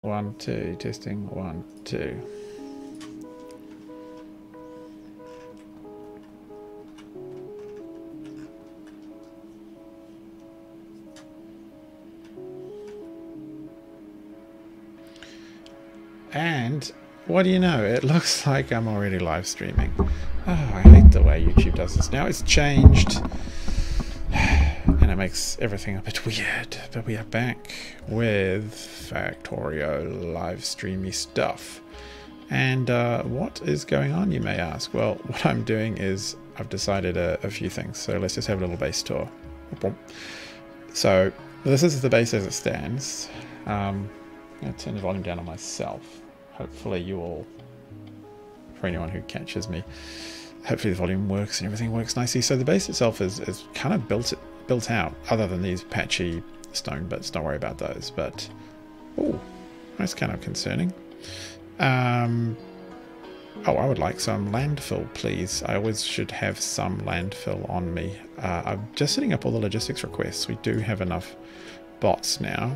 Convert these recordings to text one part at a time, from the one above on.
1, 2, testing, 1, 2. And what do you know? It looks like I'm already live streaming. Oh, I hate the way YouTube does this now. It's changed. And it makes everything a bit weird. But we are back with Factorio live streamy stuff. And what is going on, you may ask? Well, what I'm doing is I've decided a few things. So let's just have a little base tour. So this is the base as it stands. I'm going to turn the volume down on myself. Hopefully you all, for anyone who catches me, hopefully the volume works and everything works nicely. So the base itself is kind of built out, other than these patchy stone bits. Don't worry about those. But oh, that's kind of concerning. Oh, I would like some landfill, please. I always should have some landfill on me. I'm just setting up all the logistics requests. We do have enough bots now.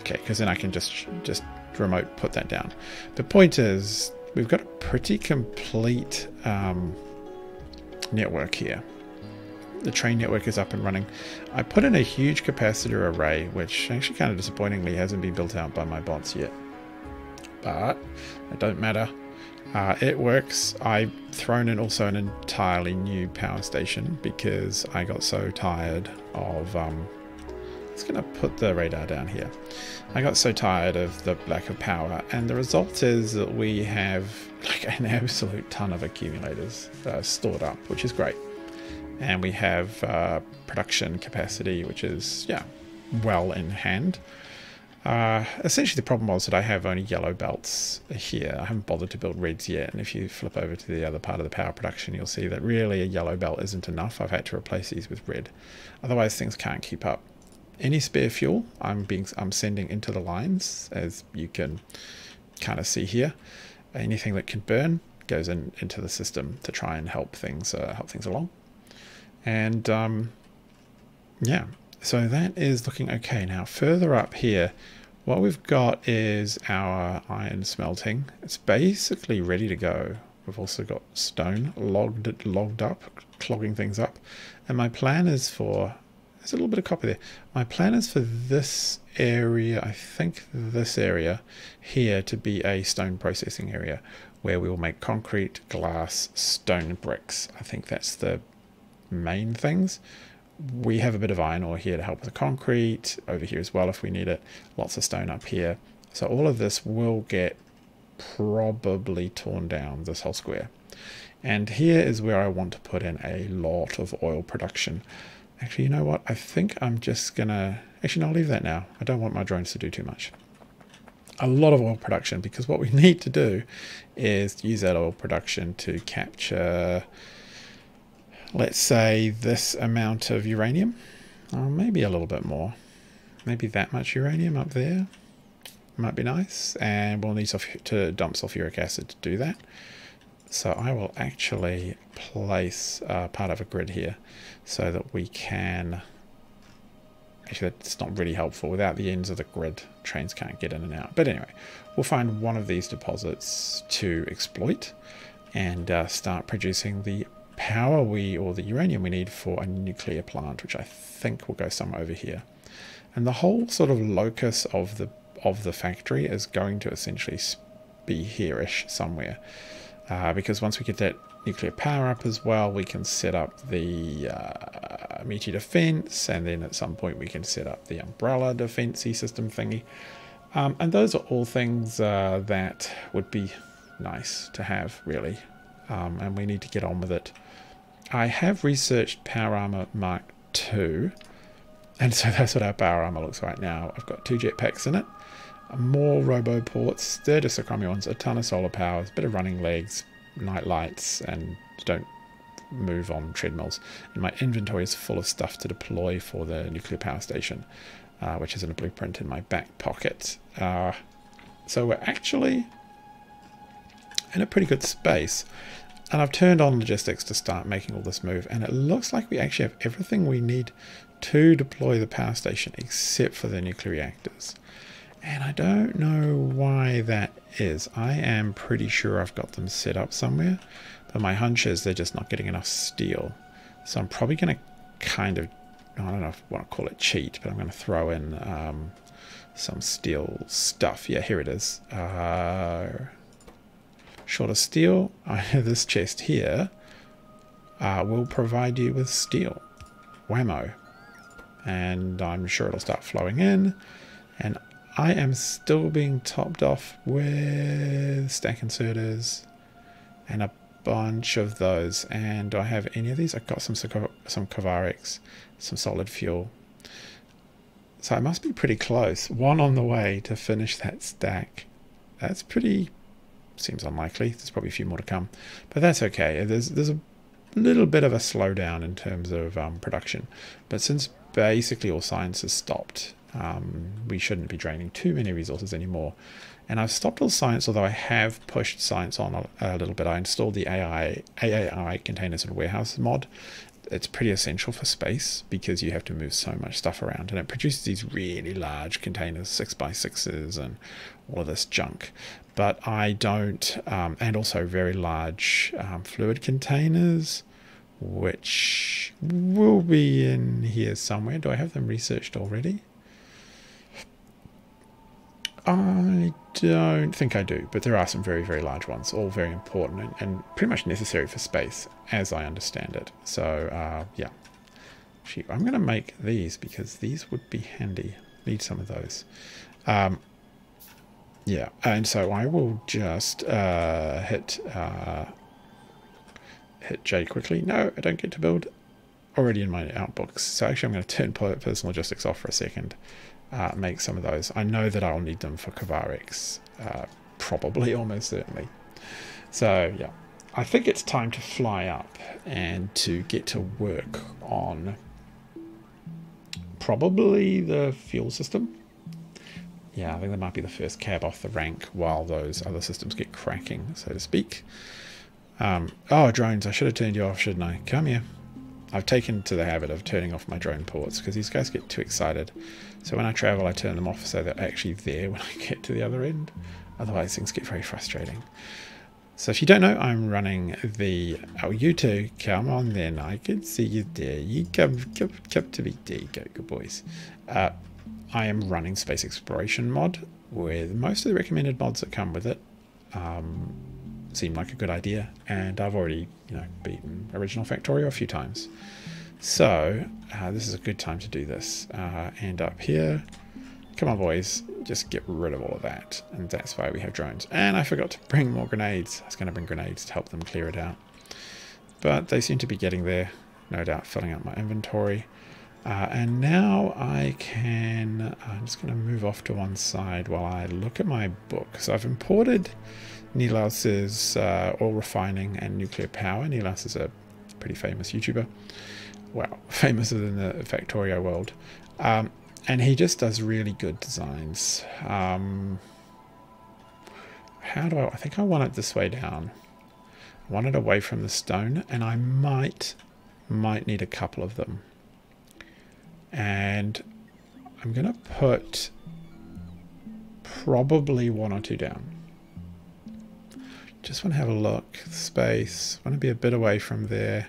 Okay, because then I can just remote put that down. The point is, we've got a pretty complete network here. The train network is up and running. I put in a huge capacitor array, which actually kind of disappointingly hasn't been built out by my bots yet. But it don't matter. It works. I've thrown in also an entirely new power station because I got so tired of just going to put the radar down here. I got so tired of the lack of power, and the result is that we have like an absolute ton of accumulators stored up, which is great. And we have production capacity, which is, yeah, well in hand. Essentially the problem was that I have only yellow belts here. I haven't bothered to build reds yet, and if you flip over to the other part of the power production, you'll see that really a yellow belt isn't enough. I've had to replace these with red. Otherwise things can't keep up. Any spare fuel I'm sending into the lines, as you can kind of see here. Anything that can burn goes into the system to try and help things along. And yeah, so that is looking okay. Now further up here, what we've got is our iron smelting. It's basically ready to go. We've also got stone logged up, clogging things up. And my plan is for, there's a little bit of copper there. My plan is for this area, I think this area here, to be a stone processing area where we will make concrete, glass, stone, bricks. I think that's the main things. We have a bit of iron ore here to help with the concrete, over here as well if we need it. Lots of stone up here. So all of this will get probably torn down, this whole square. And here is where I want to put in a lot of oil production. Actually, you know what? I think I'm just gonna... Actually, no, I'll leave that now. I don't want my drones to do too much. A lot of oil production, because what we need to do is use that oil production to capture, let's say, this amount of uranium. Maybe a little bit more. Maybe that much uranium up there. Might be nice. And we'll need to dump sulfuric acid to do that. So I will actually place part of a grid here so that we can... Actually, that's not really helpful. Without the ends of the grid, trains can't get in and out. But anyway, we'll find one of these deposits to exploit and start producing the power or the uranium we need for a nuclear plant, which I think will go somewhere over here. And the whole sort of locus of the factory is going to essentially be here-ish somewhere. Because once we get that nuclear power up as well, we can set up the meteor defense, and then at some point we can set up the umbrella defensey system thingy. And those are all things that would be nice to have, really. And we need to get on with it. I have researched Power Armor Mark II, and so that's what our power armor looks like now. I've got 2 jetpacks in it. More robo ports, they're just the crummy ones, a ton of solar powers, bit of running legs, night lights, and don't move on treadmills. And my inventory is full of stuff to deploy for the nuclear power station, which is in a blueprint in my back pocket. So we're actually in a pretty good space. And I've turned on logistics to start making all this move, and it looks like we actually have everything we need to deploy the power station except for the nuclear reactors. And I don't know why that is. I am pretty sure I've got them set up somewhere, but my hunch is they're just not getting enough steel. So I'm probably going to kind of, I don't know if I want to call it cheat, but I'm going to throw in some steel stuff. Yeah, here it is. Short of steel, I have this chest here will provide you with steel. Whammo. And I'm sure it'll start flowing in. And I am still being topped off with stack inserters and a bunch of those. And do I have any of these? I've got some Kovarics, some solid fuel. So I must be pretty close. One on the way to finish that stack. That's pretty... seems unlikely. There's probably a few more to come. But that's okay. There's a little bit of a slowdown in terms of production. But since basically all science has stopped, we shouldn't be draining too many resources anymore. And I've stopped all science, although I have pushed science on a little bit. I installed the AAI containers and warehouse mod. It's pretty essential for space because you have to move so much stuff around, and it produces these really large containers, 6x6s and all of this junk. But I don't, and also very large fluid containers, which will be in here somewhere. Do I have them researched already? I don't think I do, but there are some very, very large ones, all very important and pretty much necessary for space, as I understand it. So, yeah. Actually, I'm going to make these because these would be handy. Need some of those. Yeah, and so I will just hit J quickly. No, I don't get to build already in my outbooks. So actually I'm going to turn personal logistics off for a second. Make some of those. I know that I'll need them for Kovarics, probably, almost certainly. So yeah, I think it's time to fly up and to get to work on probably the fuel system. Yeah, I think that might be the first cab off the rank while those other systems get cracking, so to speak. Oh, drones, I should have turned you off, shouldn't I? Come here. I've taken to the habit of turning off my drone ports because these guys get too excited. So when I travel, I turn them off so they're actually there when I get to the other end. Otherwise, things get very frustrating. So if you don't know, I'm running the... Oh, you two, come on then. I can see you there. You come to me. There you go, good boys. I am running Space Exploration mod with most of the recommended mods that come with it. Seemed like a good idea, and I've already, beaten original Factorio a few times. So this is a good time to do this. And up here, come on boys, just get rid of all of that. And that's why we have drones. And I forgot to bring more grenades. I was going to bring grenades to help them clear it out. But they seem to be getting there, no doubt filling up my inventory. And now I can, I'm just going to move off to one side while I look at my book. So I've imported Nilaus's oil refining and nuclear power. Nilaus is a pretty famous YouTuber. Well, famous within the Factorio world. And he just does really good designs. How do I think I want it this way down. I want it away from the stone, and I might need a couple of them. And I'm going to put probably one or two down. Just want to have a look. Space. Want to be a bit away from there.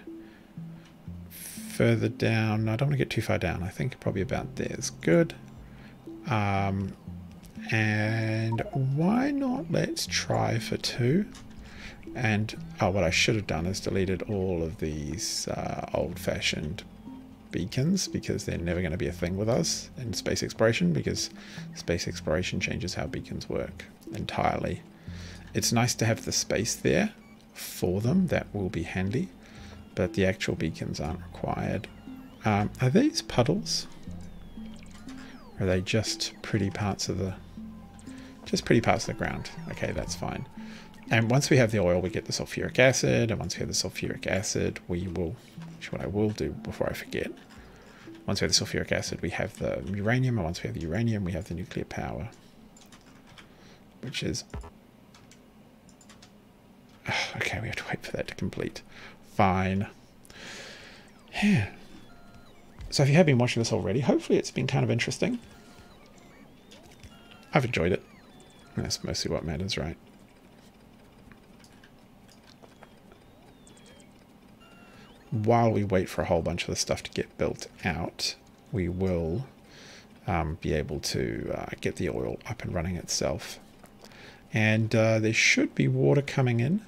Further down. I don't want to get too far down. I think probably about there is good. And why not? Let's try for two. And what I should have done is deleted all of these old-fashioned beacons, because they're never going to be a thing with us in space exploration, because space exploration changes how beacons work entirely. It's nice to have the space there for them. That will be handy, but the actual beacons aren't required. Are these puddles? Or are they just pretty parts of the ground? Okay, that's fine. And once we have the oil, we get the sulfuric acid, and once we have the sulfuric acid, we will, what I will do before I forget, once we have the sulfuric acid, we have the uranium, and once we have the uranium, we have the nuclear power, which is... Okay, we have to wait for that to complete. Fine. Yeah. So if you have been watching this already, hopefully it's been kind of interesting. I've enjoyed it. And that's mostly what matters, right? While we wait for a whole bunch of the stuff to get built out, we will be able to get the oil up and running itself. And there should be water coming in,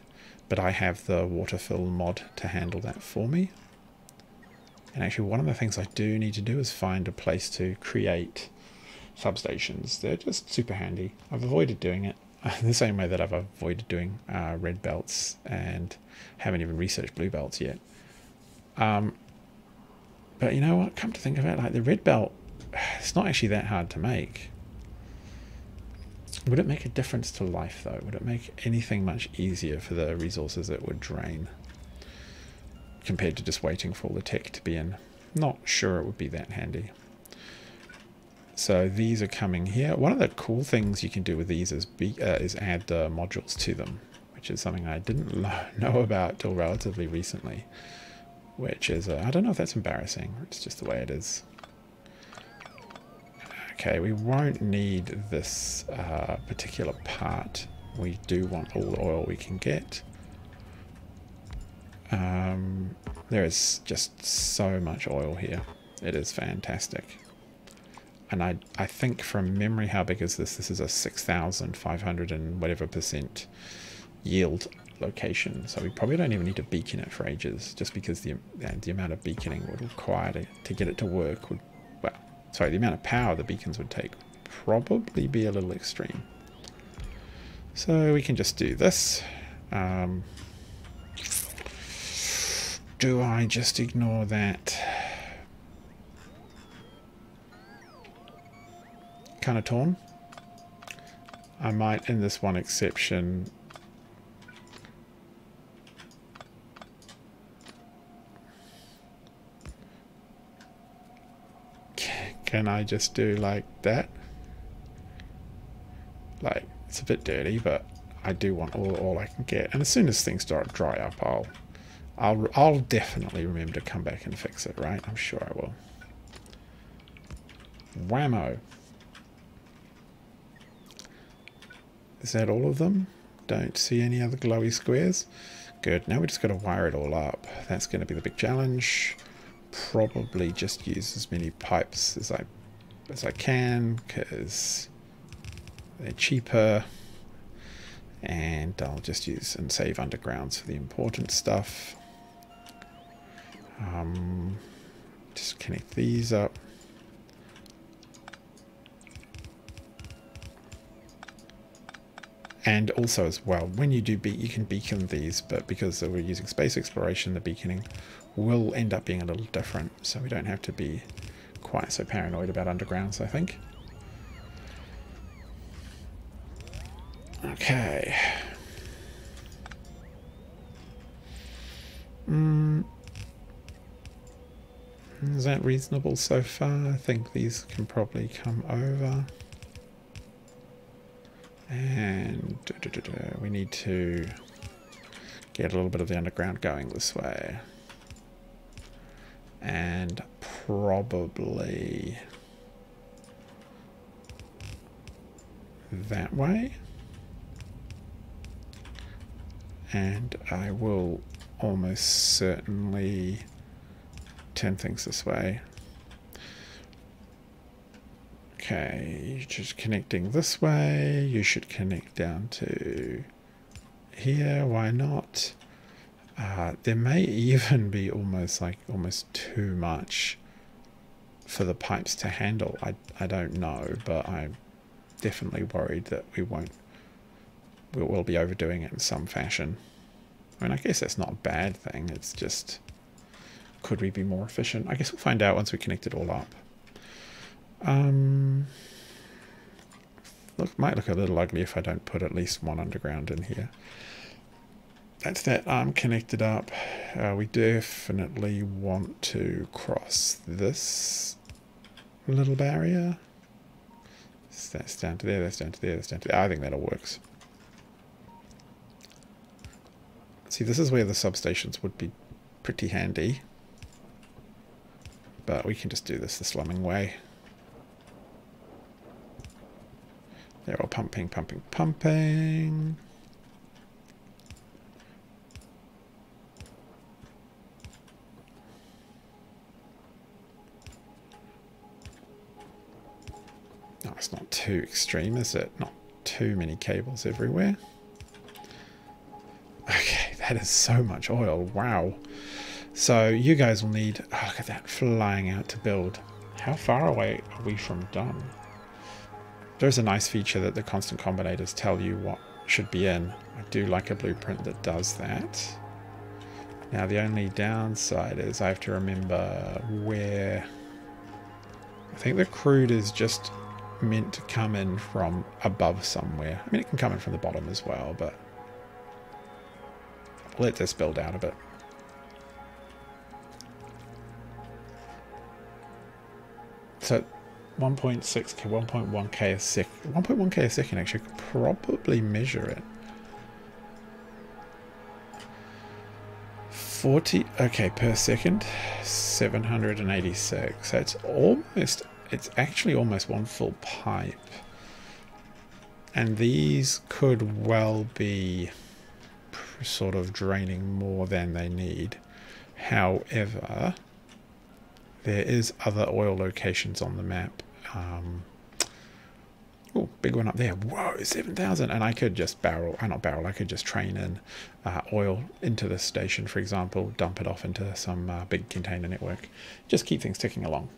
but I have the water fill mod to handle that for me. And actually one of the things I do need to do is find a place to create substations. They're just super handy. I've avoided doing it the same way that I've avoided doing red belts and haven't even researched blue belts yet. But you know what, come to think of it, like the red belt, it's not actually that hard to make. Would it make a difference to life though? Would it make anything much easier for the resources it would drain compared to just waiting for all the tech to be in? Not sure it would be that handy. So these are coming here. One of the cool things you can do with these is add modules to them, which is something I didn't know about till relatively recently. Which is, I don't know if that's embarrassing. It's just the way it is. Okay, we won't need this particular part. We do want all the oil we can get. There is just so much oil here. It is fantastic. And I think from memory, how big is this? This is a 6,500 and whatever % yield location. So we probably don't even need to beacon it for ages, just because the amount of beaconing would require to get it to work would, well, sorry, the amount of power the beacons would take probably be a little extreme. So we can just do this. Do I just ignore that? Kind of torn. I might, in this one exception, can I just do like that? Like, it's a bit dirty, but I do want all I can get. And as soon as things start dry up, I'll definitely remember to come back and fix it, right? I'm sure I will. Whammo. Is that all of them? Don't see any other glowy squares. Good. Now we just got to wire it all up. That's going to be the big challenge. Probably just use as many pipes as I can, because they're cheaper, and I'll just use and save undergrounds for the important stuff. Just connect these up. And also as well, when you do you can beacon these, but because we're using space exploration, the beaconing will end up being a little different, so we don't have to be quite so paranoid about undergrounds, I think. Okay. Is that reasonable so far? I think these can probably come over. And we need to get a little bit of the underground going this way. And probably that way. And I will almost certainly turn things this way. Okay, just connecting this way. You should connect down to here. Why not? There may even be almost too much for the pipes to handle. I don't know, but I'm definitely worried that we'll be overdoing it in some fashion. I mean, I guess that's not a bad thing. It's just, could we be more efficient? I guess we'll find out once we connect it all up. Might look a little ugly if I don't put at least one underground in here. That's that arm connected up. We definitely want to cross this little barrier. So that's down to there, that's down to there, that's down to there. I think that all works. See, this is where the substations would be pretty handy. But we can just do this the slumming way. They're all pumping, pumping, pumping. No, it's not too extreme, is it? Not too many cables everywhere. Okay, that is so much oil. Wow. So you guys will need... Oh, look at that flying out to build. How far away are we from done? There's a nice feature that the constant combinators tell you what should be in. I do like a blueprint that does that. Now the only downside is I have to remember where... I think the crude is just meant to come in from above somewhere. I mean, it can come in from the bottom as well, but let this build out a bit. So 1.6k, 1.1k a second. 1.1k a second actually could probably measure it. 40, okay, per second, 786. So it's actually almost one full pipe. And these could well be sort of draining more than they need. However, there is other oil locations on the map. Oh, big one up there. Whoa, 7,000. And I could just I could just train in oil into this station, for example, dump it off into some big container network. Just keep things ticking along.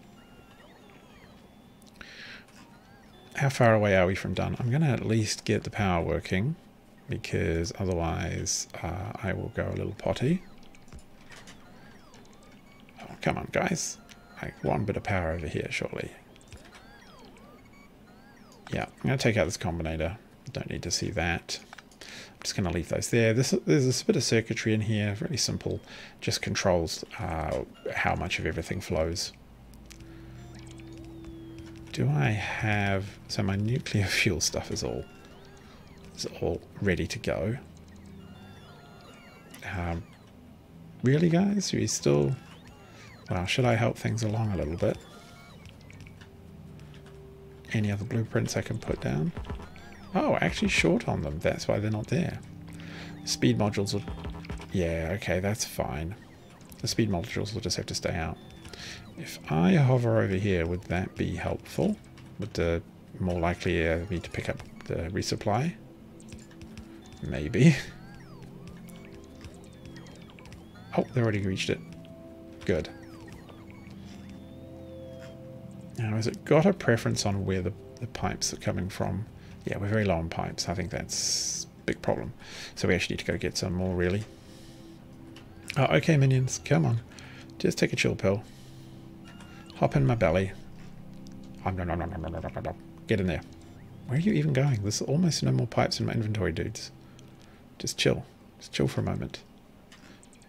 How far away are we from done? I'm going to at least get the power working, because otherwise I will go a little potty. Oh, come on, guys. Like one bit of power over here, surely. Yeah, I'm going to take out this combinator. Don't need to see that. I'm just going to leave those there. There's a bit of circuitry in here, really simple. Just controls how much of everything flows. Do I have... So my nuclear fuel stuff is all ready to go. Really, guys? Are you still... Well, should I help things along a little bit? Any other blueprints I can put down? Oh, actually short on them. That's why they're not there. Speed modules will... Yeah, okay, that's fine. The speed modules will just have to stay out. If I hover over here, would that be helpful? Would the more likely me to pick up the resupply? Maybe. Oh, they already reached it. Good. Now, has it got a preference on where the pipes are coming from? Yeah, we're very low on pipes. I think that's a big problem. So we actually need to go get some more, really. Oh, okay, minions. Come on. Just take a chill pill. Hop in my belly. Get in there. Where are you even going? There's almost no more pipes in my inventory, dudes. Just chill. Just chill for a moment.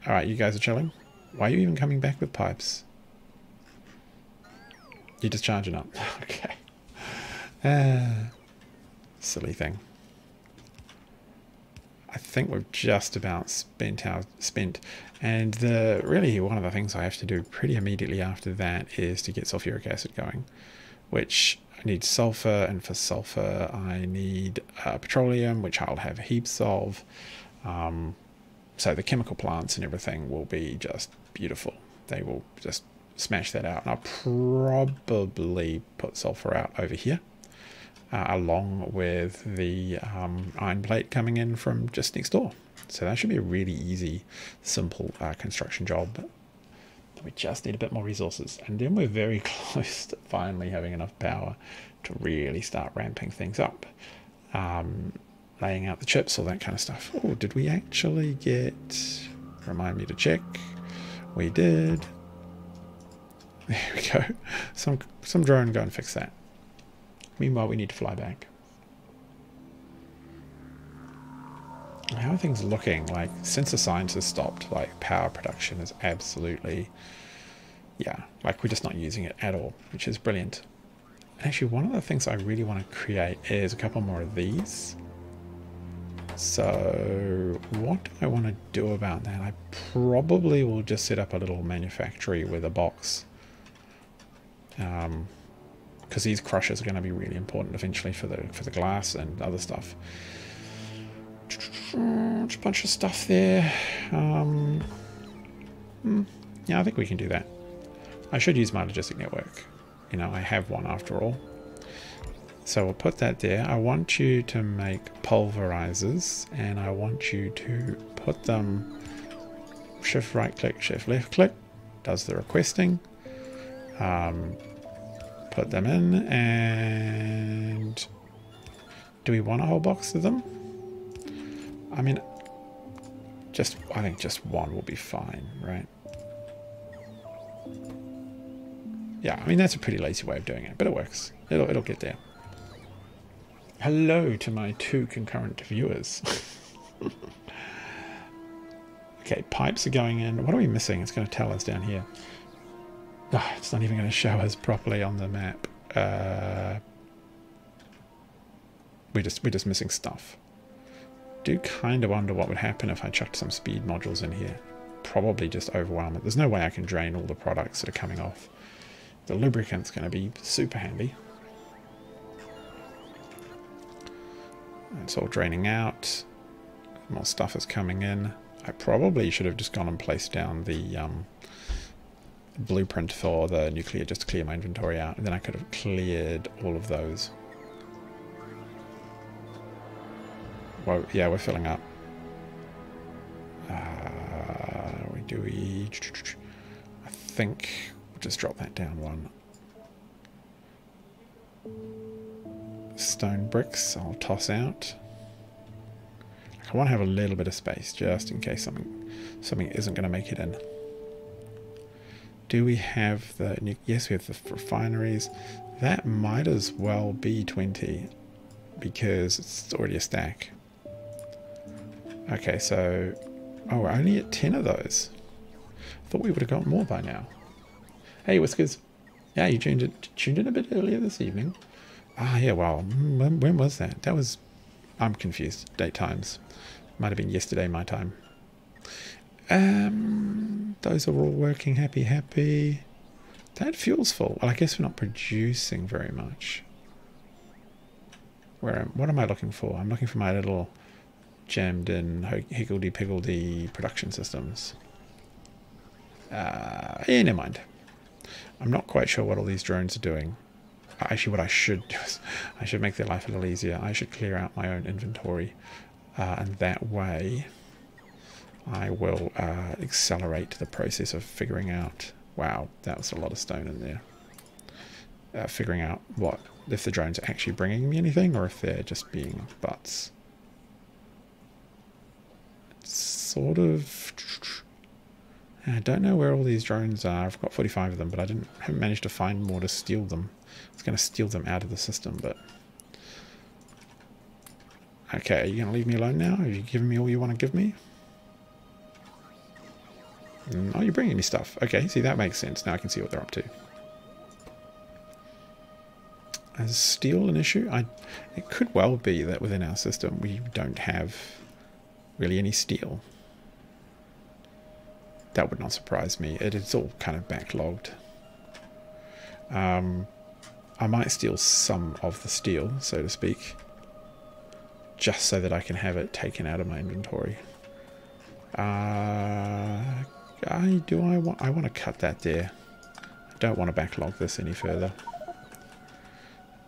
Alright, you guys are chilling? Why are you even coming back with pipes? You're just charging up. Okay. Silly thing. I think we've just about spent. And really one of the things I have to do pretty immediately after that is to get sulfuric acid going, which I need sulfur, and for sulfur I need petroleum, which I'll have heaps of. So the chemical plants and everything will be just beautiful. They will just smash that out. And I'll probably put sulfur out over here, along with the iron plate coming in from just next door. So that should be a really easy, simple construction job. We just need a bit more resources. And then we're very close to finally having enough power to really start ramping things up. Laying out the chips, all that kind of stuff. Oh, did we actually get... Remind me to check. We did. There we go. Some drone go and fix that. Meanwhile, we need to fly back. How are things looking? Like, since the science has stopped, like, power production is absolutely... Yeah, like, we're just not using it at all, which is brilliant. Actually, one of the things I really want to create is a couple more of these. So what do I want to do about that? I probably will just set up a little manufactory with a box. Because because these crushers are going to be really important eventually for the glass and other stuff. A bunch of stuff there. Yeah, I think we can do that. I should use my logistic network. You know, I have one after all. So we'll put that there. I want you to make pulverizers, and I want you to put them, shift right click, shift left click, does the requesting. Put them in, and do we want a whole box of them? I mean, I think just one will be fine, right? Yeah, I mean, that's a pretty lazy way of doing it, but it works. It'll get there. Hello to my 2 concurrent viewers. Okay, pipes are going in. What are we missing? It's going to tell us down here. Oh, it's not even going to show us properly on the map. We're just missing stuff. Do kind of wonder what would happen if I chucked some speed modules in here. Probably just overwhelm it. There's no way I can drain all the products that are coming off. The lubricant's going to be super handy. It's all draining out. More stuff is coming in. I probably should have just gone and placed down the blueprint for the nuclear just to clear my inventory out, and then I could have cleared all of those. Well, yeah, we're filling up. I think we'll just drop that down one. Stone bricks I'll toss out. I want to have a little bit of space just in case something isn't going to make it in. Do we have the... Yes, we have the refineries. That might as well be 20 because it's already a stack. Okay, so... Oh, we're only at 10 of those. I thought we would have got more by now. Hey, Whiskers. Yeah, you tuned in a bit earlier this evening. Ah, yeah, well, when was that? That was... I'm confused. Date times. Might have been yesterday, my time. Those are all working. Happy. That fuel's full. Well, I guess we're not producing very much. What am I looking for? I'm looking for my little jammed in higgledy-piggledy production systems. Yeah, never mind. I'm not quite sure what all these drones are doing. Actually, what I should do is I should make their life a little easier. I should clear out my own inventory, and that way I will accelerate the process of figuring out... Wow, that was a lot of stone in there. Figuring out if the drones are actually bringing me anything or if they're just being butts. It's sort of... I don't know where all these drones are. I've got 45 of them, but I haven't managed to find more to steal them. I was going to steal them out of the system, but... Okay, are you going to leave me alone now? Have you given me all you want to give me? Oh, you're bringing me stuff. Okay, see, that makes sense. Now I can see what they're up to. Is steel an issue? It could well be that within our system we don't have really any steel. That would not surprise me. It's all kind of backlogged. I might steal some of the steel, so to speak, just so that I can have it taken out of my inventory. I want to cut that there. I don't want to backlog this any further.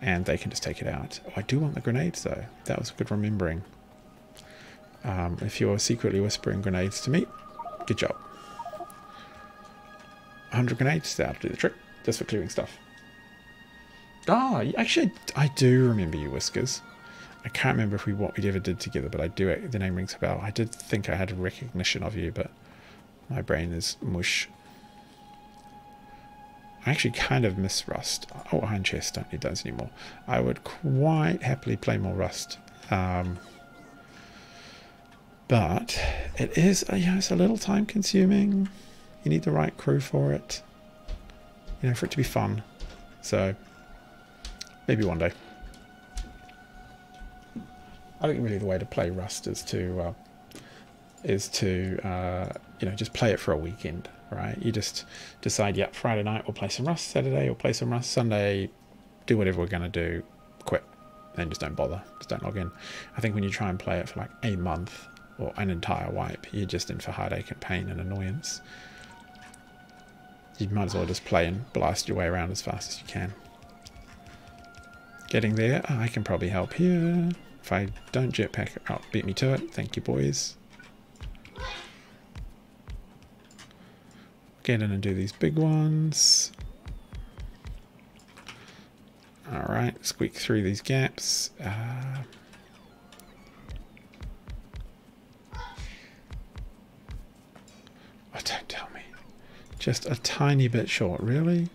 And they can just take it out. Oh, I do want the grenades though. That was good remembering. If you're secretly whispering grenades to me, good job. 100 grenades, that'll do the trick. Just for clearing stuff. Ah, actually, I do remember you, Whiskers. I can't remember what we ever did together, but I do. The name rings a bell. I did think I had a recognition of you, but my brain is mush. I actually kind of miss Rust. Oh, Iron Chest, don't need those anymore. I would quite happily play more Rust. But it is, it's a little time consuming. You need the right crew for it. You know, for it to be fun. So, maybe one day. I think really the way to play Rust is to just play it for a weekend, right? You just decide, yeah, Friday night we'll play some Rust, Saturday we'll play some Rust, Sunday do whatever we're going to do, quit, and just don't bother, just don't log in. I think when you try and play it for like a month or an entire wipe, you're just in for heartache and pain and annoyance. You might as well just play and blast your way around as fast as you can. Getting there, I can probably help here. If I don't jetpack, oh, beat me to it. Thank you, boys. Get in and do these big ones. Alright, squeak through these gaps. Oh, don't tell me. Just a tiny bit short, really?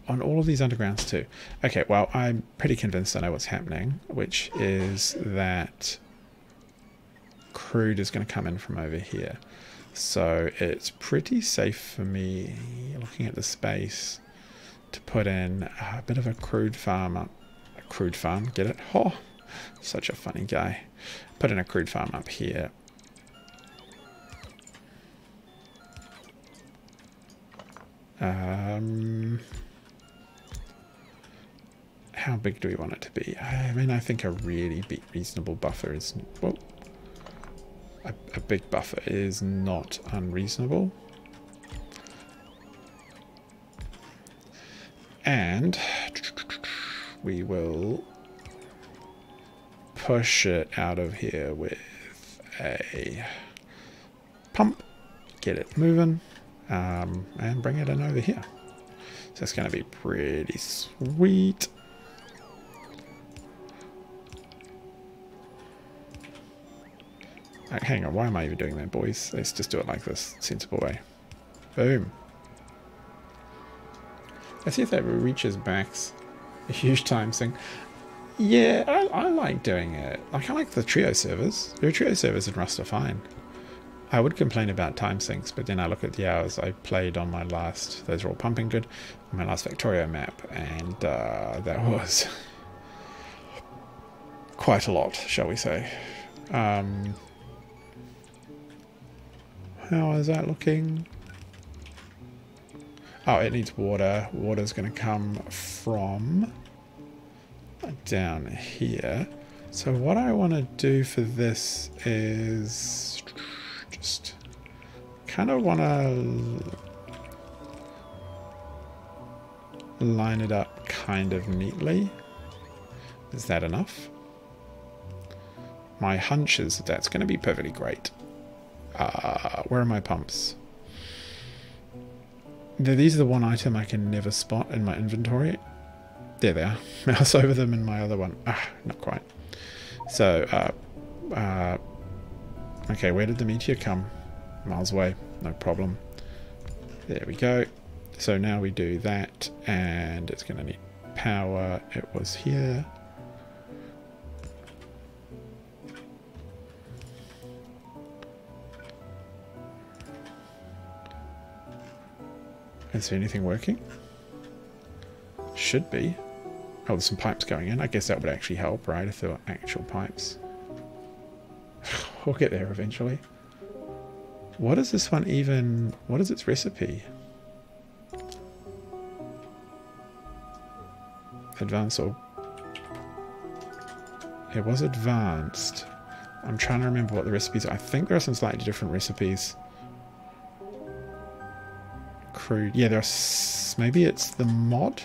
On all of these undergrounds too. Okay, well, I'm pretty convinced I know what's happening, which is that crude is going to come in from over here. So it's pretty safe for me, looking at the space, to put in a bit of a crude farm up. A crude farm, get it? Oh, such a funny guy. Put in a crude farm up here. How big do we want it to be? I mean, I think a really big, reasonable buffer is... Well, a big buffer is not unreasonable. And we will push it out of here with a pump. Get it moving. And bring it in over here. So it's going to be pretty sweet. Hang on, why am I even doing that, boys? Let's just do it like this, sensible way. Boom. Let's see if that reaches max. A huge time thing. Yeah, I like doing it. Like, I like the trio servers. Your trio servers in Rust are fine. I would complain about time sinks, but then I look at the hours I played on my last, those are all pumping good, on my last Factorio map, and that was quite a lot, shall we say. How is that looking? Oh, it needs water. Water's going to come from down here. So what I want to do for this is just kind of want to line it up kind of neatly. Is that enough? My hunch is that that's going to be perfectly great. Where are my pumps? These are the one item I can never spot in my inventory. There they are. Mouse over them in my other one. Not quite. So, okay, where did the meteor come? Miles away. No problem. There we go. So now we do that, and it's going to need power. It was here. Is there anything working? Should be. Oh, there's some pipes going in. I guess that would actually help, right? If there were actual pipes. We'll get there eventually. What is this one even... What is its recipe? Advanced or... It was advanced. I'm trying to remember what the recipes are. I think there are some slightly different recipes. Crude. Yeah, there are... Maybe it's the mod?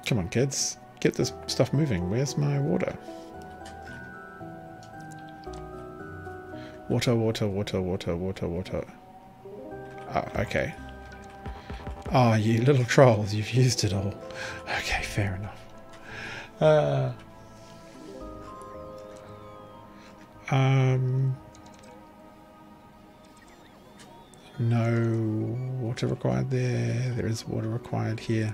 Come on, kids. Get this stuff moving. Where's my water? Water, water, water, water, water, water. Oh, okay. Oh, you little trolls. You've used it all. Okay, fair enough. No water required there. There is water required here.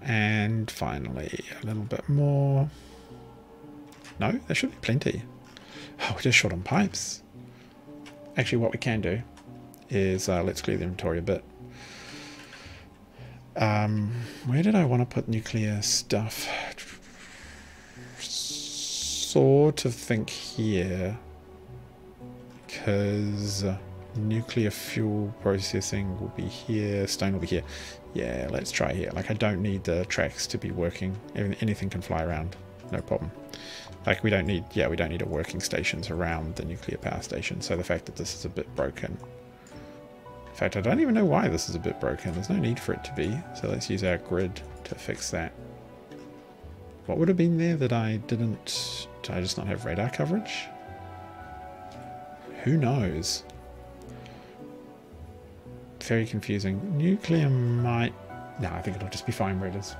And finally, a little bit more. No, there should be plenty. Oh, we're just short on pipes. Actually, what we can do is let's clear the inventory a bit. Where did I want to put nuclear stuff? Sort of think here, because nuclear fuel processing will be here, stone will be here. Yeah, let's try here. Like, I don't need the tracks to be working. Anything can fly around, no problem. Like, we don't need a working stations around the nuclear power station. So the fact that this is a bit broken. In fact, I don't even know why this is a bit broken. There's no need for it to be. So let's use our grid to fix that. What would have been there that I didn't... Did I just not have radar coverage? Who knows? Very confusing. Nuclear might... No, I think it'll just be fine where it is.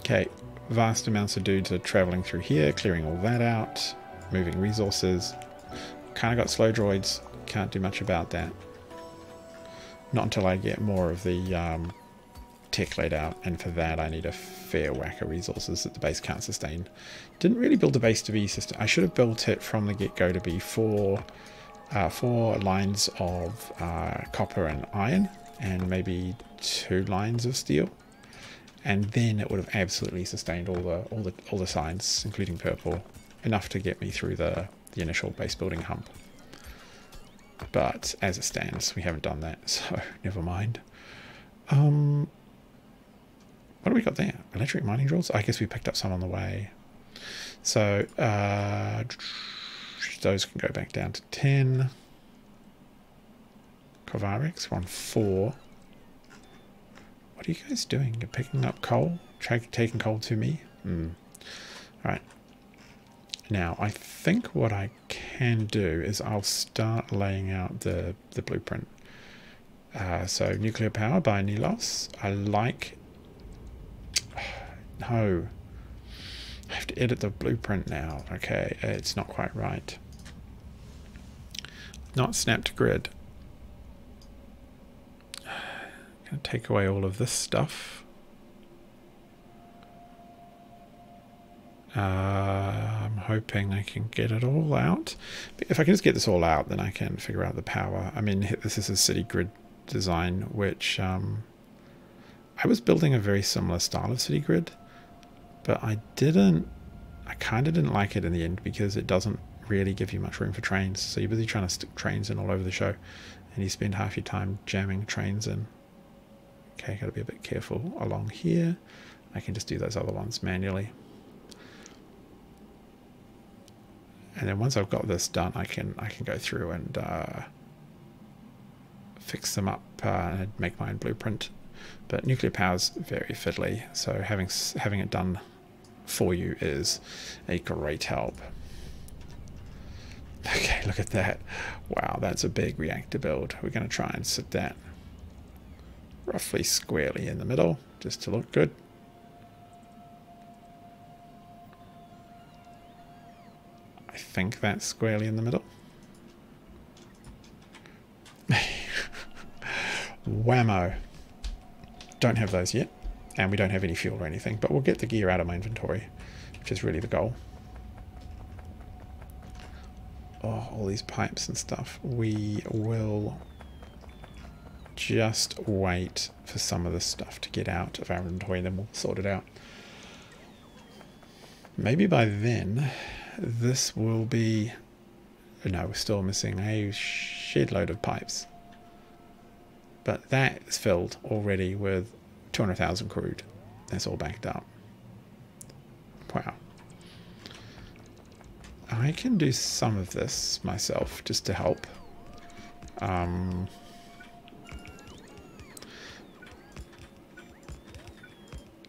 Okay, vast amounts of dudes are traveling through here, clearing all that out, moving resources. Kind of got slow droids, can't do much about that. Not until I get more of the tech laid out, and for that I need a fair whack of resources that the base can't sustain. Didn't really build the base to be system. I should have built it from the get-go to be four lines of copper and iron, and maybe 2 lines of steel. And then it would have absolutely sustained all the signs, including purple, enough to get me through the initial base building hump. But as it stands, we haven't done that, so never mind. What do we got there? Electric mining drills? I guess we picked up some on the way. So those can go back down to 10. Kovariks, we're on 4. What are you guys doing? You're picking up coal? Taking coal to me? Alright. Now, I think what I can do is I'll start laying out the blueprint. So, nuclear power by Nilos. I like... No. I have to edit the blueprint now. Okay, it's not quite right. Not snap to grid. Going to take away all of this stuff. I'm hoping I can get it all out. But if I can just get this all out, then I can figure out the power. I mean, this is a city grid design, which I was building a very similar style of city grid, but I kind of didn't like it in the end because it doesn't really give you much room for trains. So you're busy trying to stick trains in all over the show, and you spend half your time jamming trains in. Okay, got to be a bit careful along here. I can just do those other ones manually. And then once I've got this done, I can go through and fix them up and make my own blueprint. But nuclear power's very fiddly, so having it done for you is a great help. Okay, look at that. Wow, that's a big reactor build. We're going to try and sit that roughly squarely in the middle, just to look good. I think that's squarely in the middle. Whammo. Don't have those yet, and we don't have any fuel or anything, but we'll get the gear out of my inventory, which is really the goal. Oh, all these pipes and stuff. We will just wait for some of this stuff to get out of our inventory, and then we'll sort it out. Maybe by then this will be... No, we're still missing a shed load of pipes, but that is filled already with 200,000 crude. That's all backed up. Wow. I can do some of this myself just to help.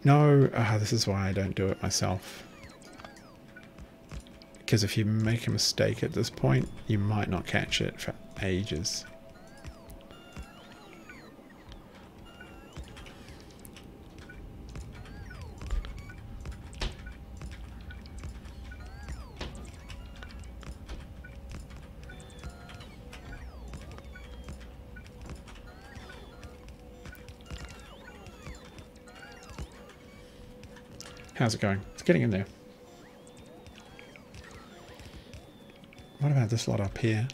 No, this is why I don't do it myself. Because if you make a mistake at this point, you might not catch it for ages. How's it going? It's getting in there. what about this lot up here?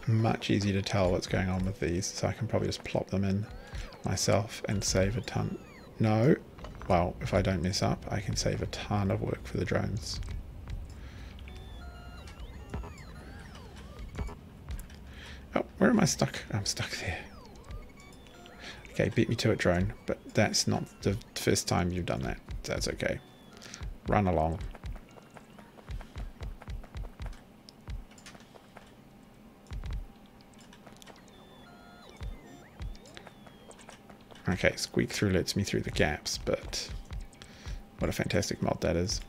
Much easier to tell what's going on with these, so I can probably just plop them in myself and save a ton. No, well, if I don't mess up, I can save a ton of work for the drones. Oh, where am I stuck? I'm stuck there. Okay, beat me to it, drone, but that's not the first time you've done that. That's okay. Run along. Okay, squeak through lets me through the gaps, but what a fantastic mod that is.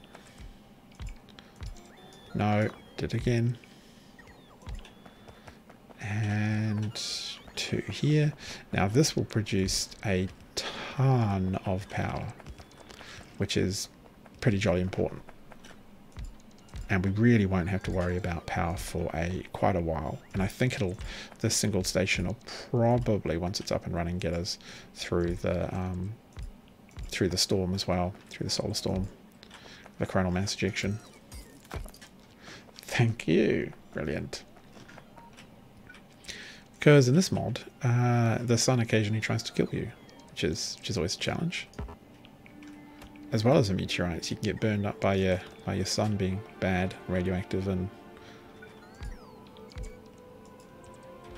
No, did again. And 2 here. Now this will produce a ton of power, which is pretty jolly important. And we really won't have to worry about power for quite a while. And I think this single station will probably, once it's up and running, get us through the storm as well, through the solar storm, the coronal mass ejection. Thank you, brilliant. Because in this mod, the sun occasionally tries to kill you, which is always a challenge. As well as the meteorites, you can get burned up by your sun being bad, radioactive, and...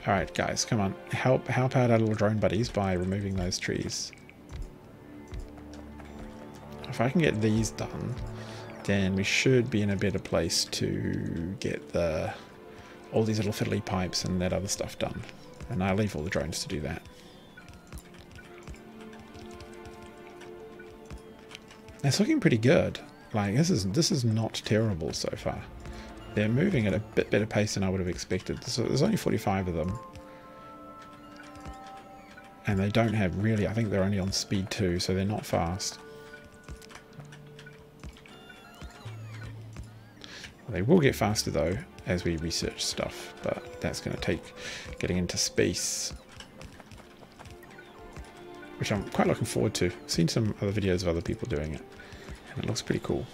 Alright guys, come on. Help out our little drone buddies by removing those trees. If I can get these done, then we should be in a better place to get all these little fiddly pipes and that other stuff done. And I'll leave all the drones to do that. It's looking pretty good. Like this is not terrible so far. They're moving at a bit better pace than I would have expected. So there's only 45 of them. And they don't have really, I think they're only on speed 2, so they're not fast. They will get faster though as we research stuff, but that's going to take getting into space, which I'm quite looking forward to. I've seen some other videos of other people doing it, and it looks pretty cool.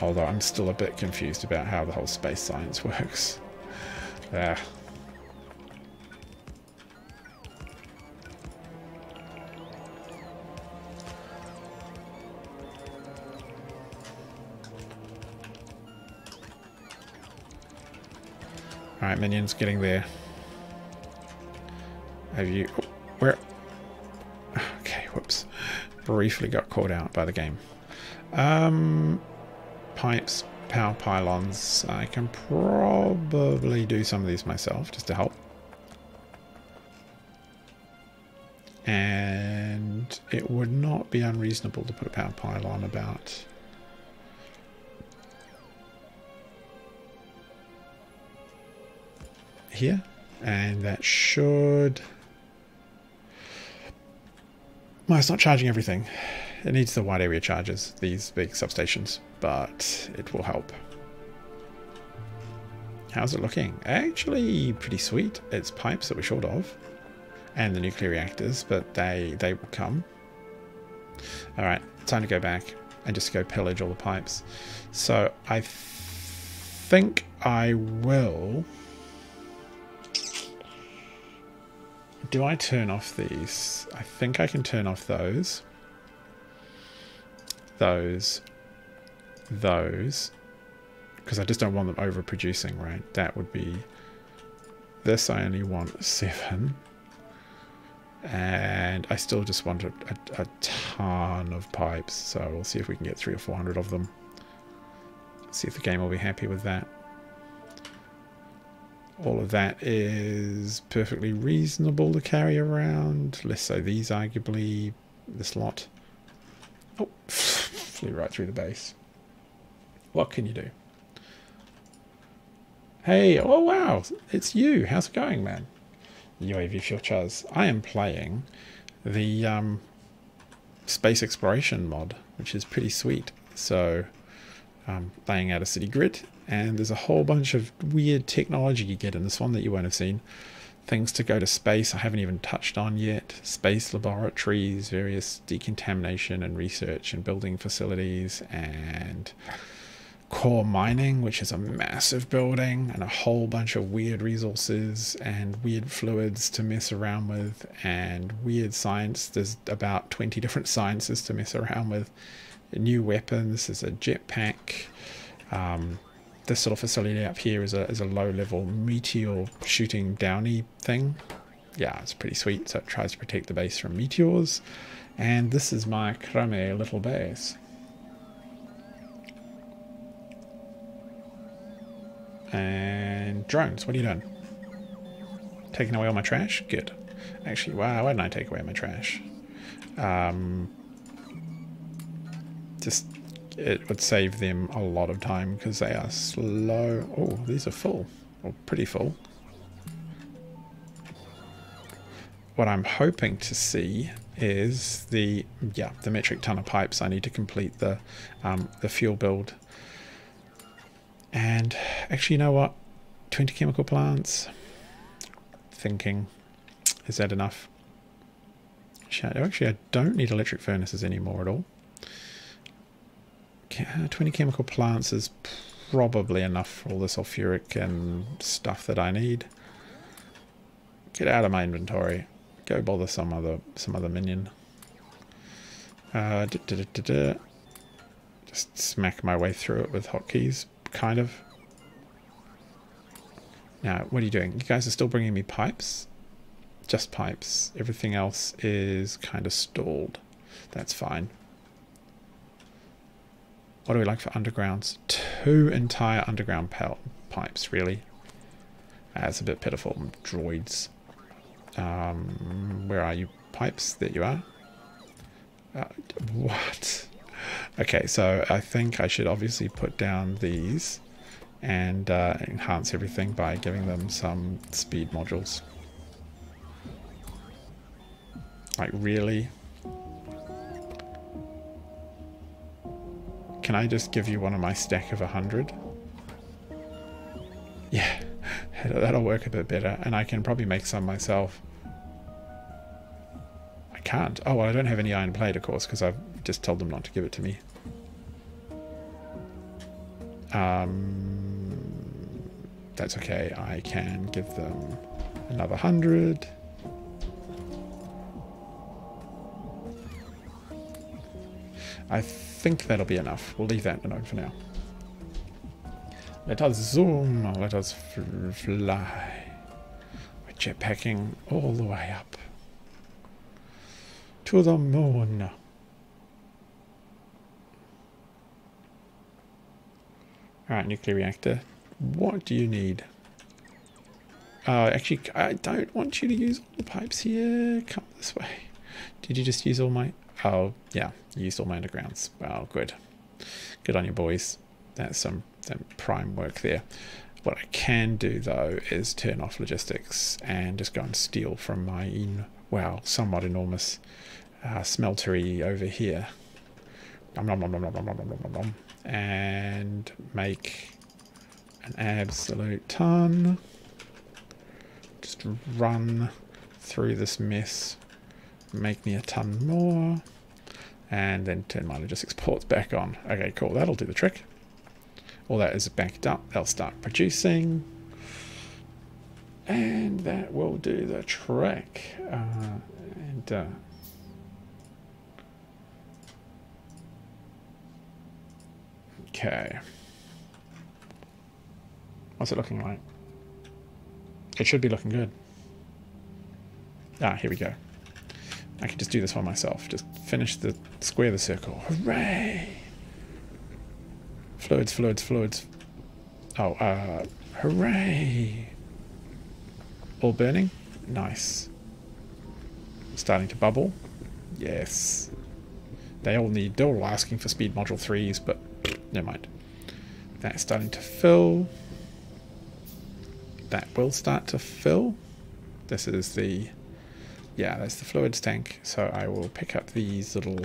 Although I'm still a bit confused about how the whole space science works. Alright, minions, getting there. Have you... Oh, where... Okay, whoops. Briefly got caught out by the game. Pipes, power pylons. I can probably do some of these myself, just to help. And it would not be unreasonable to put a power pylon about... here, and that should... Well, it's not charging everything. It needs the wide area charges, these big substations, but it will help. How's it looking? Actually, pretty sweet. It's pipes that we're short of, and the nuclear reactors, but they will come. Alright, time to go back and just go pillage all the pipes. So I think I will... Do I turn off these? I think I can turn off those, because I just don't want them overproducing, right? That would be... This I only want 7, and I still just want a ton of pipes, so we'll see if we can get 300 or 400 of them. See if the game will be happy with that. All of that is perfectly reasonable to carry around. Less so these, arguably. This lot. Oh, flew right through the base. What can you do? Hey, oh wow, it's you. How's it going, man? UAV Fuel Chuz. I am playing the space exploration mod, which is pretty sweet. So, laying out a city grid. And there's a whole bunch of weird technology you get in this one that you won't have seen. things to go to space I haven't even touched on yet. Space laboratories, various decontamination and research and building facilities, and core mining, which is a massive building, and a whole bunch of weird resources and weird fluids to mess around with, and weird science. There's about 20 different sciences to mess around with. New weapons, there's a jetpack. This little facility up here is a low-level meteor shooting downy thing. Yeah, it's pretty sweet. So it tries to protect the base from meteors. And this is my crummy little base. And drones, what are you doing? Taking away all my trash? Good. Actually, wow, why didn't I take away my trash? Just, it would save them a lot of time because they are slow. Oh, these are full, or pretty full. What I'm hoping to see is the metric ton of pipes I need to complete the fuel build. And actually, you know what? 20 chemical plants. Thinking, is that enough? Actually, I don't need electric furnaces anymore at all. 20 chemical plants is probably enough for all the sulfuric and stuff that I need. Get out of my inventory. Go bother some other minion. Just smack my way through it with hotkeys. Kind of. Now, what are you doing? You guys are still bringing me pipes? Just pipes. Everything else is kind of stalled. That's fine. What do we like for undergrounds? 2 entire underground pipes, really? That's a bit pitiful. Droids. Where are you? Pipes? There you are. What? Okay, so I think I should obviously put down these and enhance everything by giving them some speed modules. Like, really? Can I just give you one of my stack of 100? Yeah, that'll work a bit better, and I can probably make some myself. I can't. Oh, well, I don't have any iron plate, of course, because I've just told them not to give it to me. That's okay. I can give them another 100. I think that'll be enough. We'll leave that alone for now. Let us zoom. Let us fly. We're jetpacking all the way up to the moon. Alright, nuclear reactor. What do you need? Actually, I don't want you to use all the pipes here. Come this way. Did you just use all my... Oh, yeah. You used all my undergrounds. Well, good. Good on you, boys. That's some prime work there. What I can do, though, is turn off logistics and just go and steal from my, somewhat enormous smeltery over here. And make an absolute ton. Just run through this mess. Make me a ton more. And then turn my logistics ports back on. Okay, cool. That'll do the trick. All that is backed up. They'll start producing. And that will do the trick. Okay. What's it looking like? It should be looking good. Ah, here we go. I can just do this one myself. Just finish the square the circle. Hooray! Fluids, fluids, fluids. Oh, hooray! All burning? Nice. Starting to bubble? Yes. They're all asking for speed module 3s, but never mind. That's starting to fill. That will start to fill. This is the... Yeah, that's the fluids tank. So I will pick up these little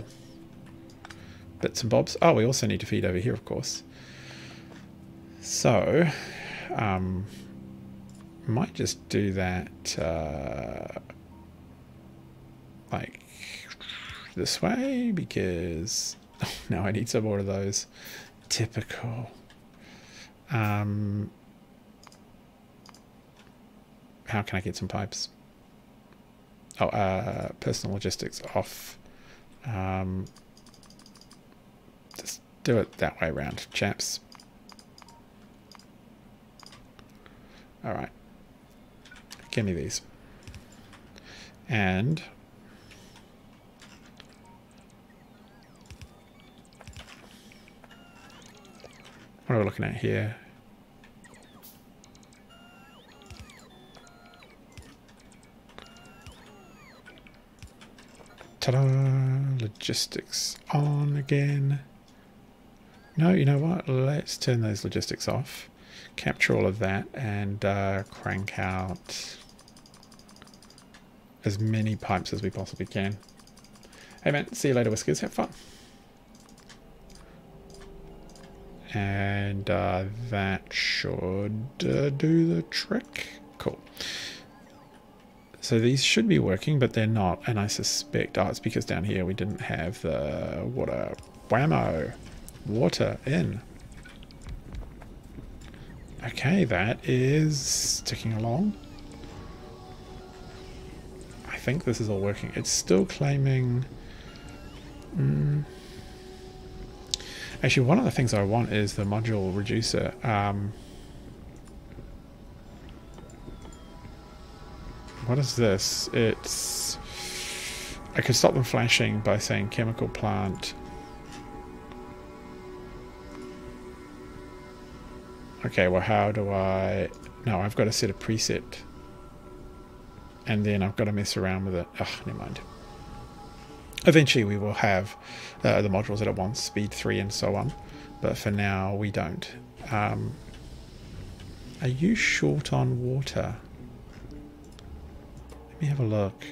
bits and bobs. Oh, we also need to feed over here, of course. So, Might just do that like this way, because oh, no, I need some more of those. Typical. How can I get some pipes? Oh, personal logistics off. Just do it that way around, chaps. Alright. Give me these. And what are we looking at here? Ta-da! Logistics on again. No, you know what? Let's turn those logistics off. Capture all of that and crank out as many pipes as we possibly can. Hey man, see you later, Whiskers. Have fun. And that should do the trick. Cool. So these should be working, but they're not. And I suspect, oh, it's because down here we didn't have the water. Whammo! Water in. Okay, that is ticking along. I think this is all working. It's still claiming... Actually, one of the things I want is the module reducer. What is this? It's... I could stop them flashing by saying chemical plant. Okay, well, how do I... No, I've got to set a preset. And then I've got to mess around with it. Ugh, never mind. Eventually we will have the modules that it wants, speed 3 and so on. But for now, we don't. Are you short on water? Let me have a look.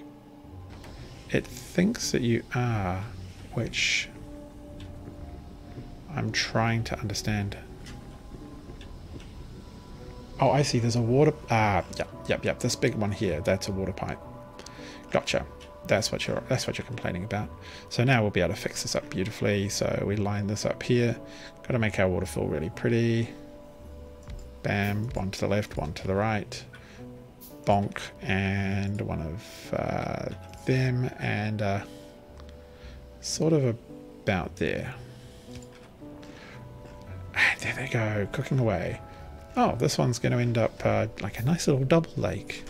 It thinks that you are, which I'm trying to understand. Oh, I see. There's a water... Yep. This big one here, that's a water pipe. Gotcha. That's what you're complaining about. So now we'll be able to fix this up beautifully. So we line this up here. Got to make our water fill really pretty. Bam. One to the left, one to the right. Bonk. And one of them. And sort of about there. And there they go. Cooking away. Oh, this one's going to end up like a nice little double lake.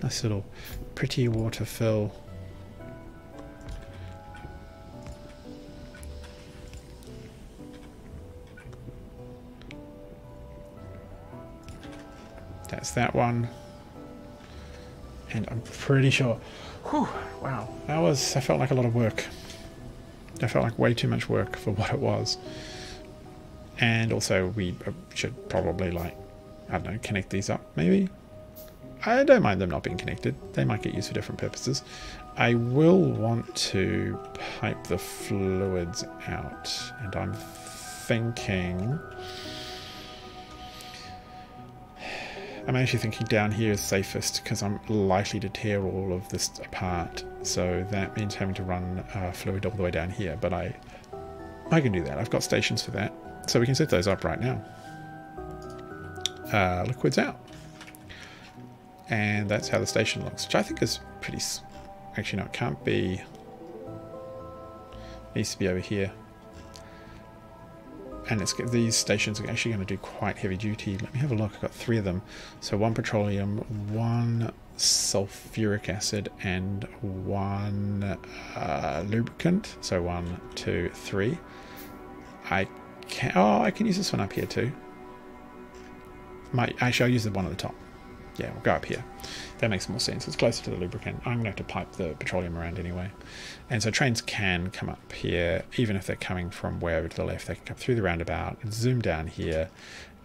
Nice little pretty water fill. That's that one. And I'm pretty sure... Whew, wow. I felt like a lot of work. I felt like way too much work for what it was. And also we should probably, like, I don't know, connect these up maybe. I don't mind them not being connected. They might get used for different purposes. I will want to pipe the fluids out. And I'm thinking... I'm actually thinking down here is safest because I'm likely to tear all of this apart. So that means having to run fluid all the way down here. But I can do that. I've got stations for that. So we can set those up right now. Liquids out. And that's how the station looks, which I think is pretty... Actually, no, it can't be... It needs to be over here. And these stations are actually going to do quite heavy duty. Let me have a look. I've got 3 of them. So 1 petroleum, 1 sulfuric acid, and 1 lubricant. So 1, 2, 3. I can use this one up here too. Actually, I'll use the one at the top. Yeah, we'll go up here. That makes more sense. It's closer to the lubricant. I'm going to have to pipe the petroleum around anyway. And so trains can come up here, even if they're coming from way over to the left. They can come through the roundabout, zoom down here,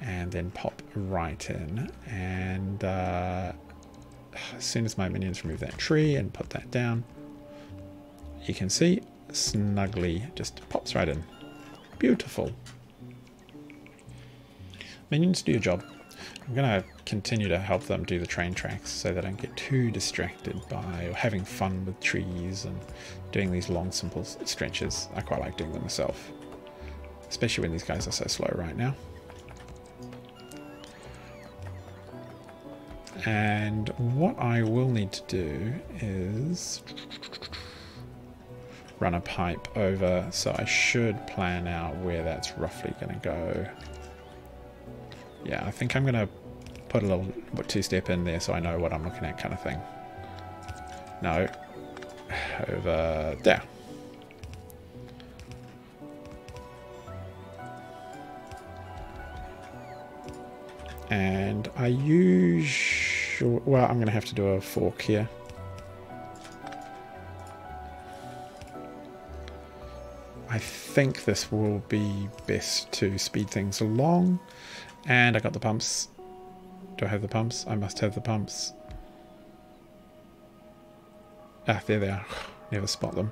and then pop right in. And as soon as my minions remove that tree and put that down, you can see snugly just pops right in. Beautiful. Minions, do your job. I'm going to continue to help them do the train tracks so they don't get too distracted by having fun with trees and doing these long, simple stretches. I quite like doing them myself, especially when these guys are so slow right now. And what I will need to do is run a pipe over, so I should plan out where that's roughly going to go. Yeah, I think I'm going to put a little two-step in there so I know what I'm looking at, kind of thing. No, over there. And I well, I'm going to have to do a fork here. I think this will be best to speed things along. And I got the pumps. Do I have the pumps? I must have the pumps. Ah, there they are. Never spot them.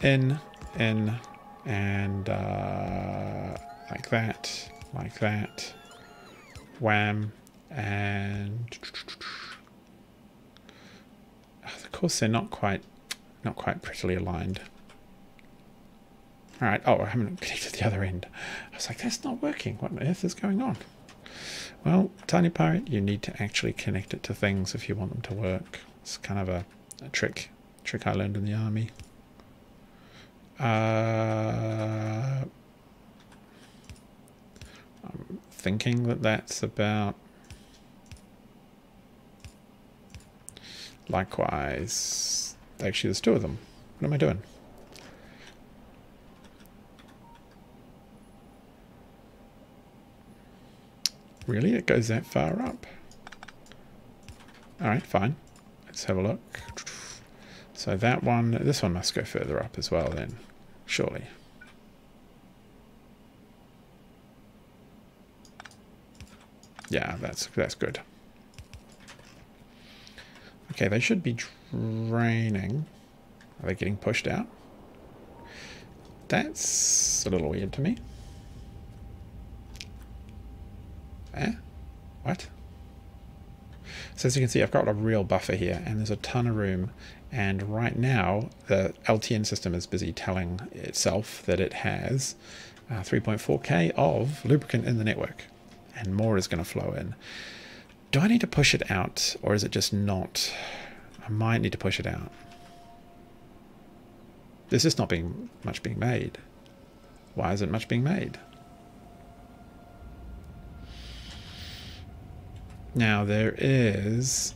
In, and like that, like that. Wham, and of course they're not quite prettily aligned. All right. Oh, I haven't connected the other end. I was like, that's not working. What on earth is going on? Well, Tiny Pirate, you need to actually connect it to things if you want them to work. It's kind of a trick I learned in the army. I'm thinking that that's about... Likewise, actually there's two of them. What am I doing? Really? It goes that far up? Alright, fine. Let's have a look. So that one, this one must go further up as well then, surely. Yeah, that's good. Okay, they should be draining. Are they getting pushed out? That's a little weird to me. What? So as you can see, I've got a real buffer here, and there's a ton of room. And right now, the LTN system is busy telling itself that it has 3.4K of lubricant in the network, and more is going to flow in. Do I need to push it out, or is it just not? I might need to push it out. There's just not much being made. Why isn't much being made? Now there is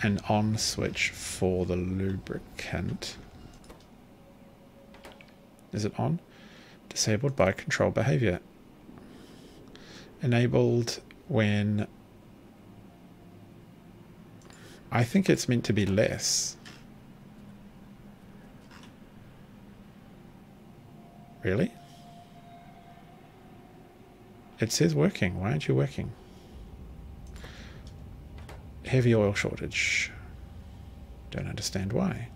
an on switch for the lubricant. Is it on? Disabled by control behavior. Enabled when... I think it's meant to be less. Really? It says working. Why aren't you working? Heavy oil shortage. Don't understand why.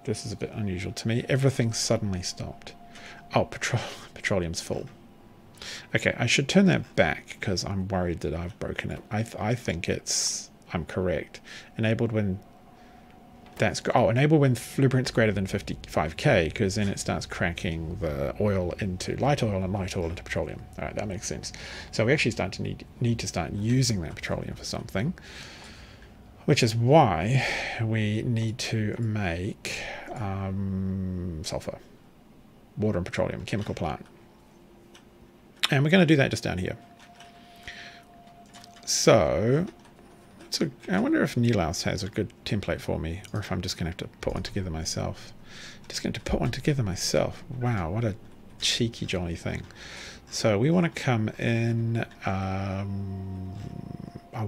This is a bit unusual to me. Everything suddenly stopped. Oh, petroleum's full. Okay, I should turn that back because I'm worried that I've broken it. I think I'm correct. Enabled when enable when lubricant's greater than 55K, because then it starts cracking the oil into light oil and light oil into petroleum. All right, that makes sense. So we actually start to need to start using that petroleum for something, which is why we need to make sulfur, water and petroleum, chemical plant. And we're going to do that just down here. So I wonder if Nilaus has a good template for me, or if I'm just going to have to put one together myself. Just going to put one together myself. Wow, what a cheeky jolly thing. So we want to come in. I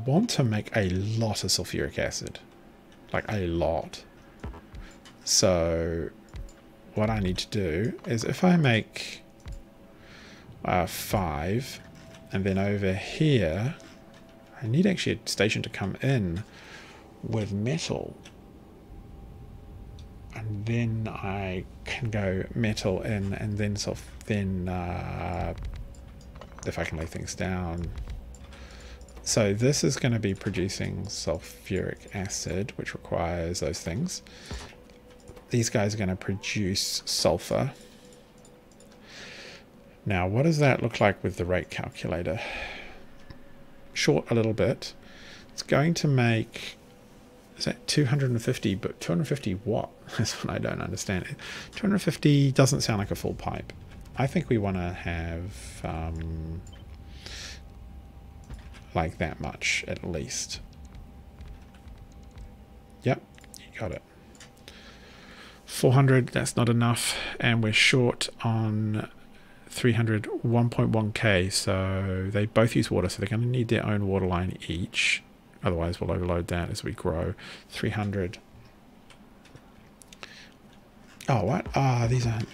want to make a lot of sulfuric acid. Like a lot. So what I need to do is if I make 5, and then over here I need actually a station to come in with metal. I'm and then I can go metal in, and then if I can lay things down. So this is going to be producing sulfuric acid, which requires those things. These guys are going to produce sulfur. Now, what does that look like with the rate calculator? Short a little bit. It's going to make, is that 250, but 250 what? That's what I don't understand. 250 doesn't sound like a full pipe. I think we want to have like that much at least. Yep, you got it. 400, that's not enough, and we're short on 300, 1.1k, so they both use water, so they're going to need their own water line each, otherwise we'll overload that as we grow. 300. Oh, what? Ah, these aren't...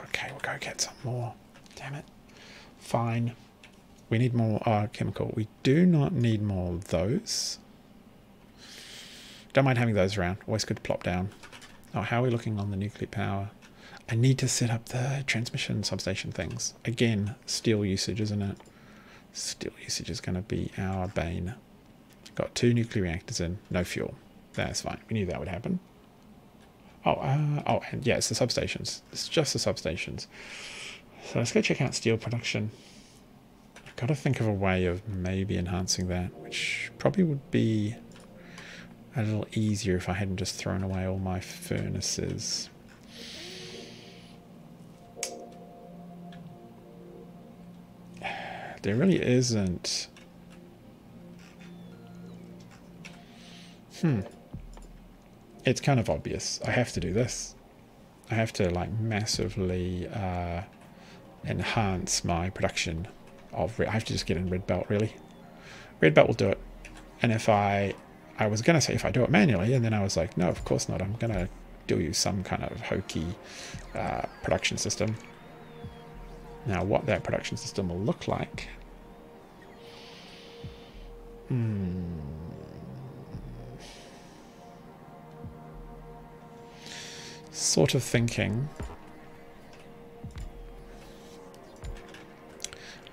Okay, we'll go get some more. Damn it. Fine. We need more chemical. We do not need more of those. Don't mind having those around. Always good to plop down. Oh, how are we looking on the nuclear power? I need to set up the transmission substation things. Again, steel usage, isn't it? Steel usage is going to be our bane. Got 2 nuclear reactors in, no fuel. That's fine. We knew that would happen. Oh, and yeah, it's the substations. It's just the substations. So let's go check out steel production. I've got to think of a way of maybe enhancing that, which probably would be a little easier if I hadn't just thrown away all my furnaces. There really isn't. It's kind of obvious. I have to do this. I have to like massively enhance my production of. I have to just get in red belt, really. Red belt will do it. And if I was going to say if I do it manually, and then I was like, no, of course not. I'm going to do you some kind of hokey production system. Now, what that production system will look like. Sort of thinking.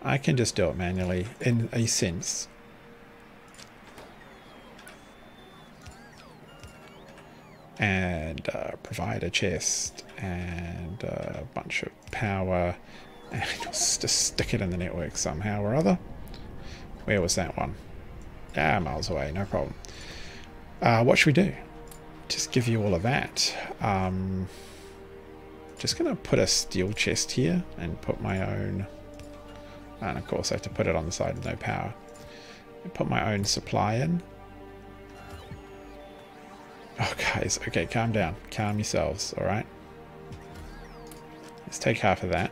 I can just do it manually in a sense. And provide a chest and a bunch of power and just stick it in the network somehow or other. Where was that one? Ah, miles away, no problem. What should we do? Just give you all of that. Just gonna put a steel chest here and put my own, and of course I have to put it on the side with no power. Put my own supply in. Oh guys, okay, calm down. Calm yourselves, alright? Let's take half of that.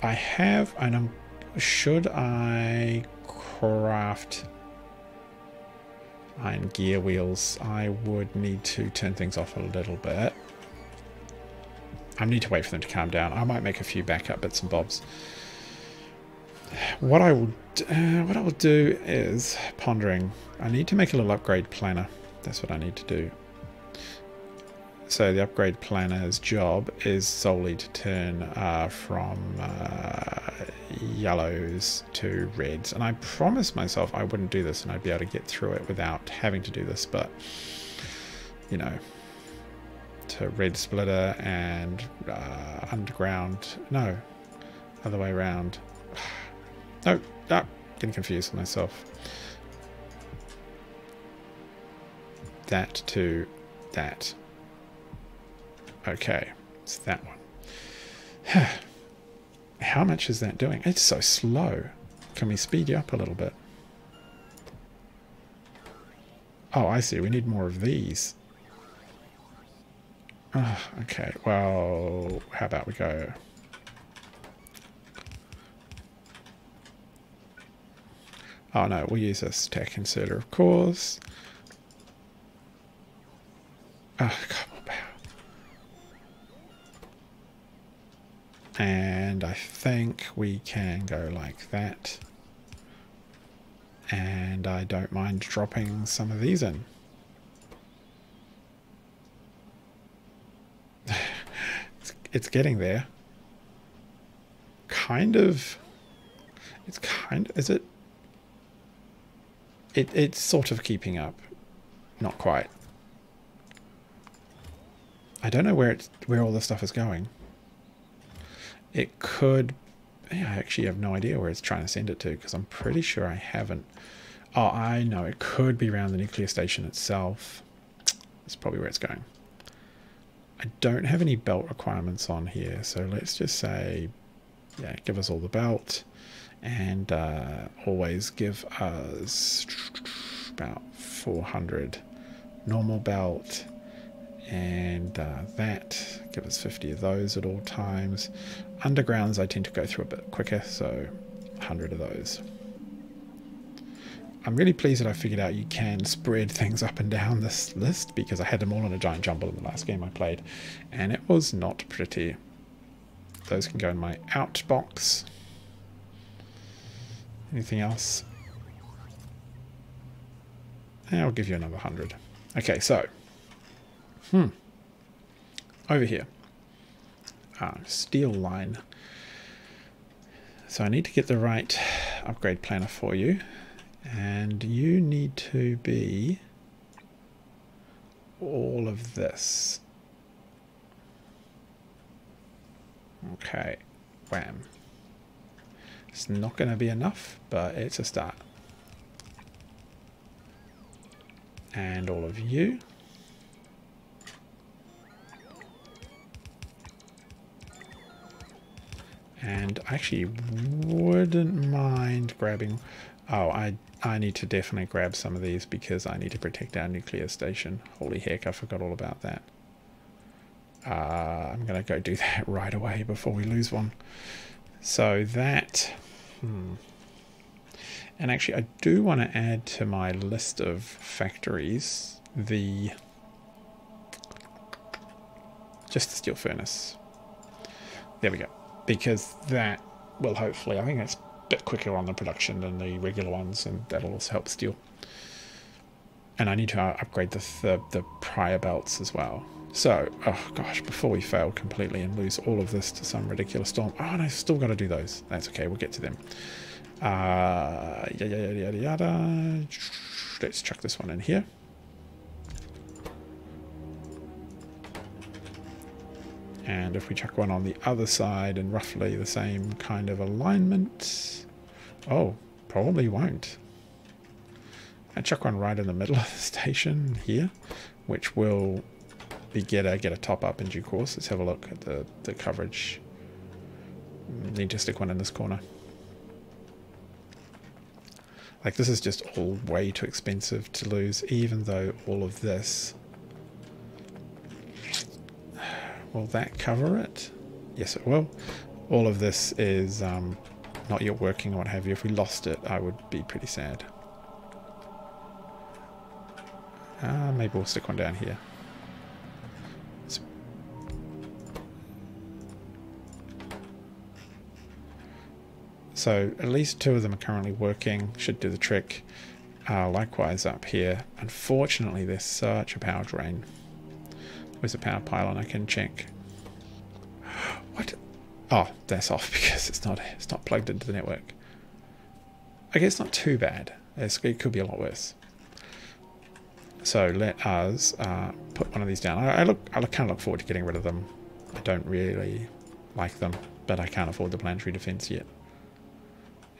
I have, and should I craft iron gear wheels? I would need to turn things off a little bit. I need to wait for them to calm down. I might make a few backup bits and bobs. What I will do is pondering. I need to make a little upgrade planner. That's what I need to do. So the upgrade planner's job is solely to turn from yellows to reds. And I promised myself I wouldn't do this and I'd be able to get through it without having to do this. But, you know, to red splitter and underground. No, other way around. No, getting confused with myself. That to that. Okay, it's that one. How much is that doing? It's so slow. Can we speed you up a little bit? Oh, I see. We need more of these. Oh, okay, well, how about we go... Oh no, we'll use this tech inserter, of course. Oh, couple power. And I think we can go like that. And I don't mind dropping some of these in. it's getting there. Kind of. It's kind of, is it? It's sort of keeping up. Not quite. I don't know where all this stuff is going. It could, yeah, I actually have no idea where it's trying to send it to, because I'm pretty sure I haven't. Oh, I know, it could be around the nuclear station itself. That's probably where it's going. I don't have any belt requirements on here, so let's just say, yeah, give us all the belt, and always give us about 400 normal belt, and that, give us 50 of those at all times. Undergrounds I tend to go through a bit quicker, so 100 of those. I'm really pleased that I figured out you can spread things up and down this list, because I had them all in a giant jumble in the last game I played, and it was not pretty. Those can go in my out box. Anything else? I'll give you another 100. Okay, so over here, steel line. So I need to get the right upgrade planner for you, and you need to be all of this. Okay, wham. It's not going to be enough, but it's a start. And all of you. And I actually wouldn't mind grabbing... Oh, I need to definitely grab some of these, because I need to protect our nuclear station. Holy heck, I forgot all about that. I'm going to go do that right away before we lose one. So that... And actually, I do want to add to my list of factories just the steel furnace. There we go. Because that will hopefully, I think that's a bit quicker on the production than the regular ones, and that'll also help steel. And I need to upgrade the prior belts as well. So, oh gosh, before we fail completely and lose all of this to some ridiculous storm. Oh, and I still got to do those. That's okay, we'll get to them. Yada, yada, yada. Let's chuck this one in here. And if we chuck one on the other side in roughly the same kind of alignment... Oh, probably won't. And chuck one right in the middle of the station here, which will get a top up in due course. Let's have a look at the coverage. Need to stick one in this corner. Like, this is just all way too expensive to lose, even though all of this... Will that cover it? Yes, it will. All of this is not yet working or what have you. If we lost it, I would be pretty sad. Maybe we'll stick one down here. So at least two of them are currently working. Should do the trick. Likewise up here. Unfortunately, there's such a power drain. Where's the power pylon? I can check. What? Oh, that's off because it's not plugged into the network. Okay, it's not too bad. It could be a lot worse. So let us put one of these down. I kind of look forward to getting rid of them. I don't really like them, but I can't afford the planetary defense yet.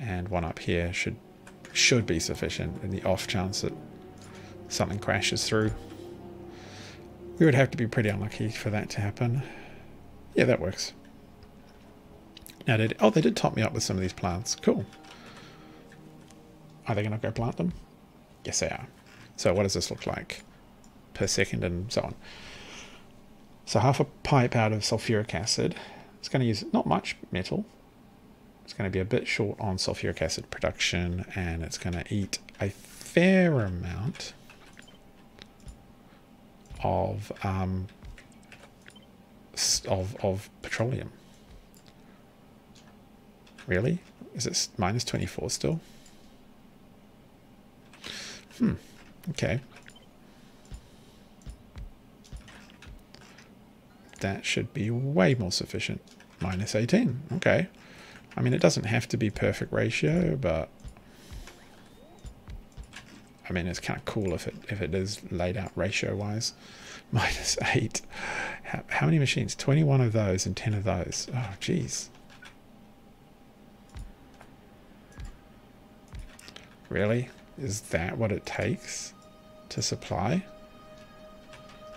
And one up here should be sufficient in the off chance that something crashes through. We would have to be pretty unlucky for that to happen. Yeah, that works. Now, they did top me up with some of these plants. Cool. Are they going to go plant them? Yes, they are. So what does this look like per second and so on? So half a pipe out of sulfuric acid. It's going to use not much metal. It's going to be a bit short on sulfuric acid production, and it's going to eat a fair amount of petroleum. Really? Is it minus 24 still? Okay. that should be way more sufficient. Minus 18. Okay. I mean, it doesn't have to be perfect ratio, but I mean, it's kind of cool if it is laid out ratio-wise. Minus 8. How many machines? 21 of those and 10 of those. Oh, geez. Really? Is that what it takes to supply?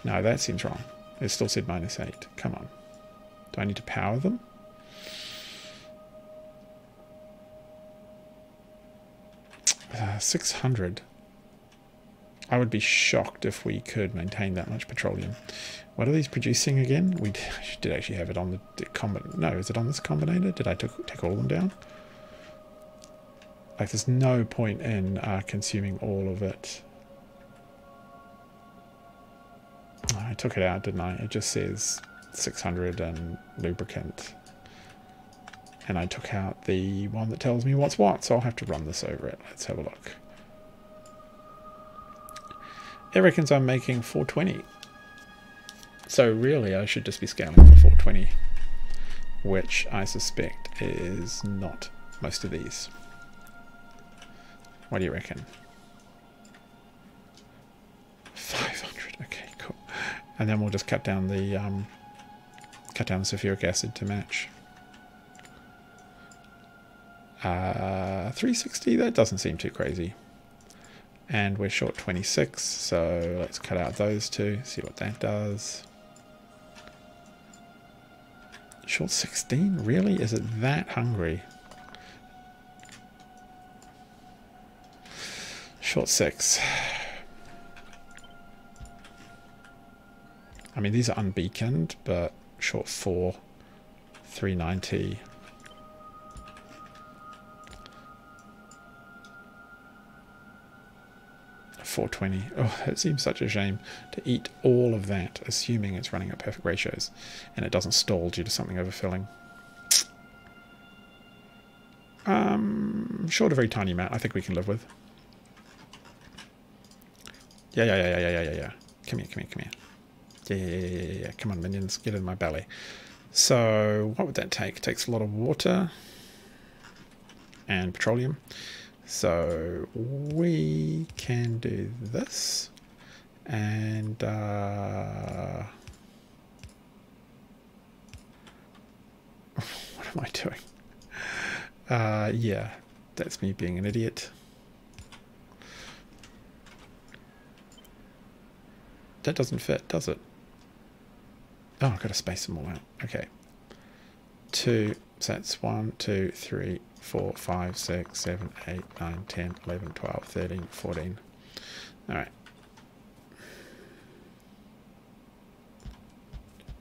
No, that seems wrong. It still said minus 8. Come on. Do I need to power them? Uh, 600. I would be shocked if we could maintain that much petroleum. What are these producing again? We did actually have it on the no, is it on this combinator? Did I take all of them down? Like, there's no point in consuming all of it. Oh, I took it out, didn't I? It just says 600 and lubricant. And I took out the one that tells me what's what, so I'll have to run this over it. Let's have a look. It reckons I'm making 420. So really I should just be scaling for 420, which I suspect is not most of these. What do you reckon? 500. Okay, cool. And then we'll just cut down the sulfuric acid to match. 360. That doesn't seem too crazy. And we're short 26, so let's cut out those two. See what that does. Short 16? Really? Is it that hungry? Short 6. I mean, these are unbeaconed, but short 4. 390. $420. Oh, it seems such a shame to eat all of that, assuming it's running at perfect ratios, and it doesn't stall due to something overfilling. Short a very tiny amount, I think we can live with. Yeah. Come here. Yeah. Come on, minions, get in my belly. So, what would that take? It takes a lot of water and petroleum. So we can do this, and what am I doing? Yeah, that's me being an idiot. That doesn't fit, does it? Oh, I've got to space them all out. Okay. 2, so that's 1, 2, 3, 4, 5, 6, 7, 8, 9, 10, 11, 12, 13, 14. All right.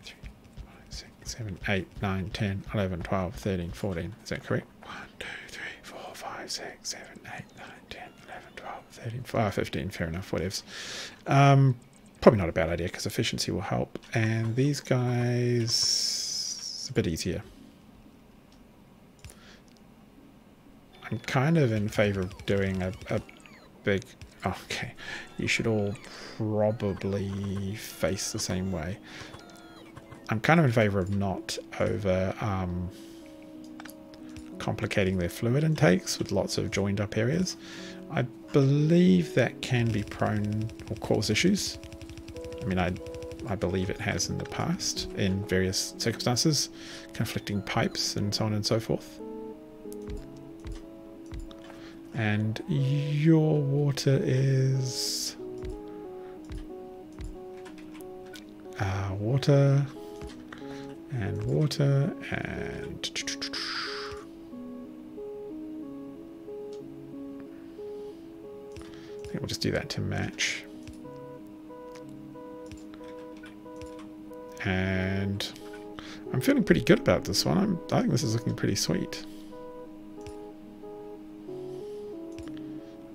3, 5, 6, 7, 8, 9, 10, 11, 12, 13, 14. Is that correct? 1, 2, 3, 4, 5, 6, 7, 8, 9, 10, 11, 12, 13, 15. Fair enough, whatevs. Probably not a bad idea because efficiency will help. And these guys, a bit easier. I'm kind of in favor of doing a big... Okay, you should all probably face the same way. I'm kind of in favor of not over complicating their fluid intakes with lots of joined up areas. I believe that can be prone or cause issues. I mean, I believe it has in the past in various circumstances, conflicting pipes and so on and so forth. And your water is water and water and I think we'll just do that to match. And I'm feeling pretty good about this one. I think this is looking pretty sweet.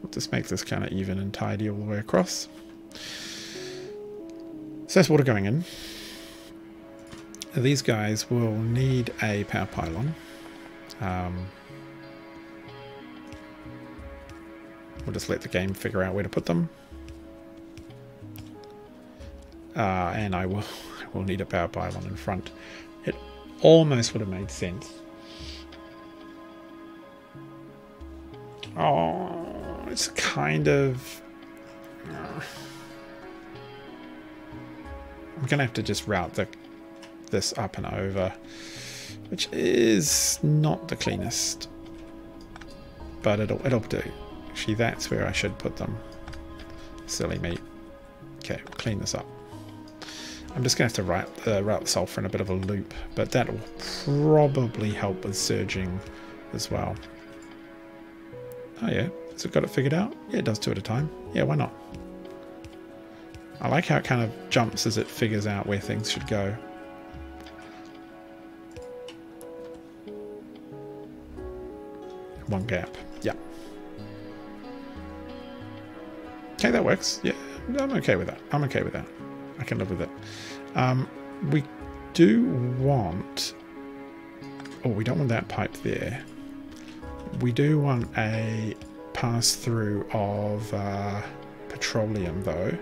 We'll just make this kind of even and tidy all the way across. So that's water going in. These guys will need a power pylon. We'll just let the game figure out where to put them. And I will we'll need a power pylon in front. It almost would have made sense. Oh, it's kind of... I'm going to have to just route this up and over, which is not the cleanest, but it'll do. Actually, that's where I should put them. Silly me. Okay, we'll clean this up. I'm just going to have to route the sulfur in a bit of a loop, but that will probably help with surging as well. Oh yeah, has it got it figured out? Yeah, it does 2 at a time. Yeah, why not? I like how it kind of jumps as it figures out where things should go. One gap. Yeah. Okay, that works. Yeah, I'm okay with that. I'm okay with that. I can live with it. We do want... Oh, we don't want that pipe there. We do want a pass-through of petroleum, though.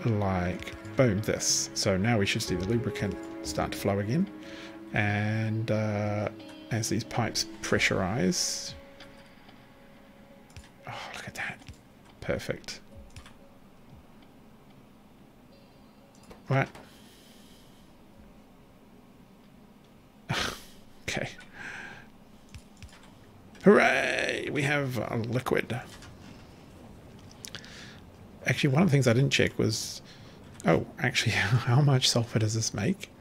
Like, boom, this. So now we should see the lubricant start to flow again. And as these pipes pressurize... Oh, look at that. Perfect. What? Okay. Hooray! We have a liquid. Actually, one of the things I didn't check was... Oh, actually, how much sulfur does this make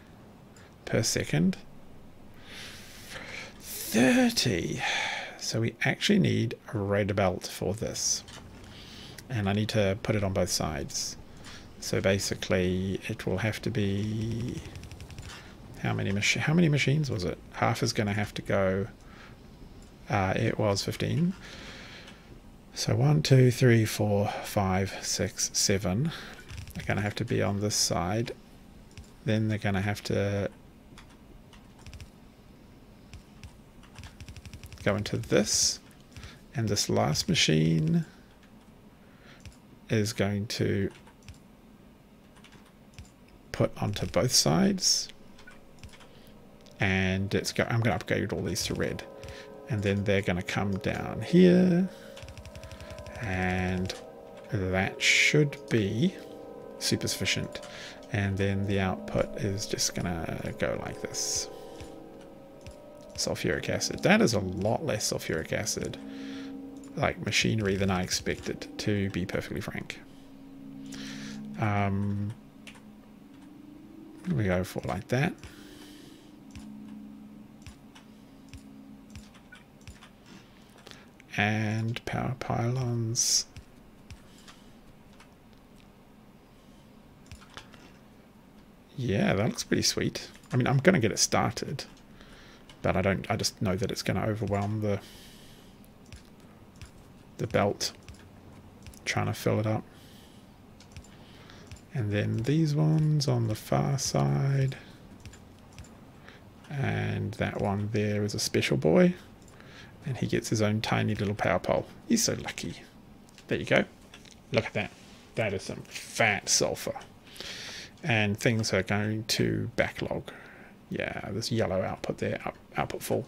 per second? 30. So we actually need a red belt for this. And I need to put it on both sides. So basically, it will have to be... How many machines was it? Half is going to have to go... it was 15. So 1, 2, 3, 4, 5, 6, 7. They're going to have to be on this side. Then they're going to have to go into this. And this last machine is going to put onto both sides. And I'm going to upgrade all these to red. And then they're going to come down here. And that should be super sufficient. And then the output is just going to go like this. Sulfuric acid. That is a lot less sulfuric acid, like machinery, than I expected, to be perfectly frank. We go for like that. And power pylons. Yeah, that looks pretty sweet. I mean, I'm going to get it started, but I just know that it's going to overwhelm the belt trying to fill it up. And then these ones on the far side. And that one there is a special boy. And he gets his own tiny little power pole. He's so lucky. There you go. Look at that. That is some fat sulfur. And things are going to backlog. Yeah, this yellow output there, output full.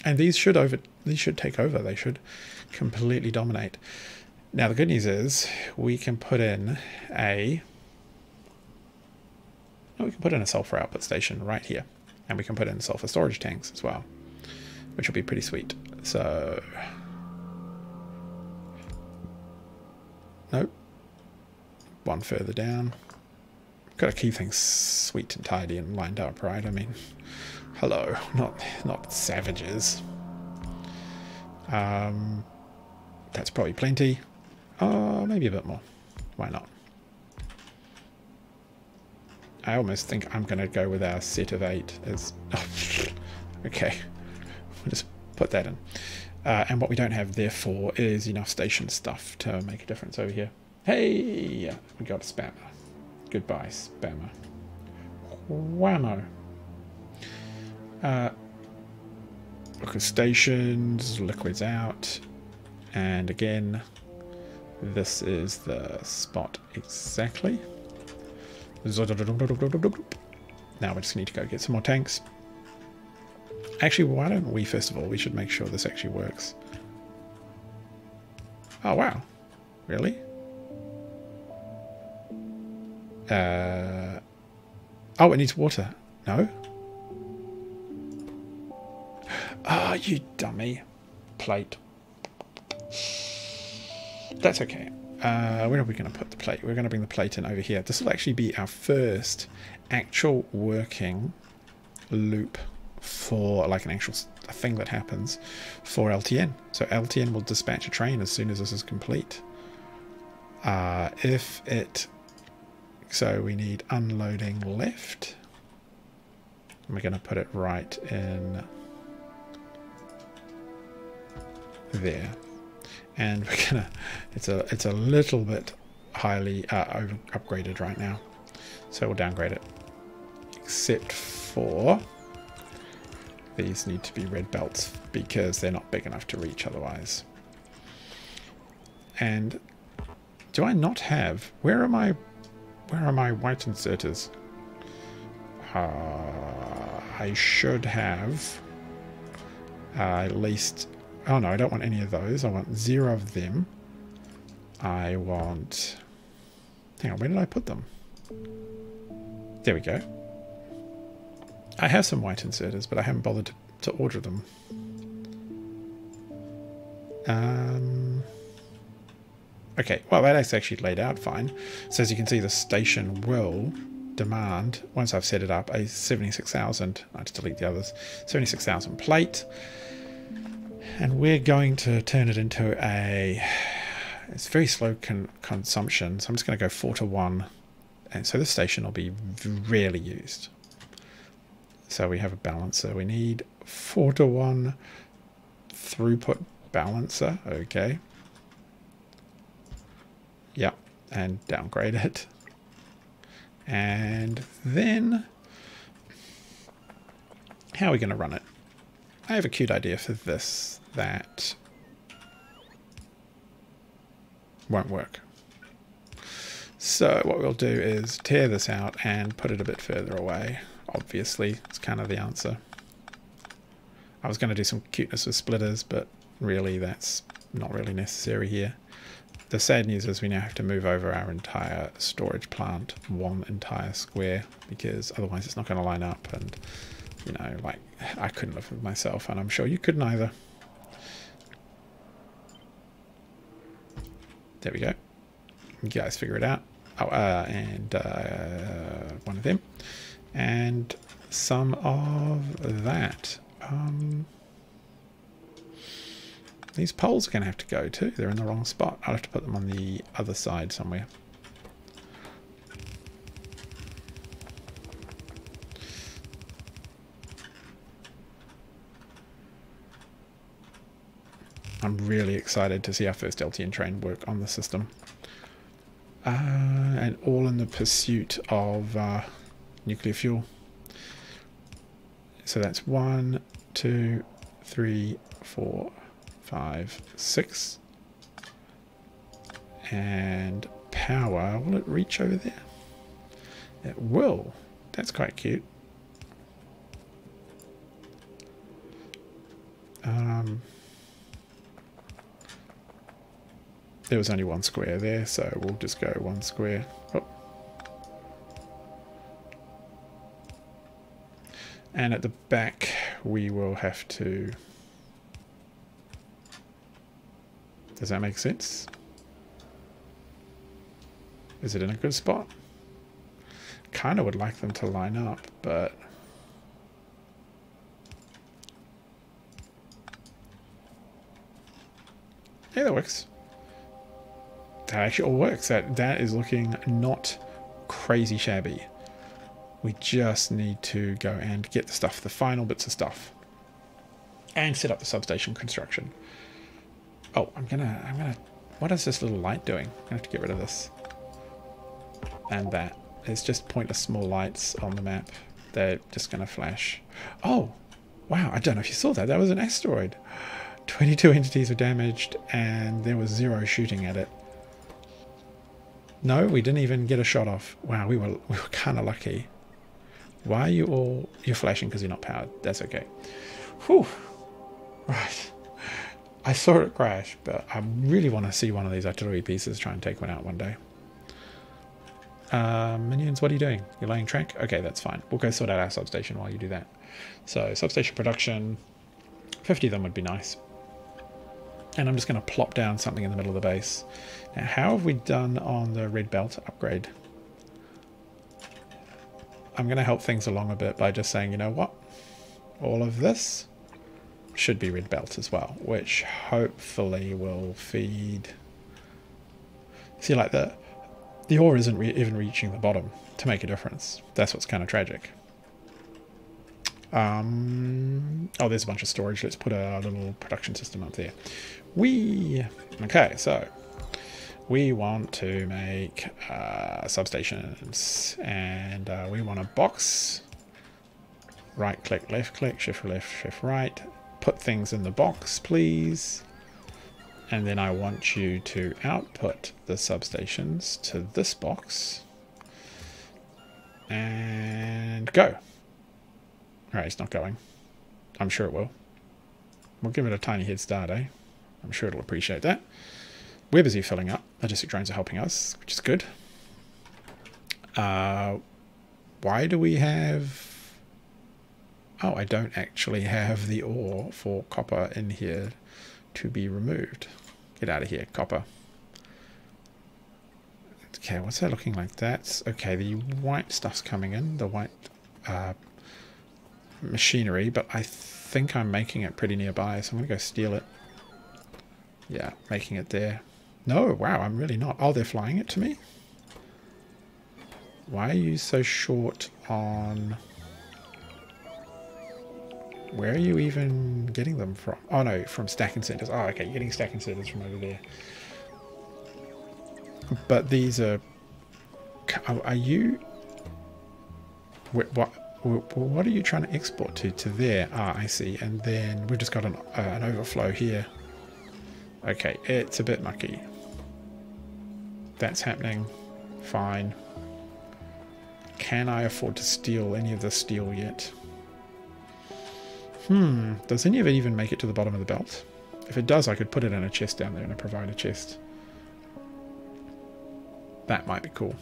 And these should take over. They should completely dominate. Now the good news is we can put in a sulfur output station right here. And we can put in sulfur storage tanks as well, which will be pretty sweet. So, nope. One further down. Got to keep things sweet and tidy and lined up, right? I mean, hello, not savages. That's probably plenty. Oh, maybe a bit more. Why not? I almost think I'm going to go with our set of 8 as... Oh, okay. We'll just put that in. And what we don't have, therefore, is enough station stuff to make a difference over here. Hey! We got a spammer. Goodbye, spammer. Whammo. Look at stations, liquids out. And again, this is the spot exactly. Now we just need to go get some more tanks. Actually, why don't we, first of all, we should make sure this actually works. Oh, wow. Really? Oh, it needs water. No? Ah, oh, you dummy. Plate. That's okay. Where are we going to put the plate? We're going to bring the plate in over here. This will actually be our first actual working loop for like an actual thing that happens for LTN. So LTN will dispatch a train as soon as this is complete. So we need unloading left. And we're going to put it right in there. And we're gonna, it's a little bit highly upgraded right now, so we'll downgrade it. Except for these need to be red belts because they're not big enough to reach otherwise. And do I not have? Where are my white inserters? I should have at least. Oh no, I don't want any of those. I want 0 of them. I want... Hang on, where did I put them? There we go. I have some white inserters, but I haven't bothered to order them. Okay, well that's actually laid out fine. So as you can see, the station will demand, once I've set it up, a 76,000... I just delete the others. 76,000 plate. And we're going to turn it into a... It's very slow consumption, so I'm just going to go 4:1. And so this station will be rarely used. So we have a balancer. We need 4:1 throughput balancer. Okay. Yep. And downgrade it. And then... how are we going to run it? I have a cute idea for this that won't work. So what we'll do is tear this out and put it a bit further away. Obviously, it's kind of the answer. I was going to do some cuteness with splitters, but really that's not really necessary here. The sad news is we now have to move over our entire storage plant one entire square, because otherwise it's not going to line up, and you know, like, I couldn't live with myself, and I'm sure you couldn't either. There we go. You guys figure it out. Oh, and one of them. And some of that. These poles are going to have to go too. They're in the wrong spot. I'll have to put them on the other side somewhere. I'm really excited to see our first LTN train work on the system. And all in the pursuit of nuclear fuel. So that's 1, 2, 3, 4, 5, 6. And power, will it reach over there? It will. That's quite cute. There was only one square there, so we'll just go one square. Oh. And at the back, we will have to... Does that make sense? Is it in a good spot? Kind of would like them to line up, but... Yeah, that works. That actually all works. That is looking not crazy shabby. We just need to go and get the stuff, the final bits of stuff, and set up the substation construction. Oh, I'm gonna. What is this little light doing? I'm gonna have to get rid of this. And that. It's just pointless small lights on the map. They're just gonna flash. Oh, wow! I don't know if you saw that. That was an asteroid. 22 entities were damaged and there was 0 shooting at it. No, we didn't even get a shot off. Wow, we were kind of lucky. Why are you all... You're flashing because you're not powered. That's okay. Whew. Right. I saw it crash, but I really want to see one of these artillery pieces try and take one out one day. Minions, what are you doing? You're laying track? Okay, that's fine. We'll go sort out our substation while you do that. So, substation production. 50 of them would be nice. And I'm just going to plop down something in the middle of the base. Now, how have we done on the red belt upgrade? I'm going to help things along a bit by just saying, you know what? All of this should be red belt as well, which hopefully will feed... See, like the ore isn't even reaching the bottom to make a difference. That's what's kind of tragic. Oh, there's a bunch of storage. Let's put a little production system up there. Okay, so we want to make substations, and we want a box. Right click, left click, shift right. Put things in the box, please. And then I want you to output the substations to this box. And go. Alright, it's not going. I'm sure it will. We'll give it a tiny head start, eh? I'm sure it'll appreciate that. We're busy filling up. Logistic drones are helping us, which is good. Why do we have... Oh, I don't actually have the ore for copper in here to be removed. Get out of here, copper. Okay, what's that looking like? That's... Okay, the white stuff's coming in. The white machinery, but I think I'm making it pretty nearby, so I'm going to go steal it. Yeah, making it there. No, wow, I'm really not. Oh, they're flying it to me? Why are you so short on... Where are you even getting them from? Oh no, from stacking centers. Oh, okay, you're getting stacking centers from over there. But these are you... What are you trying to export to? To there. Ah, I see. And then we've just got an overflow here. Okay, it's a bit mucky. That's happening. Fine. Can I afford to steal any of the steel yet? Does any of it even make it to the bottom of the belt? If it does, I could put it in a chest down there and provide a chest. That might be cool.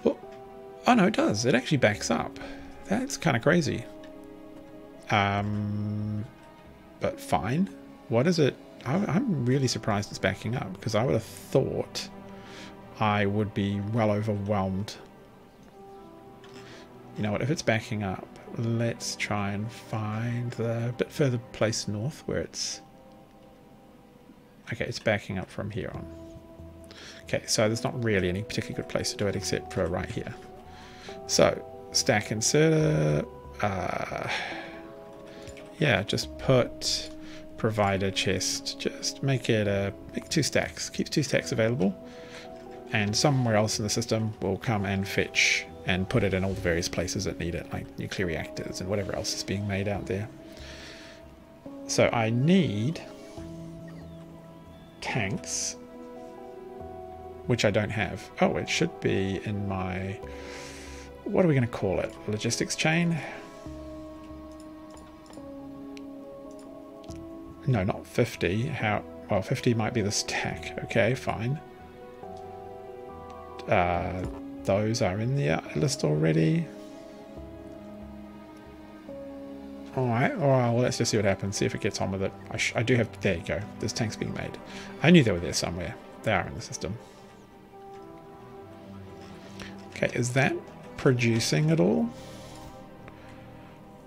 Oh no, it does. It actually backs up. That's kind of crazy. But fine. What is it? I'm really surprised it's backing up, because I would have thought I would be well overwhelmed. You know what, if it's backing up, let's try and find the bit further place north where it's... Okay, it's backing up from here on. Okay, so there's not really any particularly good place to do it except for right here. So, stack inserter, yeah, just put provider chest, just make it make 2 stacks, keep 2 stacks available, and somewhere else in the system will come and fetch and put it in all the various places that need it, like nuclear reactors and whatever else is being made out there. So I need tanks, which I don't have. Oh, it should be in my... What are we going to call it? Logistics chain? No, not 50. How? Well, 50 might be the stack. Okay, fine. Those are in the list already. Alright, well, let's just see what happens. See if it gets on with it. I do have... There you go. There's tanks being made. I knew they were there somewhere. They are in the system. Okay, is that producing at all?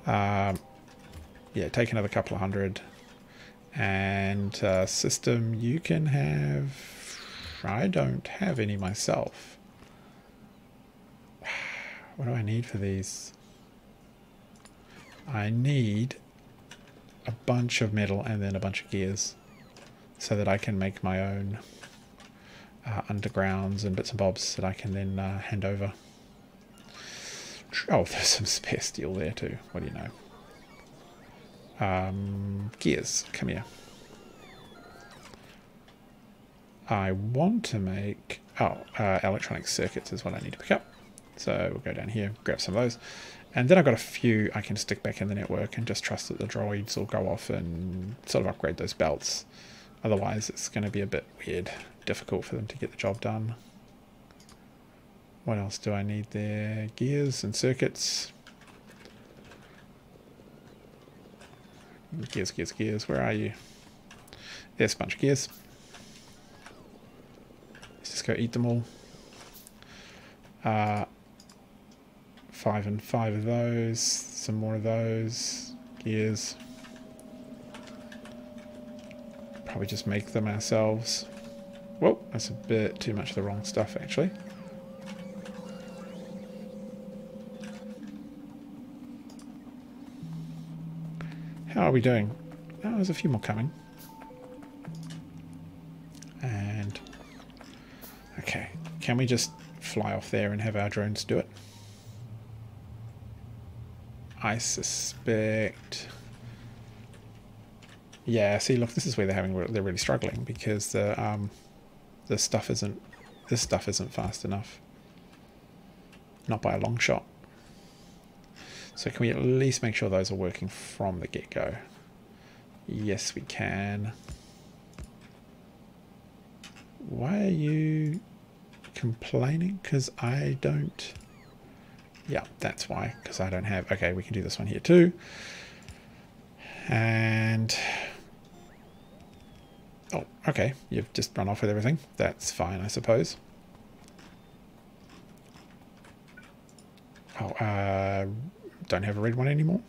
Yeah, take another couple of hundred. And system, you can have... I don't have any myself. What do I need for these? I need a bunch of metal and then a bunch of gears so that I can make my own undergrounds and bits and bobs that I can then hand over. Oh, there's some spare steel there too. What do you know? Gears, come here. I want to make... Oh, electronic circuits is what I need to pick up. So we'll go down here, grab some of those. And then I've got a few I can stick back in the network and just trust that the droids will go off and sort of upgrade those belts. Otherwise it's going to be a bit weird, difficult for them to get the job done. What else do I need there? Gears and circuits. Gears, gears, gears. Where are you? There's a bunch of gears. Let's just go eat them all. 5 and 5 of those. Some more of those. Gears. Probably just make them ourselves. Whoa, that's a bit too much of the wrong stuff actually. How are we doing? Oh, there's a few more coming. And okay, can we just fly off there and have our drones do it? I suspect. Yeah, see, look, this is where they're really struggling because the this stuff isn't fast enough. Not by a long shot. So can we at least make sure those are working from the get-go? Yes, we can. Why are you complaining? Because I don't... Yeah, that's why. Because I don't have... Okay, we can do this one here too. And... Oh, okay. You've just run off with everything. That's fine, I suppose. Oh, don't have a red one anymore.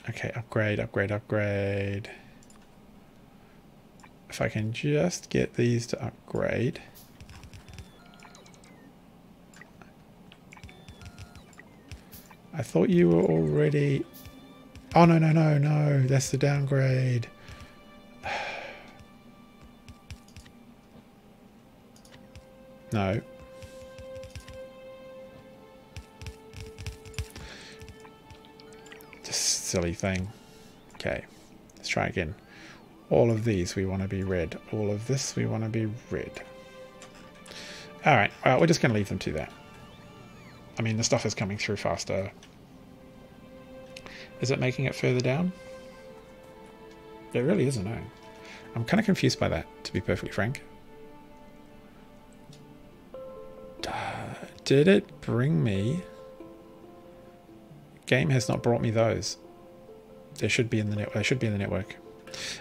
Okay, upgrade, upgrade, upgrade. If I can just get these to upgrade. I thought you were already... Oh, no, no, no, no. That's the downgrade. No. Silly thing. Okay, let's try again. All of these we want to be red. All of this we want to be red. Alright, well, we're just going to leave them to that. I mean, the stuff is coming through faster. Is it making it further down? It really isn't, no. I'm kind of confused by that, to be perfectly frank. Did it bring me... Game has not brought me those. They should be in the they should be in the network.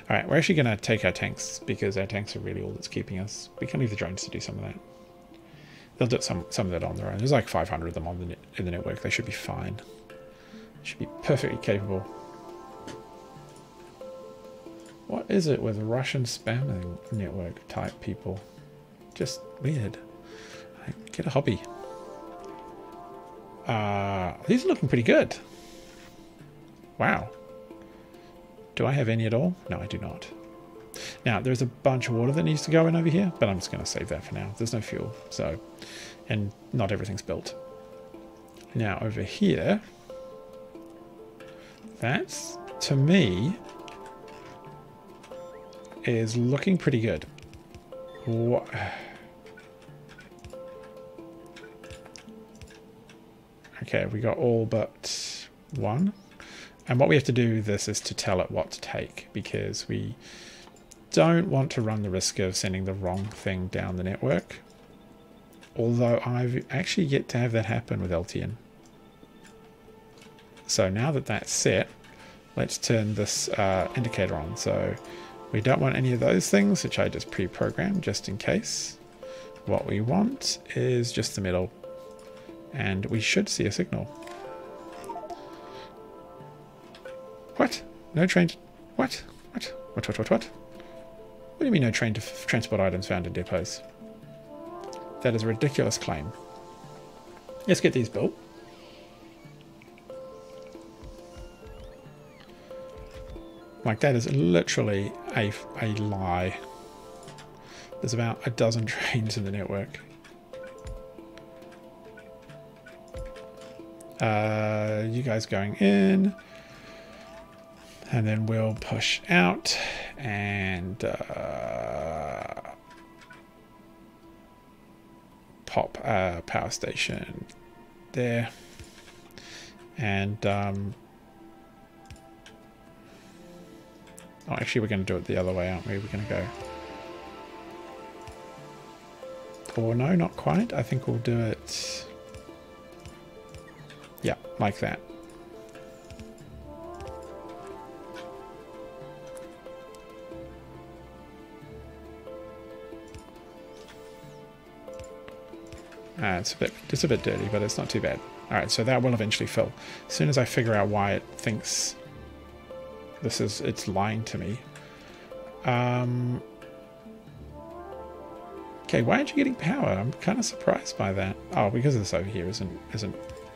All right, we're actually going to take our tanks because our tanks are really all that's keeping us. We can leave the drones to do some of that. They'll do some of that on their own. There's like 500 of them on the in the network. They should be fine. Should be perfectly capable. What is it with Russian spamming network type people? Just weird. Get a hobby. These are looking pretty good. Wow. Do I have any at all? No, I do not. Now, there's a bunch of water that needs to go in over here, but I'm just going to save that for now. There's no fuel, so... And not everything's built. Now, over here... That's, to me... is looking pretty good. What... Okay, we got all but one. And what we have to do with this is to tell it what to take, because we don't want to run the risk of sending the wrong thing down the network. Although I've actually yet to have that happen with LTN. So now that that's set, let's turn this indicator on. So we don't want any of those things, which I just pre-programmed just in case. What we want is just the middle. And we should see a signal. What? No train... What? What? What do you mean no train to transport items found in depots? That is a ridiculous claim. Let's get these built. Like, that is literally a lie. There's about a dozen trains in the network. You guys going in. And then we'll push out and pop a power station there. And oh, actually we're going to do it the other way, aren't we? We're going to go, or no, not quite. I think we'll do it, yeah, like that. It's a bit dirty, but it's not too bad. All right, so that will eventually fill. As soon as I figure out why it thinks it's lying to me. Okay, why aren't you getting power? I'm kind of surprised by that. Oh, because this over here isn't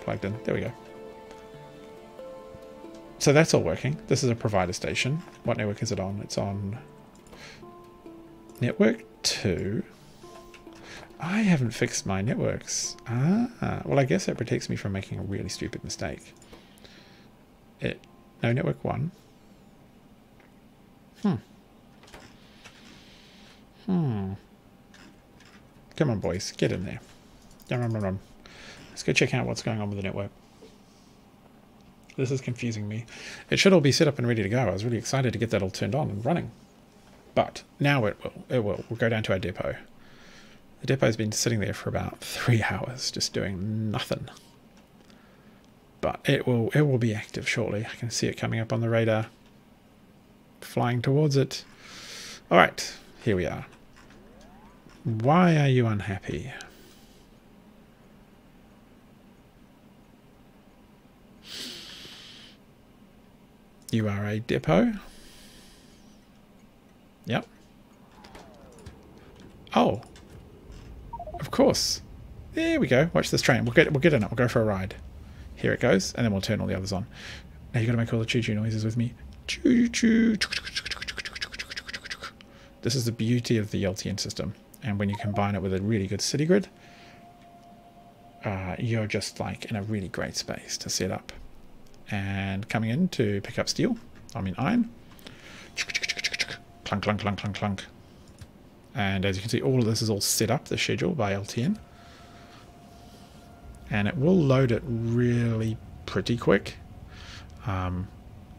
plugged in. There we go. So that's all working. This is a provider station. What network is it on? It's on network 2. I haven't fixed my networks. Well, I guess that protects me from making a really stupid mistake. No, network 1. Come on, boys, get in there. Let's go check out what's going on with the network. This is confusing me. It should all be set up and ready to go. I was really excited to get that all turned on and running. But now it will. We'll go down to our depot. The depot's been sitting there for about 3 hours, just doing nothing. But it will be active shortly. I can see it coming up on the radar, flying towards it. All right, here we are. Why are you unhappy? You are a depot. Yep. Oh. Of course. There we go. Watch this train. We'll get in it. We'll go for a ride. Here it goes, and then we'll turn all the others on. Now you got to make all the choo-choo noises with me. Choo-choo. This is the beauty of the LTN system, and when you combine it with a really good city grid, you're just like in a really great space to set up. And coming in to pick up steel, I mean iron. Clunk, clunk, clunk, clunk, clunk. And as you can see, all of this is all set up, the schedule by LTN. And it will load it really pretty quick. Getting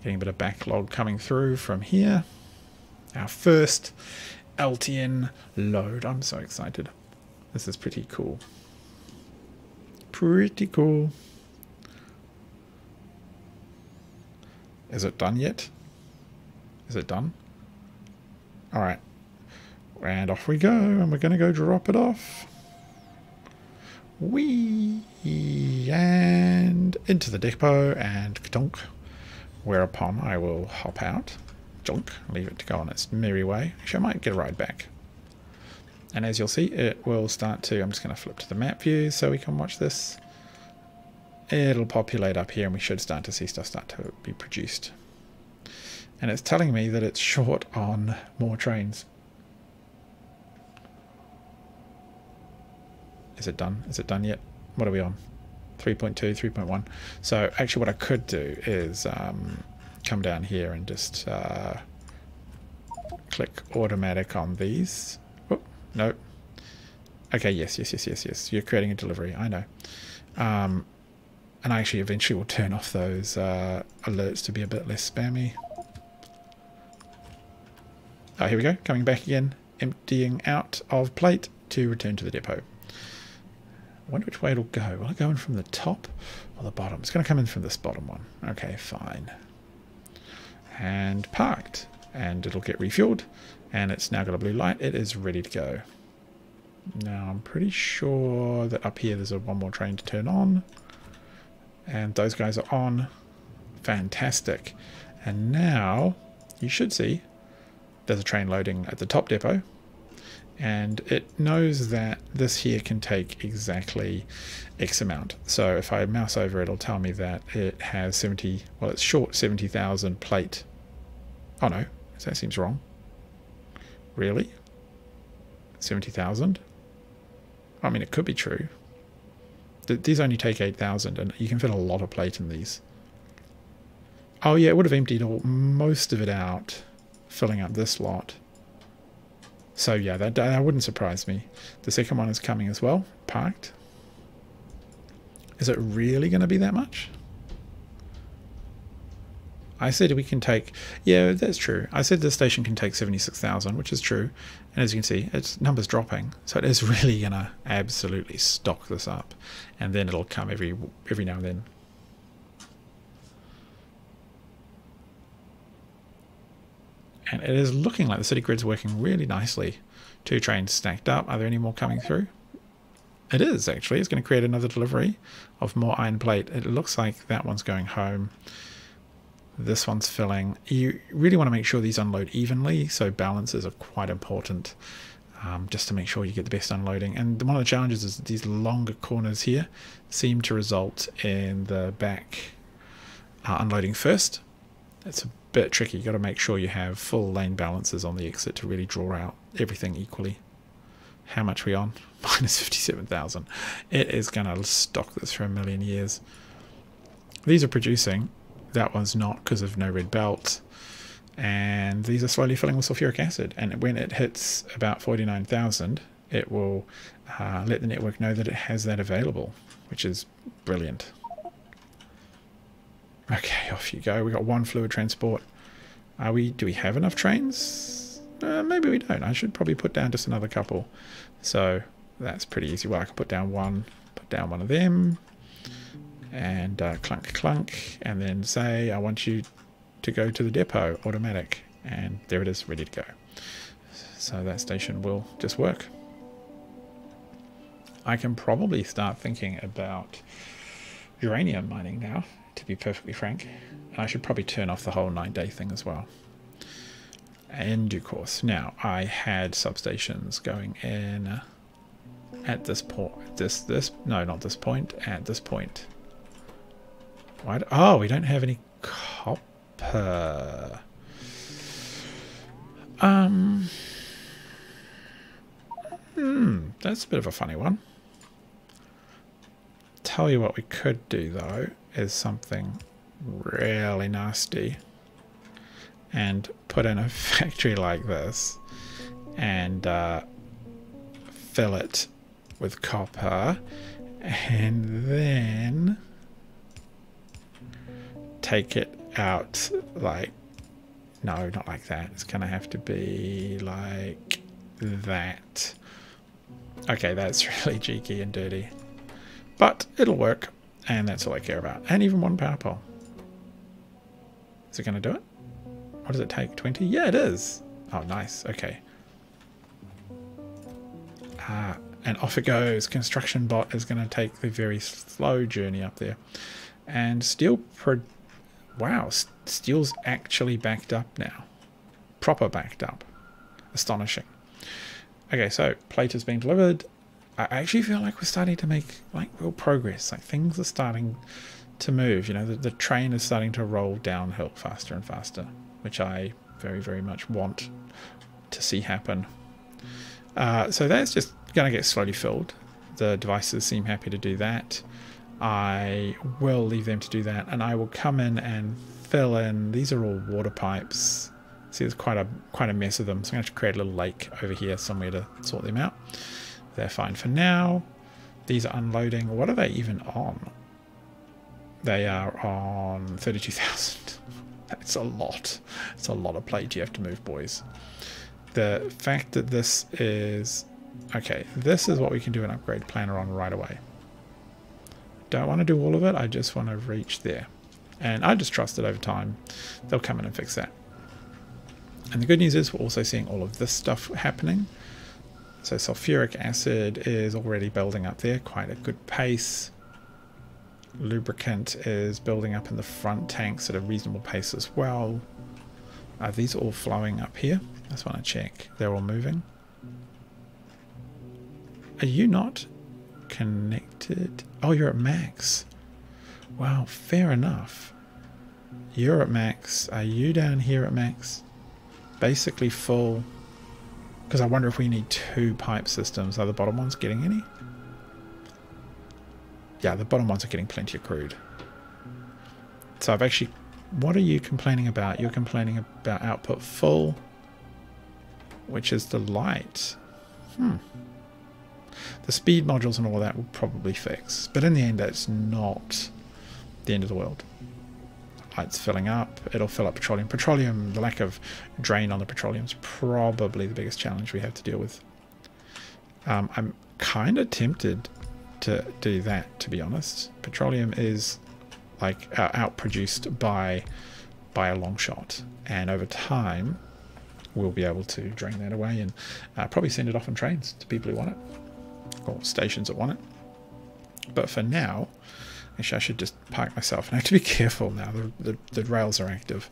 a bit of backlog coming through from here. Our first LTN load. I'm so excited. This is pretty cool. Pretty cool. Is it done yet? Is it done? All right. And off we go, and we're going to go drop it off. Whee! And into the depot, and donk. Whereupon I will hop out. Jonk. Leave it to go on its merry way. Actually, I might get a ride back. And as you'll see, it will start to... I'm just going to flip to the map view so we can watch this. It'll populate up here, and we should start to see stuff start to be produced. And it's telling me that it's short on more trains. Is it done? Is it done yet? What are we on? 3.2, 3.1. So actually what I could do is come down here and just click automatic on these. Oh, no. Okay, yes. You're creating a delivery. I know. And I actually eventually will turn off those alerts to be a bit less spammy. Oh, here we go. Coming back again. Emptying out of plate to return to the depot. I wonder which way it'll go. Will it go in from the top or the bottom? It's going to come in from this bottom one. Okay, fine. And parked. And it'll get refueled. And it's now got a blue light. It is ready to go. Now, I'm pretty sure that up here there's one more train to turn on. And those guys are on. Fantastic. And now, you should see, there's a train loading at the top depot. And it knows that this here can take exactly X amount. So if I mouse over, it'll tell me that it has 70, well, it's short 70,000 plate. Oh no, that seems wrong. Really? 70,000? I mean, it could be true. These only take 8,000, and you can fit a lot of plate in these. Oh yeah, it would have emptied most of it out, filling up this lot. So yeah, that wouldn't surprise me. The second one is coming as well, parked. Is it really going to be that much? I said we can take, yeah, that's true. I said this station can take 76,000, which is true. And as you can see, its number's dropping. So it is really going to absolutely stock this up. And then it'll come every now and then. And it is looking like the city grid's working really nicely. 2 trains stacked up. Are there any more coming through? It is, actually. It's going to create another delivery of more iron plate. It looks like that one's going home. This one's filling. You really want to make sure these unload evenly, so balances are quite important, just to make sure you get the best unloading. And one of the challenges is these longer corners here seem to result in the back unloading first. That's a bit tricky. You've got to make sure you have full lane balances on the exit to really draw out everything equally. How much are we on? Minus 57,000. It is going to stock this for a million years. These are producing. That one's not because of no red belt. And these are slowly filling with sulfuric acid. And when it hits about 49,000, it will let the network know that it has that available, which is brilliant. Okay, off you go. We got 1 fluid transport. Do we have enough trains? Maybe we don't. I should probably put down just another couple. So that's pretty easy. Well, I can put down one of them, and clunk clunk, and then say I want you to go to the depot, automatic, and there it is, ready to go. So that station will just work. I can probably start thinking about uranium mining now, to be perfectly frank. I should probably turn off the whole 9-day thing as well in due course. Now, I had substations going in at this point. No, not this point. At this point. Why? Oh, we don't have any copper. That's a bit of a funny one. Tell you what we could do though is something really nasty, and put in a factory like this and fill it with copper, and then take it out like, no, not like that. It's gonna have to be like that. Okay, that's really cheeky and dirty, but it'll work, and that's all I care about. And even 1 power pole. Is it gonna do it? What does it take? 20? Yeah, it is. Oh, nice. Okay. And off it goes. Construction bot is going to take the very slow journey up there. And steel... Wow, steel's actually backed up now. Proper backed up. Astonishing. Okay, so plate is being delivered. I actually feel like we're starting to make like real progress. Like things are starting to move. You know, the train is starting to roll downhill faster and faster, which I very, very much want to see happen. So that's just going to get slowly filled. The devices seem happy to do that. I will leave them to do that, and I will come in and fill in. These are all water pipes. See, there's quite a mess of them, so I'm going to have to create a little lake over here somewhere to sort them out. They're fine for now. These are unloading. What are they even on? They are on 32,000. That's a lot. It's a lot of plate you have to move, boys. The fact that this is... Okay, this is what we can do an upgrade planner on right away. Don't want to do all of it. I just want to reach there. And I just trust that over time they'll come in and fix that. And the good news is we're also seeing all of this stuff happening. So sulfuric acid is already building up there, quite a good pace. Lubricant is building up in the front tanks at a reasonable pace as well. Are these all flowing up here? I just want to check. They're all moving. Are you not connected? Oh, you're at max. Wow, fair enough. You're at max. Are you down here at max? Basically full. Because I wonder if we need 2 pipe systems. Are the bottom ones getting any? Yeah, the bottom ones are getting plenty of crude. So I've actually What are you complaining about? You're complaining about output full, which is the light. The speed modules and all that will probably fix, but in the end that's not the end of the world. Light's filling up, it'll fill up petroleum. Petroleum, the lack of drain on the petroleum is probably the biggest challenge we have to deal with. I'm kind of tempted to do that, to be honest. Petroleum is like outproduced by a long shot, and over time we'll be able to drain that away and probably send it off on trains to people who want it, or stations that want it. But for now, actually I should just park myself, and I have to be careful now. The rails are active.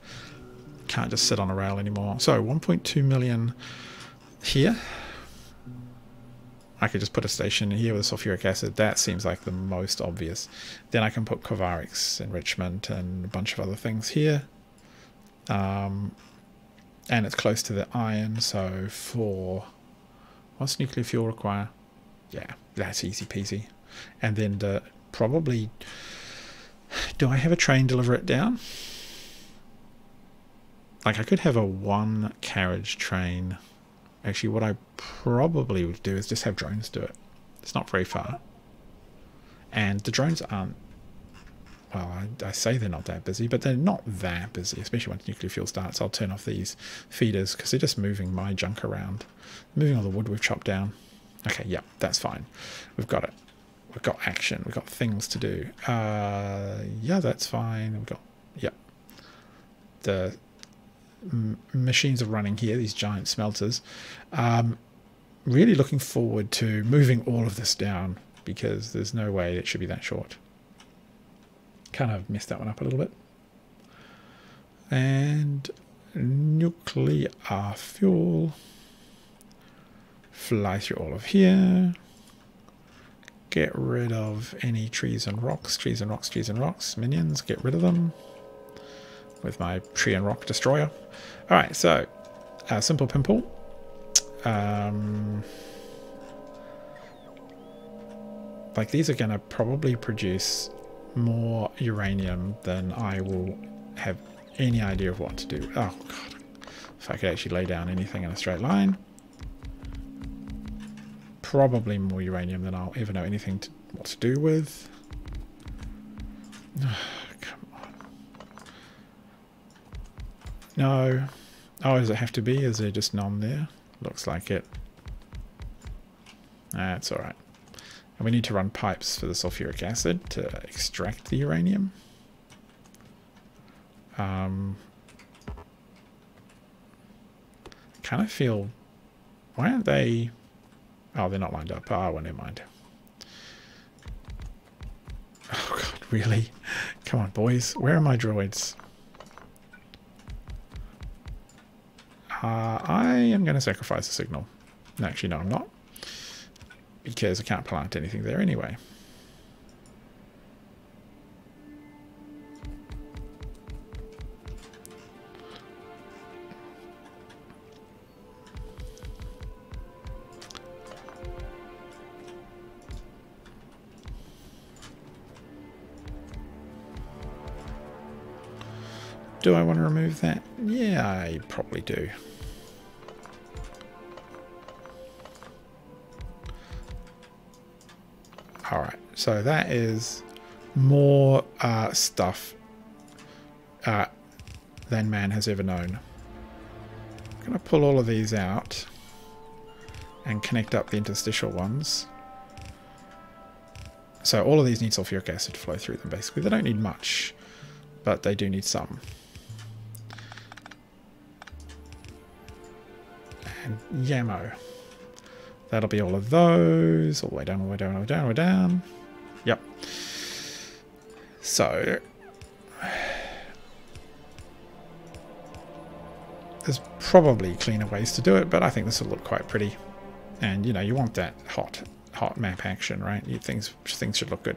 Can't just sit on a rail anymore. So 1.2 million here. I could just put a station here with sulfuric acid. That seems like the most obvious. Then I can put Kovarik's enrichment and a bunch of other things here. And it's close to the iron, so for... What's nuclear fuel require? Yeah, that's easy peasy. And then probably... Do I have a train deliver it down? Like I could have a one carriage train. Actually, what I probably would do is just have drones do it. It's not very far. And the drones aren't... Well, I say they're not that busy, but they're not that busy, especially once nuclear fuel starts. I'll turn off these feeders because they're just moving my junk around. Moving all the wood we've chopped down. Okay, yeah, that's fine. We've got it. We've got action. We've got things to do. Yeah, that's fine. We've got... Yep. The machines are running here, these giant smelters. Really looking forward to moving all of this down because there's no way it should be that short. Kind of messed that one up a little bit. And nuclear fuel. Fly through all of here. Get rid of any trees and rocks. Trees and rocks, trees and rocks. Minions, get rid of them. With my tree and rock destroyer. Alright, so simple pimple. Like these are going to probably produce more uranium than I will have any idea of what to do. Oh god, if I could actually lay down anything in a straight line. Probably more uranium than I'll ever know anything what to do with. Come on. No. Oh, does it have to be? Is there just none there? Looks like it. That's alright. And we need to run pipes for the sulfuric acid to extract the uranium. Kind of feel... Why aren't they... Oh, they're not lined up. Oh, well, never mind. Oh, God, really? Come on, boys. Where are my droids? I am going to sacrifice the signal. Actually, no, I'm not. Because I can't plant anything there anyway. Do I want to remove that? Yeah, I probably do. Alright, so that is more stuff than man has ever known. I'm going to pull all of these out and connect up the interstitial ones. So all of these need sulfuric acid to flow through them, basically. They don't need much, but they do need some. And Yammo. That'll be all of those. All the way down, all the way down, all the way down, all the way down. Yep. So there's probably cleaner ways to do it, but I think this will look quite pretty. And you know, you want that hot map action, right? Things should look good.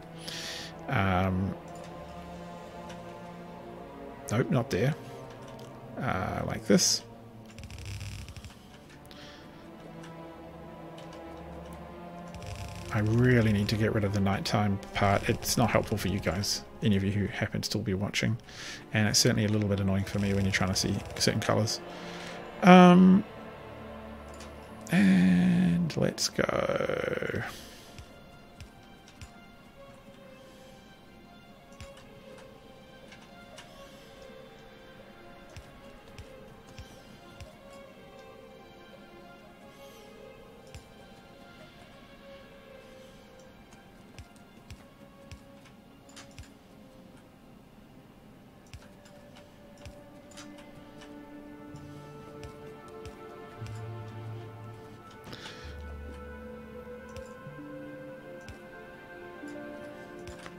Nope, not there. Like this. I really need to get rid of the nighttime part. It's not helpful for you guys, any of you who happen to still be watching. And it's certainly a little bit annoying for me when you're trying to see certain colours. And let's go.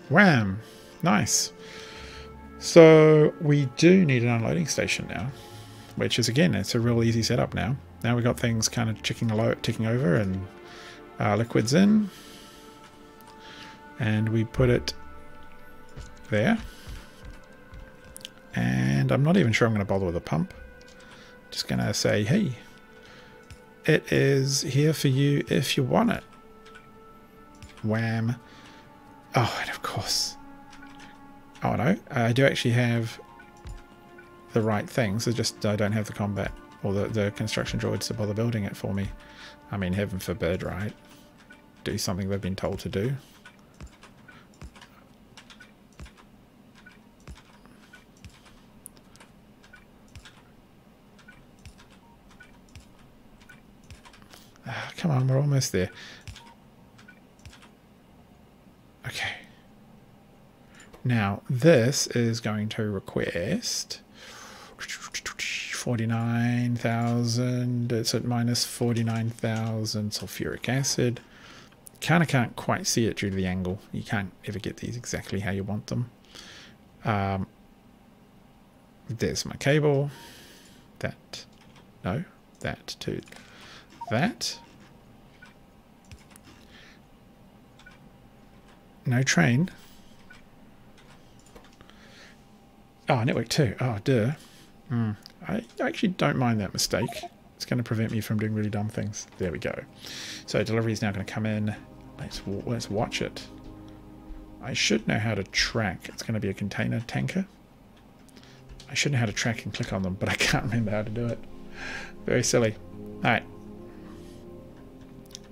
Wham! Nice. So we do need an unloading station now, which is, again, it's a real easy setup now. Now we've got things kind of ticking over and liquids in. And we put it there. And I'm not even sure I'm going to bother with a pump. Just going to say, hey, it is here for you if you want it. Wham. Oh, and of course. Oh no, I do actually have the right things. It's just I don't have the combat or the construction droids to bother building it for me. I mean, heaven forbid, right? Do something they've been told to do. Come on, we're almost there. Okay. Now, this is going to request 49,000. It's at minus 49,000 sulfuric acid. Kind of can't quite see it due to the angle. You can't ever get these exactly how you want them. There's my cable. That. No. That to that. No train. Oh, network 2. Oh, duh. I actually don't mind that mistake. It's going to prevent me from doing really dumb things. There we go. So delivery is now going to come in. Let's watch it. I should know how to track. It's going to be a container tanker. I should know how to track and click on them, but I can't remember how to do it. Very silly. Alright.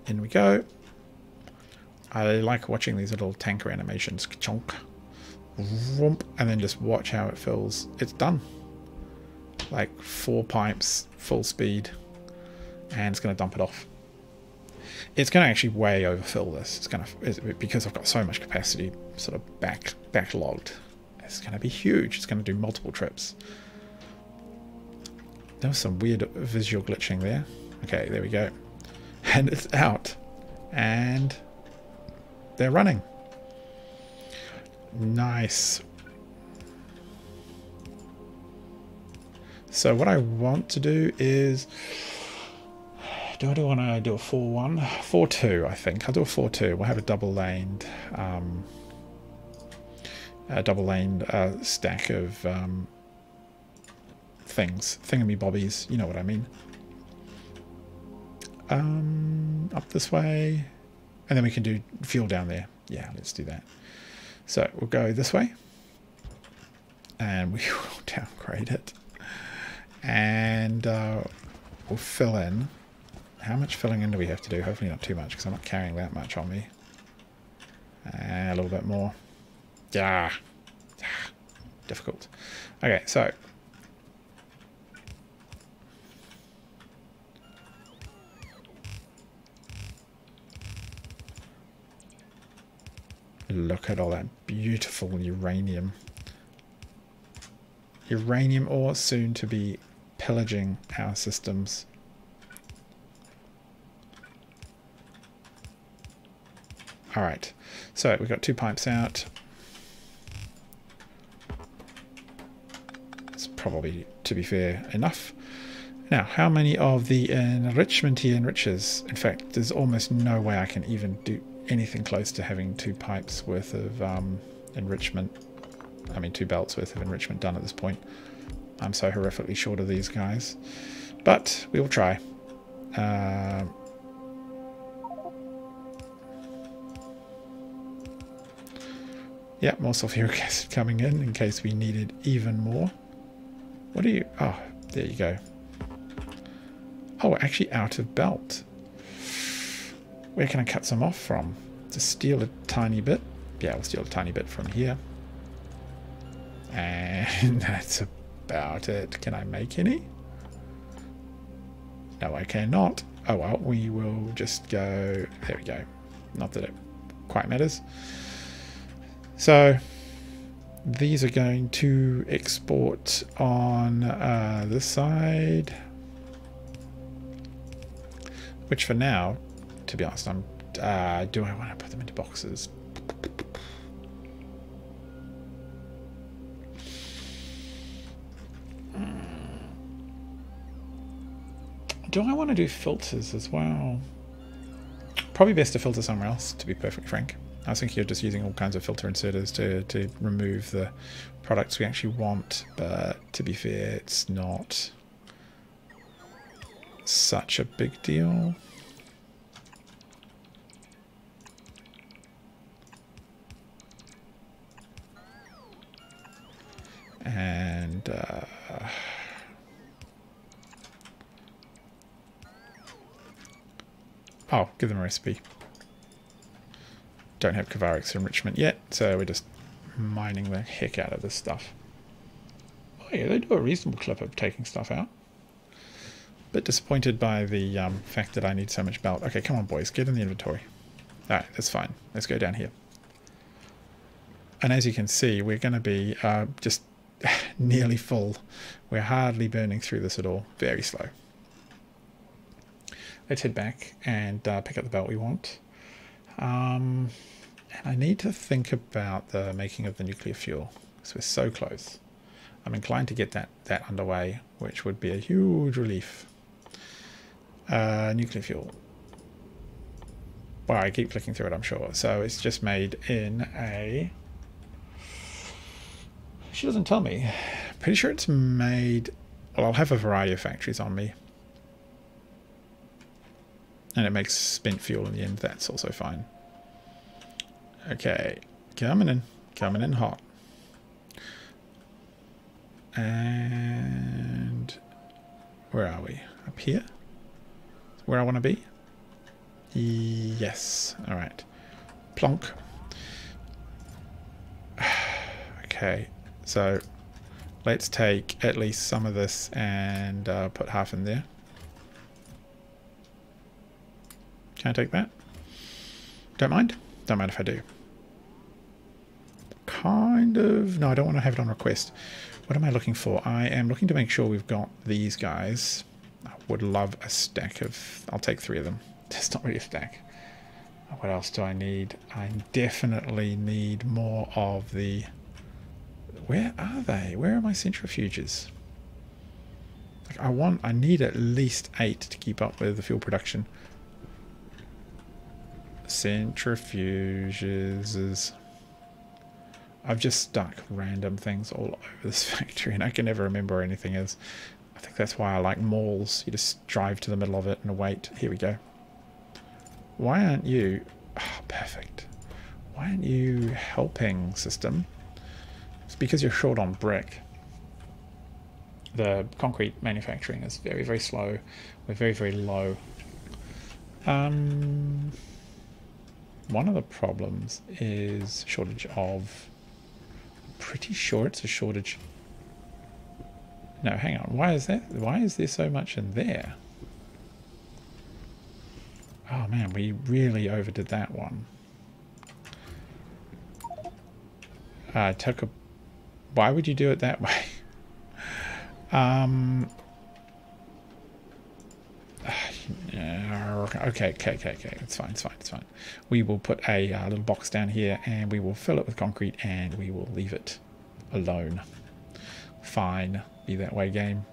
In we go. I like watching these little tanker animations. Chonk. Whoomp, and then just watch how it fills. It's done. Like 4 pipes, full speed. And it's going to dump it off. It's going to actually way overfill this. It's going to, because I've got so much capacity sort of backlogged. It's going to be huge. It's going to do multiple trips. There was some weird visual glitching there. Okay, there we go. And it's out. And they're running. Nice. So what I want to do is, do I want to do a 4-1? 4-2, I think. I'll do a 4-2. We'll have a double-laned stack of things. Thingamybobbies, you know what I mean. Up this way. And then we can do fuel down there. Yeah, let's do that. So we'll go this way. And we will downgrade it. And we'll fill in. How much filling in do we have to do? Hopefully not too much, because I'm not carrying that much on me. And a little bit more. Yeah. Difficult. Okay, so. Look at all that beautiful uranium. Uranium ore soon to be pillaging our systems. Alright, so we've got 2 pipes out. It's probably, to be fair, enough. Now, how many of the enrichment he enriches? In fact, there's almost no way I can even do anything close to having 2 pipes worth of enrichment. I mean, 2 belts worth of enrichment done at this point. I'm so horrifically short of these guys. But we will try. Yeah, more sulfuric acid coming in case we needed even more. What are you? Oh, there you go. Oh, we're actually out of belt. Where can I cut some off from? To steal a tiny bit. Yeah, we'll steal a tiny bit from here. And that's about it. Can I make any? No, I cannot. Oh well, we will just go... There we go. Not that it quite matters. So, these are going to export on this side. Which for now, to be honest, I'm... do I want to put them into boxes? Do I want to do filters as well? Probably best to filter somewhere else, to be perfectly frank. I was thinking of just using all kinds of filter inserters to remove the products we actually want, but to be fair, it's not such a big deal. And oh, give them a recipe. Don't have Kavarics enrichment yet, so we're just mining the heck out of this stuff. Oh yeah, they do a reasonable clip of taking stuff out. Bit disappointed by the fact that I need so much belt. Okay, come on boys, get in the inventory. Alright, that's fine. Let's go down here. And as you can see, we're going to be just nearly full. We're hardly burning through this at all. Very slow. Let's head back and pick up the belt we want. And I need to think about the making of the nuclear fuel, because we're so close. I'm inclined to get that underway, which would be a huge relief. Nuclear fuel. Well, I keep clicking through it, I'm sure. So it's just made in a... She doesn't tell me. Pretty sure it's made... Well, I'll have a variety of factories on me. And it makes spent fuel in the end. That's also fine. Okay. Coming in hot. And where are we? Up here? Where I want to be? Yes. Alright. Plonk. Okay. So let's take at least some of this and put half in there. Can I take that? Don't mind? Don't mind if I do. Kind of... No, I don't want to have it on request. What am I looking for? I am looking to make sure we've got these guys. I would love a stack of... I'll take 3 of them. That's not really a stack. What else do I need? I definitely need more of the... Where are they? Where are my centrifuges? Like I need at least 8 to keep up with the fuel production. Centrifuges. I've just stuck random things all over this factory and I can never remember where anything is. I think that's why I like malls. You just drive to the middle of it and wait. Here we go. Why aren't you... Oh, perfect. Why aren't you helping, system? It's because you're short on brick. The concrete manufacturing is very, very slow. We're very, very low. One of the problems is shortage of... Pretty sure it's a shortage. No, hang on. Why is that? Why is there so much in there? Oh man, we really overdid that one. Why would you do it that way? Okay. It's fine. We will put a little box down here and we will fill it with concrete and we will leave it alone. Fine. Be that way, game.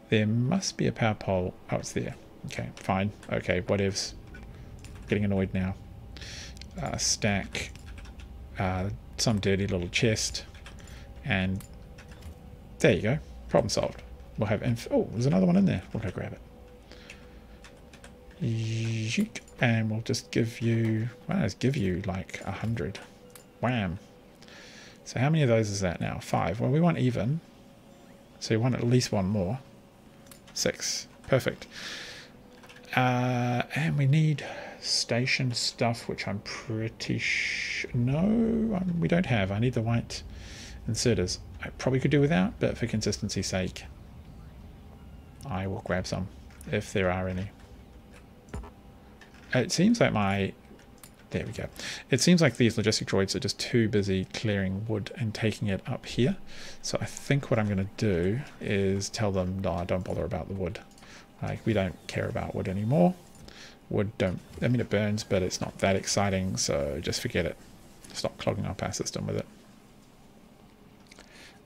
There must be a power pole. Oh, it's there. Okay, fine. Okay, whatevs. Getting annoyed now. Stack some dirty little chest. And there you go. Problem solved. We'll have... Oh, there's another one in there. We'll go grab it. And we'll just give you... Well, let's give you like 100. Wham. So how many of those is that now? 5. Well, we want even. So we want at least one more. 6. Perfect. And we need station stuff, which I'm pretty sure... No, we don't have. I need the white inserters. I probably could do without, but for consistency's sake, I will grab some, if there are any. It seems like my... There we go. It seems like these logistic droids are just too busy clearing wood and taking it up here. So I think what I'm going to do is tell them, no, don't bother about the wood. Like, we don't care about wood anymore. Wood don't... I mean, it burns, but it's not that exciting, so just forget it. Stop clogging up our system with it.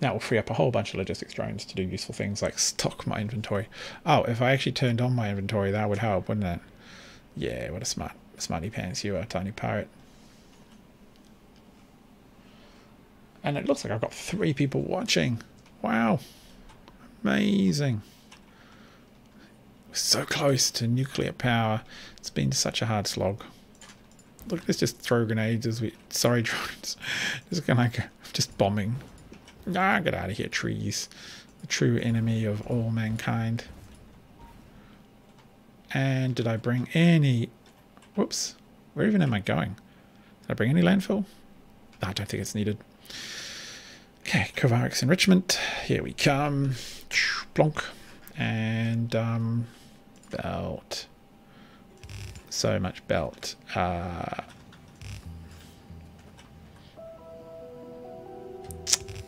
That will free up a whole bunch of logistics drones to do useful things like stock my inventory. Oh, if I actually turned on my inventory, that would help, wouldn't it? Yeah, what a smarty pants you are, tiny pirate. And it looks like I've got 3 people watching. Wow. Amazing. We're so close to nuclear power. It's been such a hard slog. Look, let's just throw grenades as we... Sorry, drones. Just gonna go... Just bombing. Ah, get out of here, trees. The true enemy of all mankind. And did I bring any... Whoops. Where even am I going? Did I bring any landfill? No, I don't think it's needed. Okay, Kovarix enrichment. Here we come. Plonk. And belt. So much belt. No,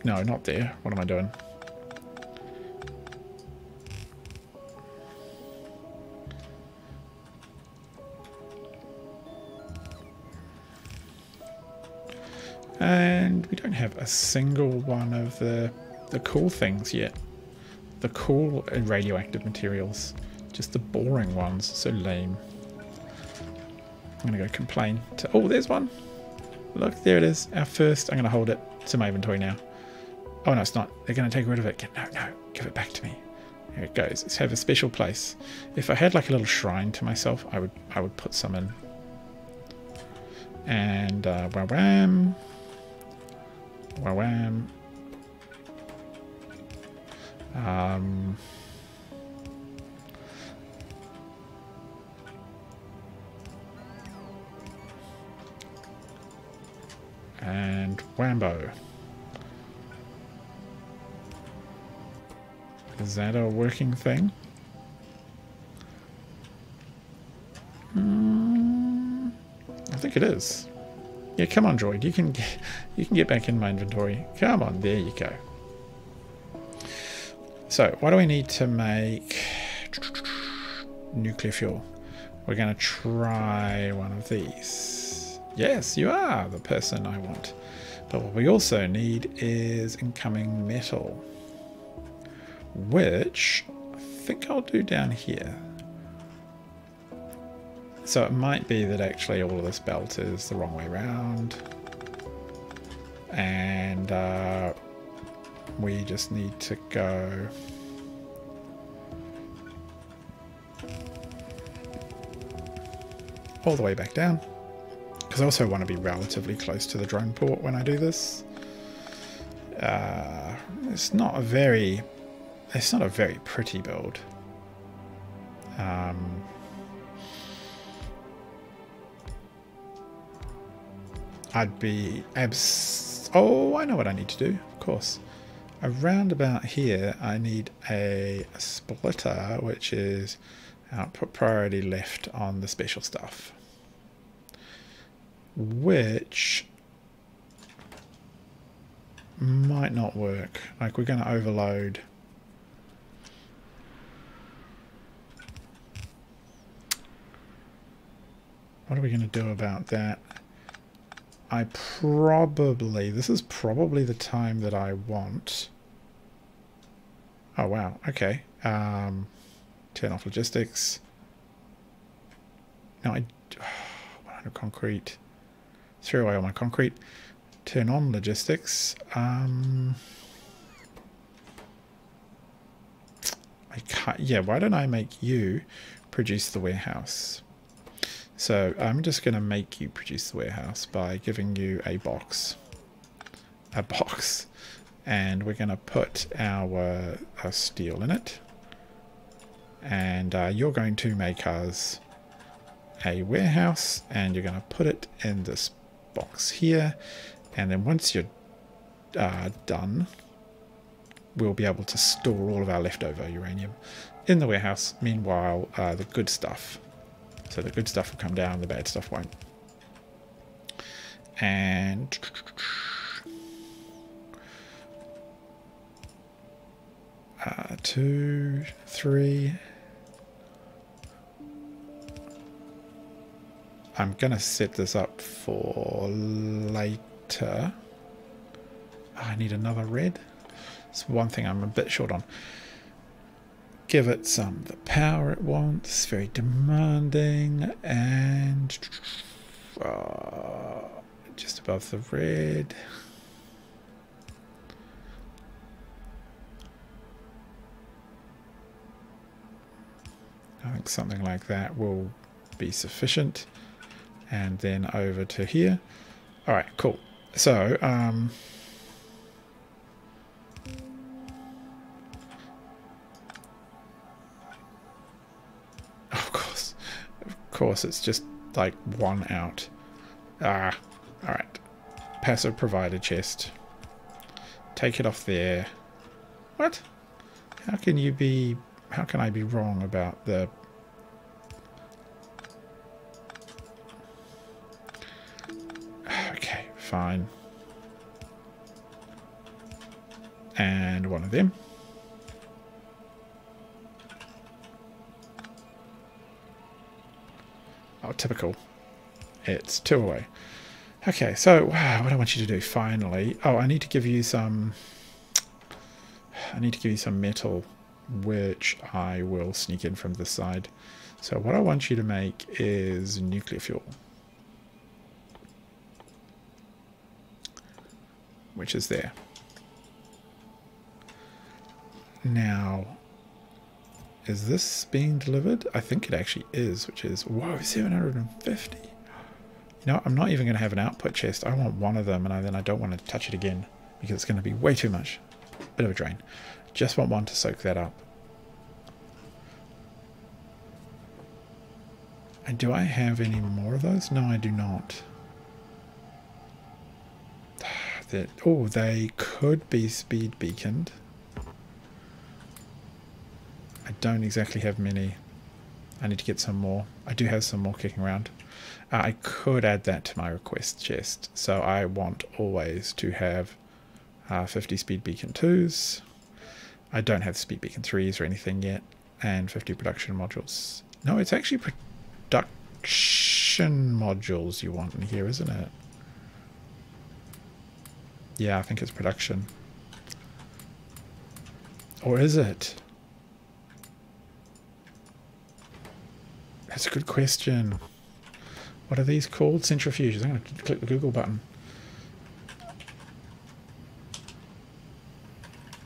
not there. What am I doing? And we don't have a single one of the cool things yet. The cool radioactive materials. Just the boring ones. So lame. I'm going to go complain to... Oh, there's one. Look, there it is. Our first... I'm going to hold it to my inventory now. Oh, no, it's not. They're going to take rid of it. No, give it back to me. Here it goes. Let's have a special place. If I had like a little shrine to myself, I would put some in. And wham. Wham. And whambo. Is that a working thing? I think it is. Yeah, come on, droid. You can get back in my inventory. Come on, there you go. So, what do we need to make nuclear fuel? We're going to try one of these. Yes, you are the person I want. But what we also need is incoming metal, which I think I'll do down here. So it might be that actually all of this belt is the wrong way around. And we just need to go... all the way back down. Because I also want to be relatively close to the drone port when I do this. It's not a very pretty build. I'd be oh, I know what I need to do, of course. Around about here, I need a splitter, which is put priority left on the special stuff. Which might not work. Like, we're going to overload. What are we going to do about that? This is probably the time that I want. Oh, wow. Okay. Turn off logistics. No, 100 concrete. Throw away all my concrete. Turn on logistics. I can't. Yeah, why don't I make you produce the warehouse? So I'm just going to make you produce the warehouse by giving you a box. a box, and we're going to put our steel in it. And you're going to make us a warehouse, and you're going to put it in this box here. And then once you're done, we'll be able to store all of our leftover uranium in the warehouse. Meanwhile, the good stuff. So the good stuff will come down, the bad stuff won't. And 2, 3. I'm going to set this up for later. I need another red. It's one thing I'm a bit short on. Give it some of the power it wants. Very demanding. And just above the red. I think something like that will be sufficient. And then over to here. All right, cool. So, of course, it's just like one out. All right. Passive provider chest. Take it off there. What? How can I be wrong about the... Okay, fine. And one of them. Oh, typical. It's 2 away. Okay, so wow, what I want you to do finally. Oh, I need to give you some metal, which I will sneak in from this side. So what I want you to make is nuclear fuel, which is there. Now, is this being delivered? I think it actually is, which is, whoa, 750. You know, I'm not even going to have an output chest. I want one of them, and then I don't want to touch it again because it's going to be way too much. Bit of a drain. Just want one to soak that up. And do I have any more of those? No, I do not. Oh, they could be speed beaconed. I don't exactly have many. I need to get some more. I do have some more kicking around. I could add that to my request chest. So I want always to have 50 speed beacon 2s. I don't have speed beacon 3s or anything yet. And 50 production modules. No, it's actually production modules you want in here, isn't it? Yeah, I think it's production. Or is it? That's a good question. What are these called? Centrifuges. I'm going to click the Google button.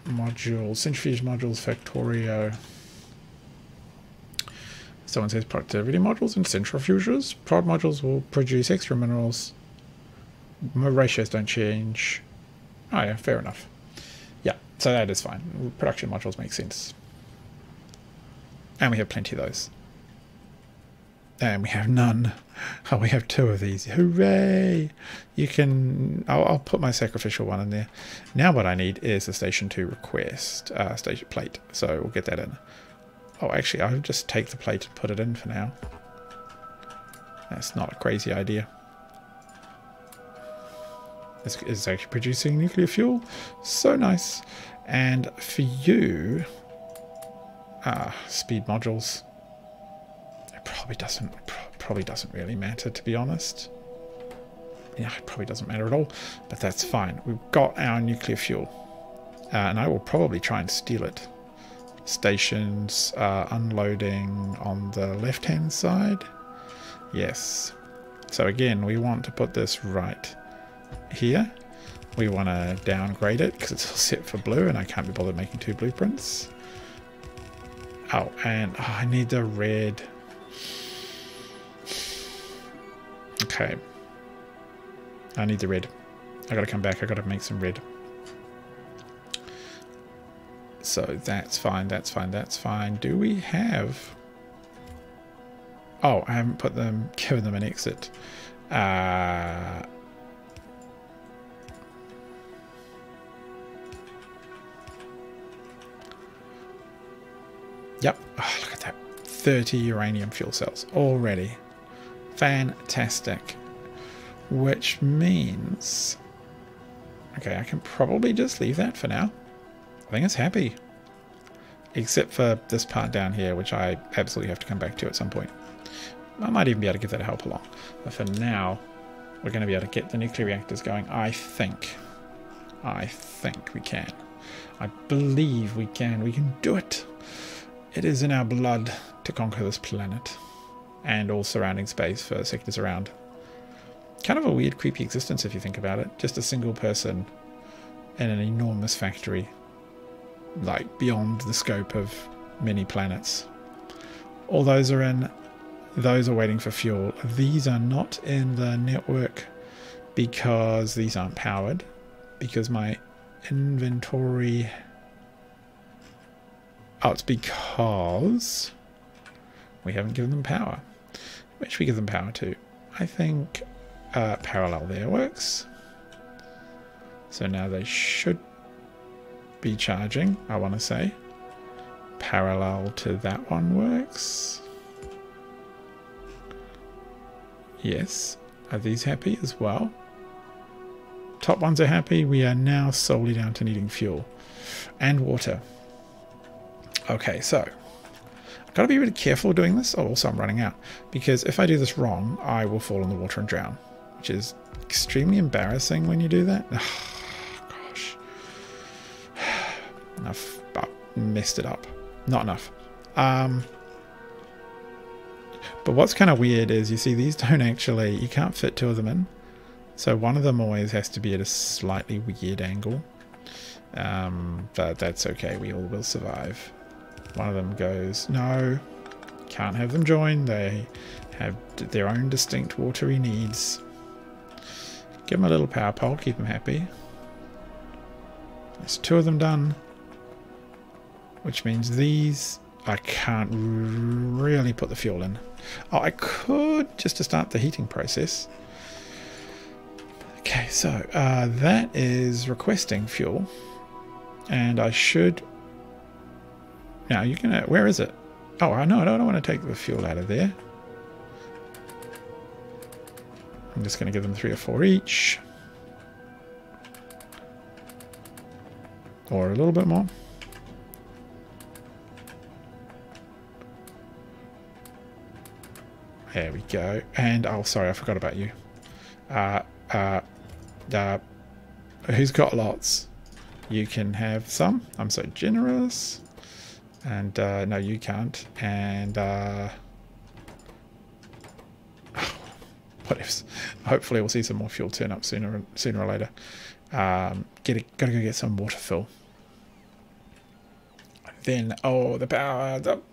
Modules. Centrifuge modules, Factorio. Someone says productivity modules and centrifuges. Prod modules will produce extra minerals. Ratios don't change. Oh yeah, fair enough. Yeah, so that is fine. Production modules make sense. And we have plenty of those. And we have none. Oh, we have 2 of these. Hooray! You can... I'll put my sacrificial one in there. Now what I need is a station 2 request. Station plate. So we'll get that in. Oh, actually, I'll just take the plate and put it in for now. That's not a crazy idea. This is actually producing nuclear fuel. So nice. And for you... speed modules. It probably doesn't really matter, to be honest. Yeah, it probably doesn't matter at all, but that's fine. We've got our nuclear fuel, and I will probably try and steal it. Stations unloading on the left-hand side. Yes. So again, we want to put this right here. We want to downgrade it because it's all set for blue, and I can't be bothered making 2 blueprints. Oh, and I need the red. Okay. I need the red. I gotta come back. I gotta make some red. So that's fine. That's fine. That's fine. Do we have... Oh, I haven't put them, given them an exit. Yep. Oh, look at that. 30 uranium fuel cells already. Fantastic. Which means... Okay, I can probably just leave that for now. I think it's happy. Except for this part down here, which I absolutely have to come back to at some point. I might even be able to give that a help along. But for now, we're going to be able to get the nuclear reactors going. I think we can. I believe we can. We can do it. It is in our blood to conquer this planet. And all surrounding space for sectors around. Kind of a weird, creepy existence if you think about it. Just a single person in an enormous factory. Like, beyond the scope of many planets. All those are in. Those are waiting for fuel. These are not in the network because these aren't powered. Because my inventory... Oh, it's because we haven't given them power. Which we give them power to. I think parallel there works. So now they should be charging, I want to say. Parallel to that one works. Yes. Are these happy as well? Top ones are happy. We are now solely down to needing fuel and water. Okay, so I've got to be really careful doing this. Oh, also I'm running out. Because if I do this wrong, I will fall in the water and drown. Which is extremely embarrassing when you do that. Oh, gosh. I've messed it up. Not enough. But what's kind of weird is you see these don't actually... You can't fit two of them in. So one of them always has to be at a slightly weird angle. But that's okay. We all will survive. One of them goes, no, can't have them join. They have their own distinct watery needs. Give them a little power pole, keep them happy. There's two of them done. Which means these, I can't really put the fuel in. Oh, I could just to start the heating process. Okay, so that is requesting fuel. And I should... Now, you can... where is it? Oh, I know. I don't want to take the fuel out of there. I'm just going to give them 3 or 4 each. Or a little bit more. There we go. And, oh, sorry, I forgot about you. Who's got lots? You can have some. I'm so generous. And no, you can't. And what ifs? Hopefully, we'll see some more fuel turn up sooner or later. Gotta go get some water fill. Then, oh, the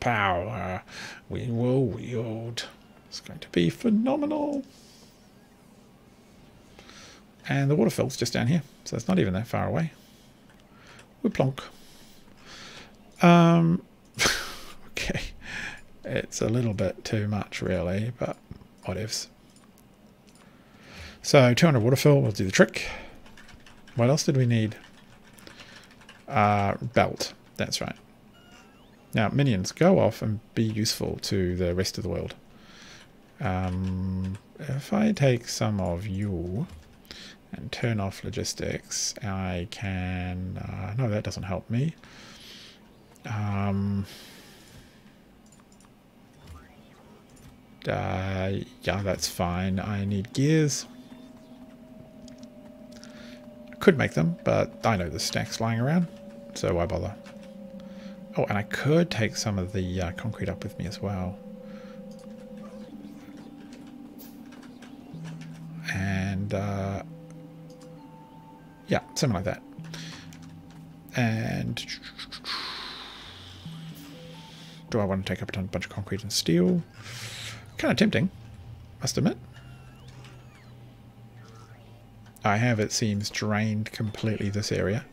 power we will wield. It's going to be phenomenal. And the water fill's just down here, so it's not even that far away. We're plonk. Okay. It's a little bit too much, really, but whatevs. So, 200 water fill will do the trick. What else did we need? Belt. That's right. Now, minions, go off and be useful to the rest of the world. If I take some of you and turn off logistics, I can... no, that doesn't help me. Yeah, that's fine. I need gears. I could make them, but I know the stacks lying around, so why bother? Oh, and I could take some of the concrete up with me as well. And yeah, something like that. And do I want to take up a bunch of concrete and steel? Kind of tempting, must admit. I have, it seems, drained completely this area.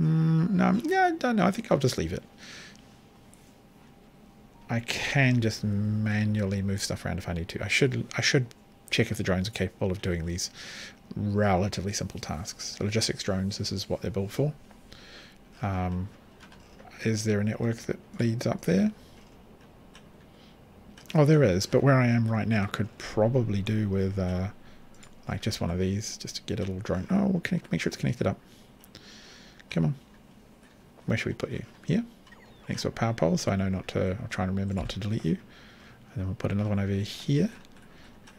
No, yeah, I don't know. I think I'll just leave it. I can just manually move stuff around if I need to. I should check if the drones are capable of doing these relatively simple tasks. The logistics drones, this is what they're built for. Is there a network that leads up there? Oh, there is, but where I am right now could probably do with like just one of these, just to get a little drone. Oh, we'll connect, make sure it's connected up. Come on. Where should we put you? Here? Next to a power pole, so I know not to, I'll try and remember not to delete you. And then we'll put another one over here.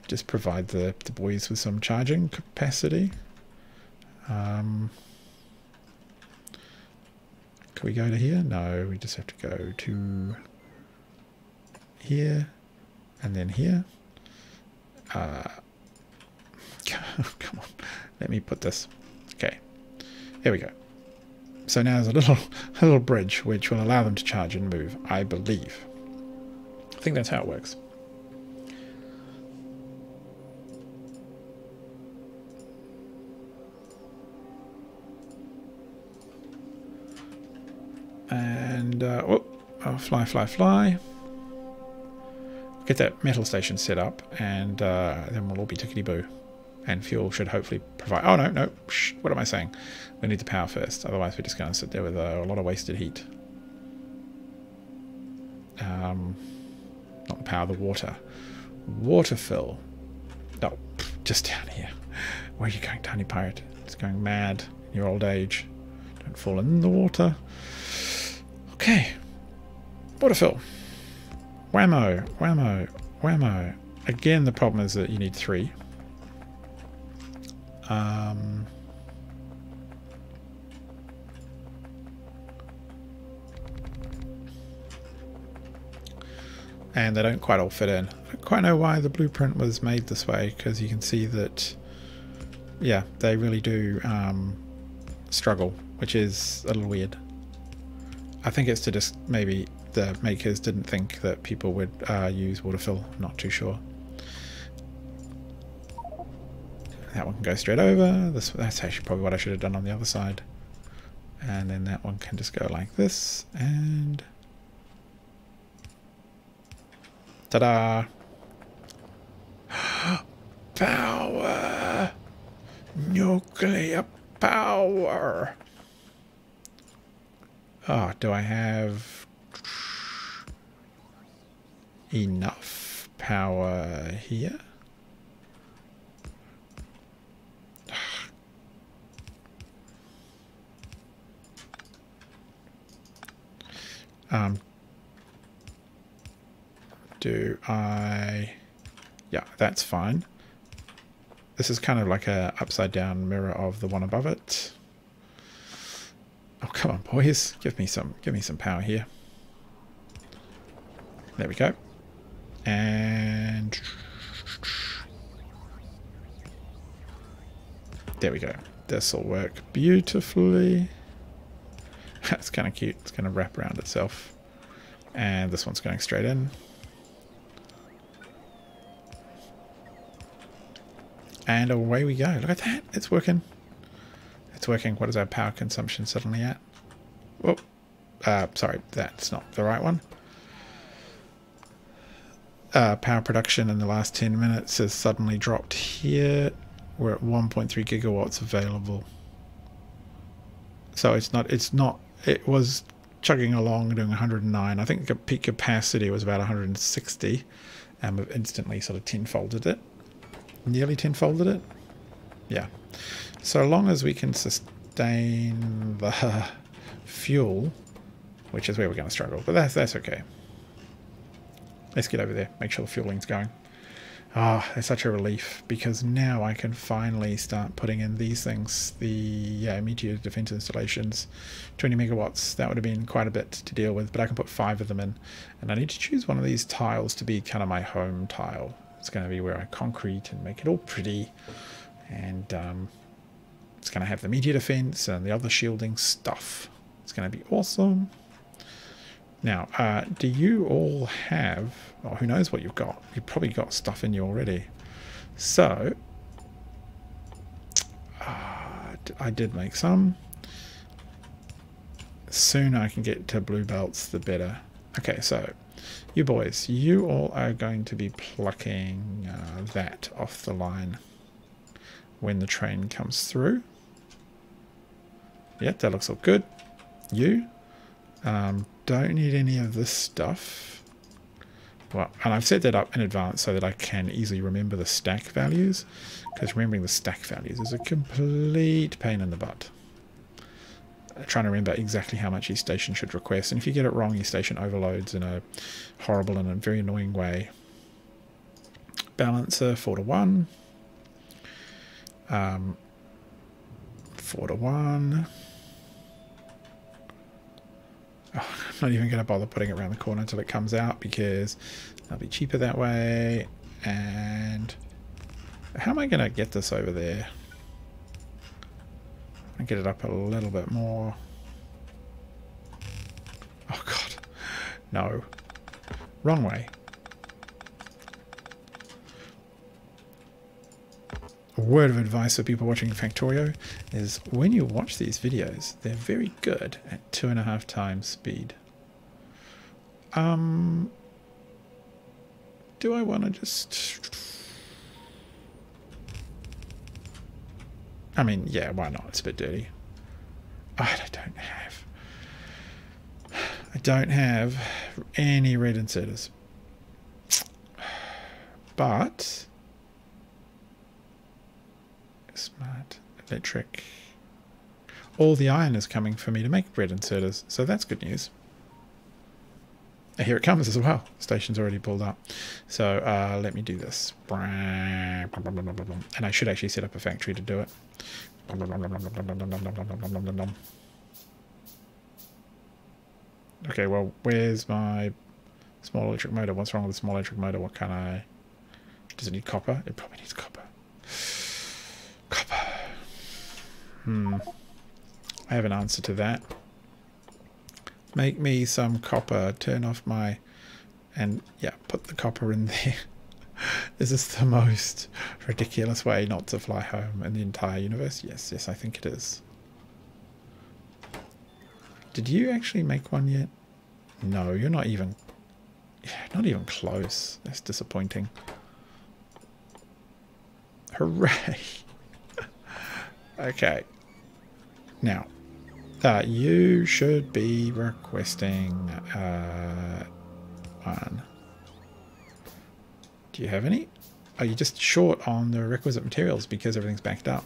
Just provide the boys with some charging capacity. Can we go to here? No, we just have to go to here and then here. Come on, let me put this. Okay, here we go. So now there's a little bridge which will allow them to charge and move, I believe. I think that's how it works. And oh, fly. Get that metal station set up, and then we'll all be tickety-boo. And fuel should hopefully provide... Oh, no. Shh, what am I saying? We need the power first. Otherwise, we're just going to sit there with a lot of wasted heat. Not the power, the water. Water fill. Oh, just down here. Where are you going, tiny pirate? It's going mad in your old age. Don't fall in the water. Okay. Water fill. Whammo. Again, the problem is that you need 3. And they don't quite all fit in. I don't quite know why the blueprint was made this way, because you can see that, yeah, they really do struggle, which is a little weird. I think it's to just maybe the makers didn't think that people would use water fill. Not too sure. That one can go straight over. That's actually probably what I should have done on the other side. And then that one can just go like this. And ta-da! Power! Nuclear power! Oh, do I have enough power here? Do I... Yeah, that's fine. This is kind of like a upside down mirror of the one above it. Oh, come on, boys. Give me some power here. There we go. And there we go. This will work beautifully. That's kind of cute. It's going to wrap around itself. And this one's going straight in. And away we go. Look at that. It's working. It's working. What is our power consumption suddenly at? Oh, sorry. That's not the right one. Power production in the last 10 minutes has suddenly dropped here. We're at 1.3 gigawatts available. So it was chugging along doing 109. I think the peak capacity was about 160. And we've instantly sort of tenfolded it. Nearly tenfolded it. Yeah. So long as we can sustain the fuel, which is where we're going to struggle. But that's okay. Let's get over there. Make sure the fueling's going. Ah, it's such a relief, because now I can finally start putting in these things. The meteor defense installations, 20 megawatts. That would have been quite a bit to deal with, but I can put 5 of them in. And I need to choose one of these tiles to be kind of my home tile. It's going to be where I concrete and make it all pretty. And it's going to have the meteor defense and the other shielding stuff. It's going to be awesome. Now, do you all have... Oh, who knows what you've got? You've probably got stuff in you already. So, I did make some. The sooner I can get to blue belts, the better. Okay, so, you boys, you all are going to be plucking that off the line when the train comes through. Yeah, that looks all good. You don't need any of this stuff. Well, and I've set that up in advance so that I can easily remember the stack values, because remembering the stack values is a complete pain in the butt. Trying to remember exactly how much each station should request, and if you get it wrong, your station overloads in a horrible and a very annoying way. Balancer 4 to 1. 4 to 1. Oh, I'm not even going to bother putting it around the corner until it comes out, because that'll be cheaper that way. And how am I going to get this over there? And get it up a little bit more. Oh god, no, wrong way. A word of advice for people watching Factorio is when you watch these videos, they're very good at 2.5 times speed. Do I want to just... I mean, yeah, why not? It's a bit dirty. I don't have any red inserters. But smart electric. All the iron is coming for me to make red inserters, so that's good news. Here it comes as well. Station's already pulled up. So let me do this. And I should actually set up a factory to do it. Okay, well, where's my small electric motor? What's wrong with the small electric motor? What can I... Does it need copper? It probably needs copper. Copper. I have an answer to that. Make me some copper. Turn off my... And, yeah, put the copper in there. Is this the most ridiculous way not to fly home in the entire universe? Yes, yes, I think it is. Did you actually make one yet? No, you're not even... Not even close. That's disappointing. Hooray! Okay. Now, you should be requesting one. Do you have any? Oh, you're just short on the requisite materials because everything's backed up.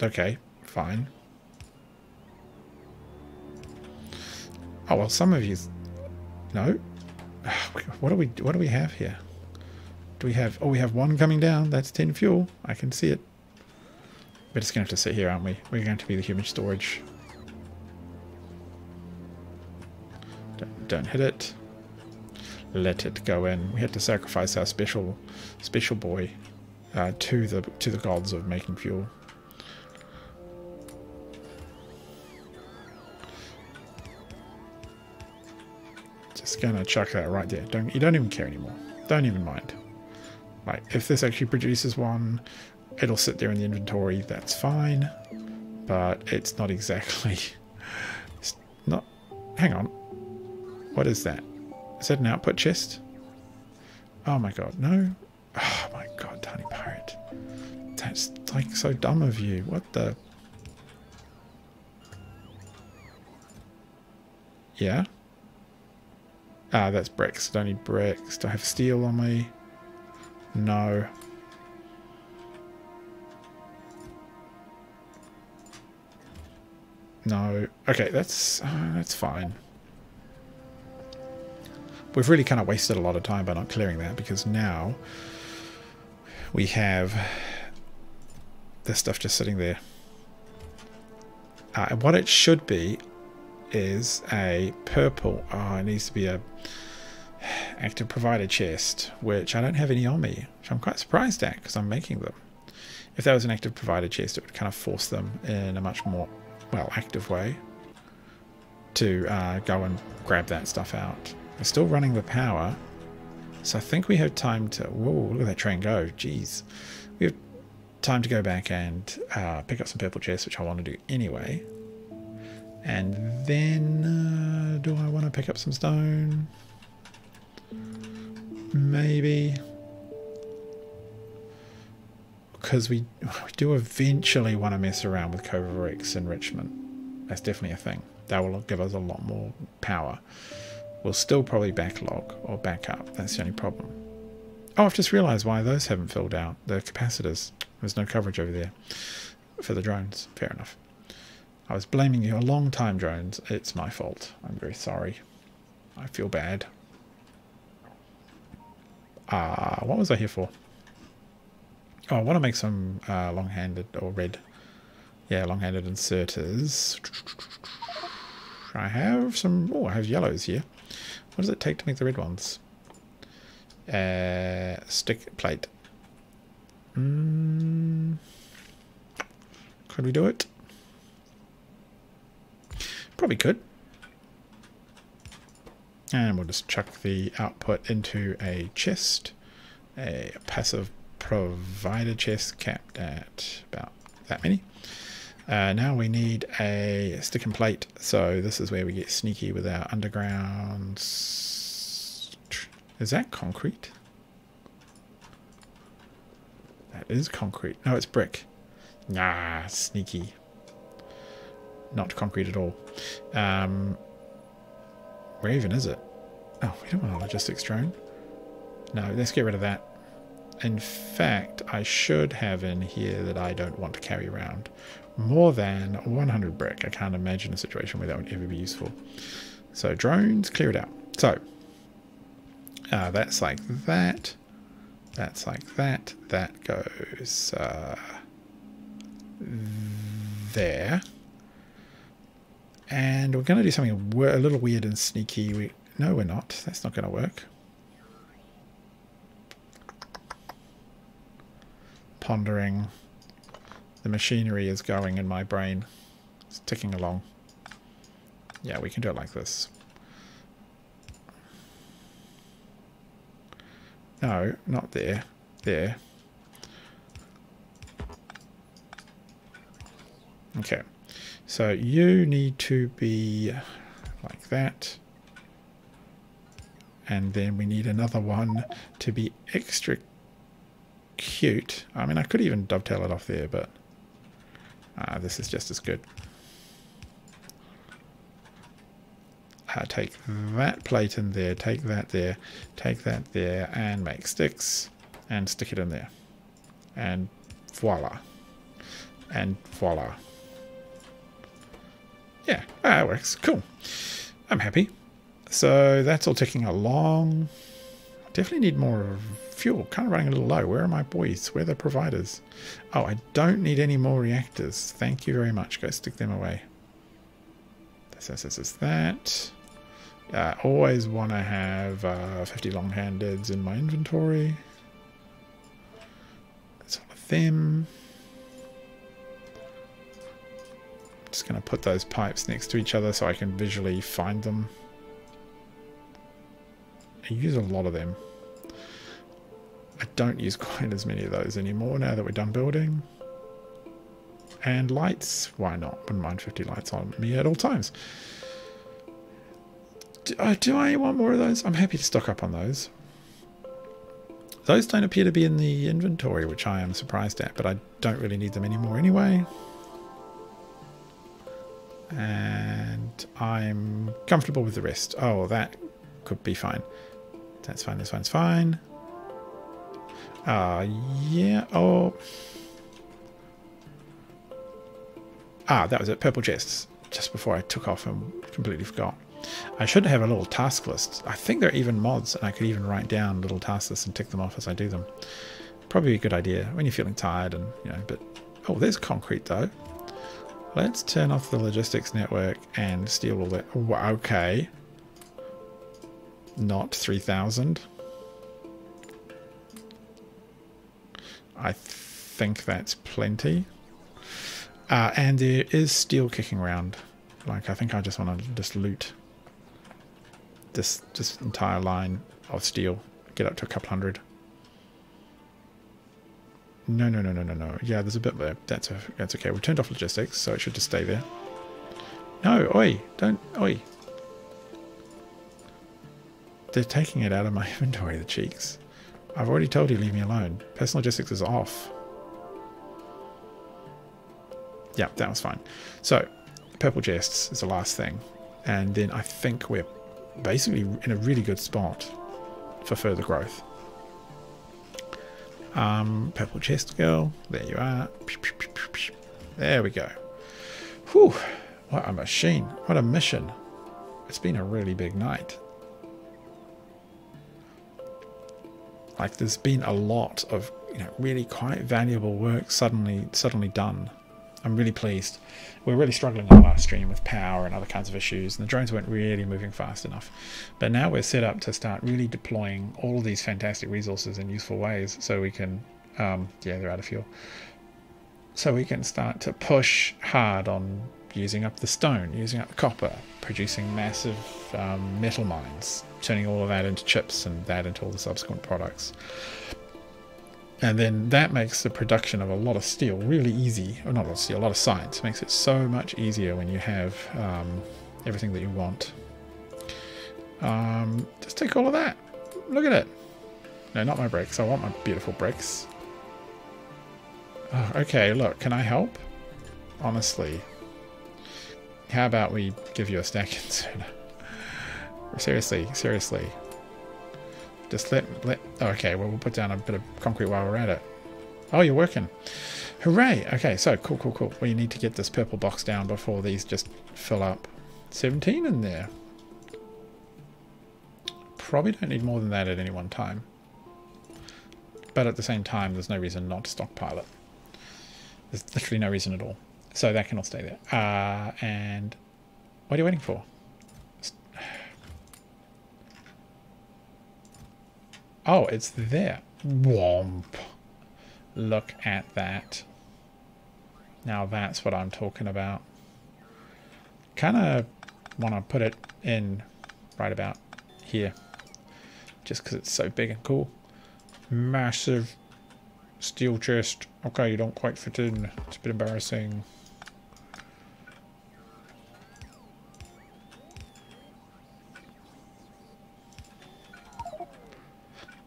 Okay, fine. Oh well, some of you. No. What do we have here? Do we have? Oh, we have one coming down. That's 10 fuel. I can see it. We're just going to have to sit here, aren't we? We're going to be the human storage. Don't hit it. Let it go in. We had to sacrifice our special boy to the gods of making fuel. Just gonna chuck that right there. You don't even care anymore. Don't even mind. Like, if this actually produces one, it'll sit there in the inventory, that's fine. But it's not exactly... It's not... Hang on. What is that? Is that an output chest? Oh my god, no. Oh my god, tiny pirate. That's, like, so dumb of you. What the... Yeah? Ah, that's bricks. Don't need bricks. Do I have steel on me? No. No. Okay, that's fine. We've really kind of wasted a lot of time by not clearing that, because now we have this stuff just sitting there. And what it should be is a purple. Oh, it needs to be a active provider chest, which I don't have any on me, which I'm quite surprised at because I'm making them. If that was an active provider chest, it would kind of force them in a much more, well, active way to go and grab that stuff out. We're still running the power, so I think we have time to... Whoa, look at that train go. Jeez. We have time to go back and pick up some purple chests, which I want to do anyway. And then, do I want to pick up some stone? Maybe. Because we do eventually want to mess around with Coverix enrichment. That's definitely a thing. That will give us a lot more power. We'll still probably backlog or back up. That's the only problem. Oh, I've just realised why those haven't filled out. The capacitors. There's no coverage over there for the drones. Fair enough. I was blaming you a long time, drones. It's my fault. I'm very sorry. I feel bad. What was I here for? Oh, I want to make some long-handed or red. Yeah, long-handed inserters. I have some... Oh, I have yellows here. What does it take to make the red ones? Stick plate. Could we do it? Probably could. And we'll just chuck the output into a chest. A passive provider chest capped at about that many. Now we need a stick and plate. So this is where we get sneaky with our undergrounds. Is that concrete? That is concrete. No, it's brick. Nah, sneaky. Not concrete at all. Where even is it? Oh, we don't want a logistics drone. No, let's get rid of that. In fact, I should have in here that I don't want to carry around more than 100 brick. I can't imagine a situation where that would ever be useful. So drones, clear it out. So that's like that. That's like that. That goes there. And we're going to do something a little weird and sneaky. No, we're not. That's not going to work. Pondering. The machinery is going in my brain. It's ticking along. Yeah, we can do it like this. No, not there. There. Okay. So you need to be like that. And then we need another one to be extra cute. I mean, I could even dovetail it off there, but this is just as good. Take that plate in there, take that there, take that there, and make sticks, and stick it in there. And voila. And voila. Yeah, that works. Cool. I'm happy. So that's all ticking along. Definitely need more fuel. Kind of running a little low. Where are my boys? Where are the providers? Oh, I don't need any more reactors. Thank you very much. Go stick them away. This, that. Always want to have 50 long-handeds in my inventory. That's all of them. Just going to put those pipes next to each other so I can visually find them. I use a lot of them. I don't use quite as many of those anymore now that we're done building. And lights, why not? Wouldn't mind 50 lights on me at all times. Do I want more of those? I'm happy to stock up on those. Those don't appear to be in the inventory, which I am surprised at, but I don't really need them anymore anyway. And I'm comfortable with the rest. Oh, that could be fine. That's fine. This one's fine. Yeah. Oh. That was it. Purple chests. Just before I took off and completely forgot. I should have a little task list. I think there are even mods, and I could even write down little task lists and tick them off as I do them. Probably a good idea when you're feeling tired and, you know, but... Oh, there's concrete, though. Let's turn off the logistics network and steal all that. Okay. not 3,000. I think that's plenty. And there is steel kicking around. Like, I think I just want to just loot this entire line of steel. Get up to a couple hundred. No. Yeah, there's a bit there. That's okay. We turned off logistics, so it should just stay there. No, oi, don't, oi. They're taking it out of my inventory, the cheeks. I've already told you, leave me alone. Personal logistics is off. Yeah, that was fine. So, purple chests is the last thing. And then I think we're basically in a really good spot for further growth. Purple chest girl. There you are. There we go. Whew. What a machine. What a mission. It's been a really big night. Like, there's been a lot of, you know, really quite valuable work suddenly done. I'm really pleased. We're really struggling on the last stream with power and other kinds of issues, and the drones weren't really moving fast enough. But now we're set up to start really deploying all of these fantastic resources in useful ways, so we can, yeah, they're out of fuel. So we can start to push hard on using up the stone, using up the copper, producing massive metal mines, turning all of that into chips and that into all the subsequent products. And then that makes the production of a lot of steel really easy, or not a lot of steel, a lot of science. It makes it so much easier when you have everything that you want. Just take all of that. Look at it. No, not my bricks. I want my beautiful bricks. Oh, okay, look, can I help? Honestly. How about we give you a stack insert? Seriously. Just let okay, well, we'll put down a bit of concrete while we're at it. Oh, you're working. Hooray! Okay, so cool. We need to get this purple box down before these just fill up. 17 in there. Probably don't need more than that at any one time. But at the same time, there's no reason not to stockpile it. There's literally no reason at all. So that can all stay there. And what are you waiting for? Oh, it's there. Womp. Look at that. Now that's what I'm talking about. Kind of want to put it in right about here. Just because it's so big and cool. Massive steel chest. Okay, you don't quite fit in. It's a bit embarrassing.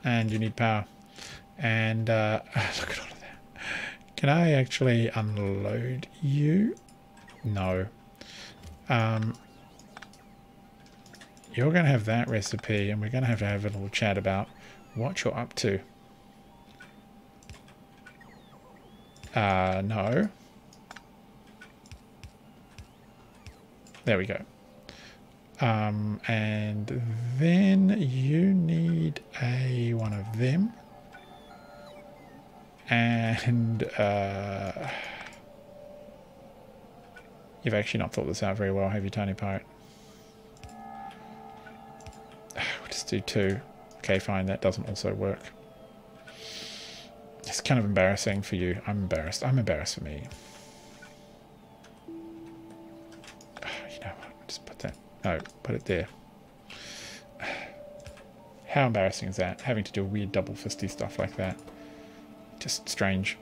And you need power. And look at all of that. Can I actually unload you? No. You're going to have that recipe, and we're going to have a little chat about what you're up to. No. There we go. And then you need one of them. And you've actually not thought this out very well, have you, Tiny Pirate? We'll just do 2. Okay, fine, that doesn't also work. It's kind of embarrassing for you. I'm embarrassed. I'm embarrassed for me. You know what? Just put that. No, put it there. How embarrassing is that? Having to do weird double fisty stuff like that. Just strange.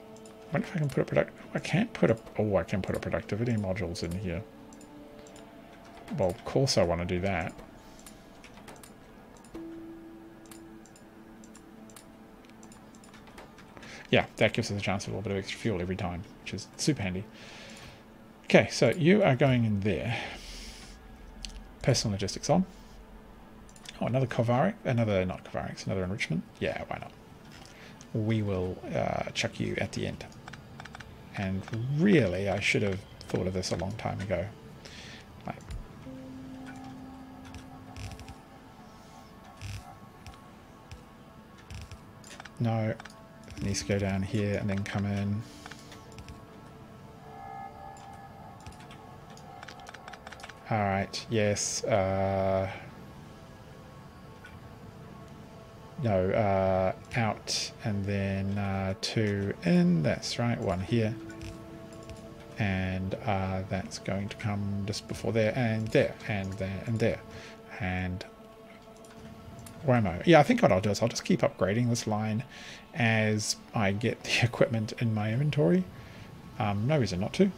I wonder if I can put a product. I can't put a. Oh, I can put a productivity modules in here. Well, of course I want to do that. Yeah, that gives us a chance of a little bit of extra fuel every time, which is super handy. Okay, so you are going in there. Personal logistics on. Oh, another Kovaric. Another, not Kovarics, another enrichment. Yeah, why not? We will chuck you at the end. And really, I should have thought of this a long time ago. Like, no, it needs to go down here and then come in. Alright, yes. No, out and then 2 in. That's right, 1 here. And that's going to come just before there and there and there and there. And whammo. Yeah, I think what I'll do is I'll just keep upgrading this line as I get the equipment in my inventory. No reason not to.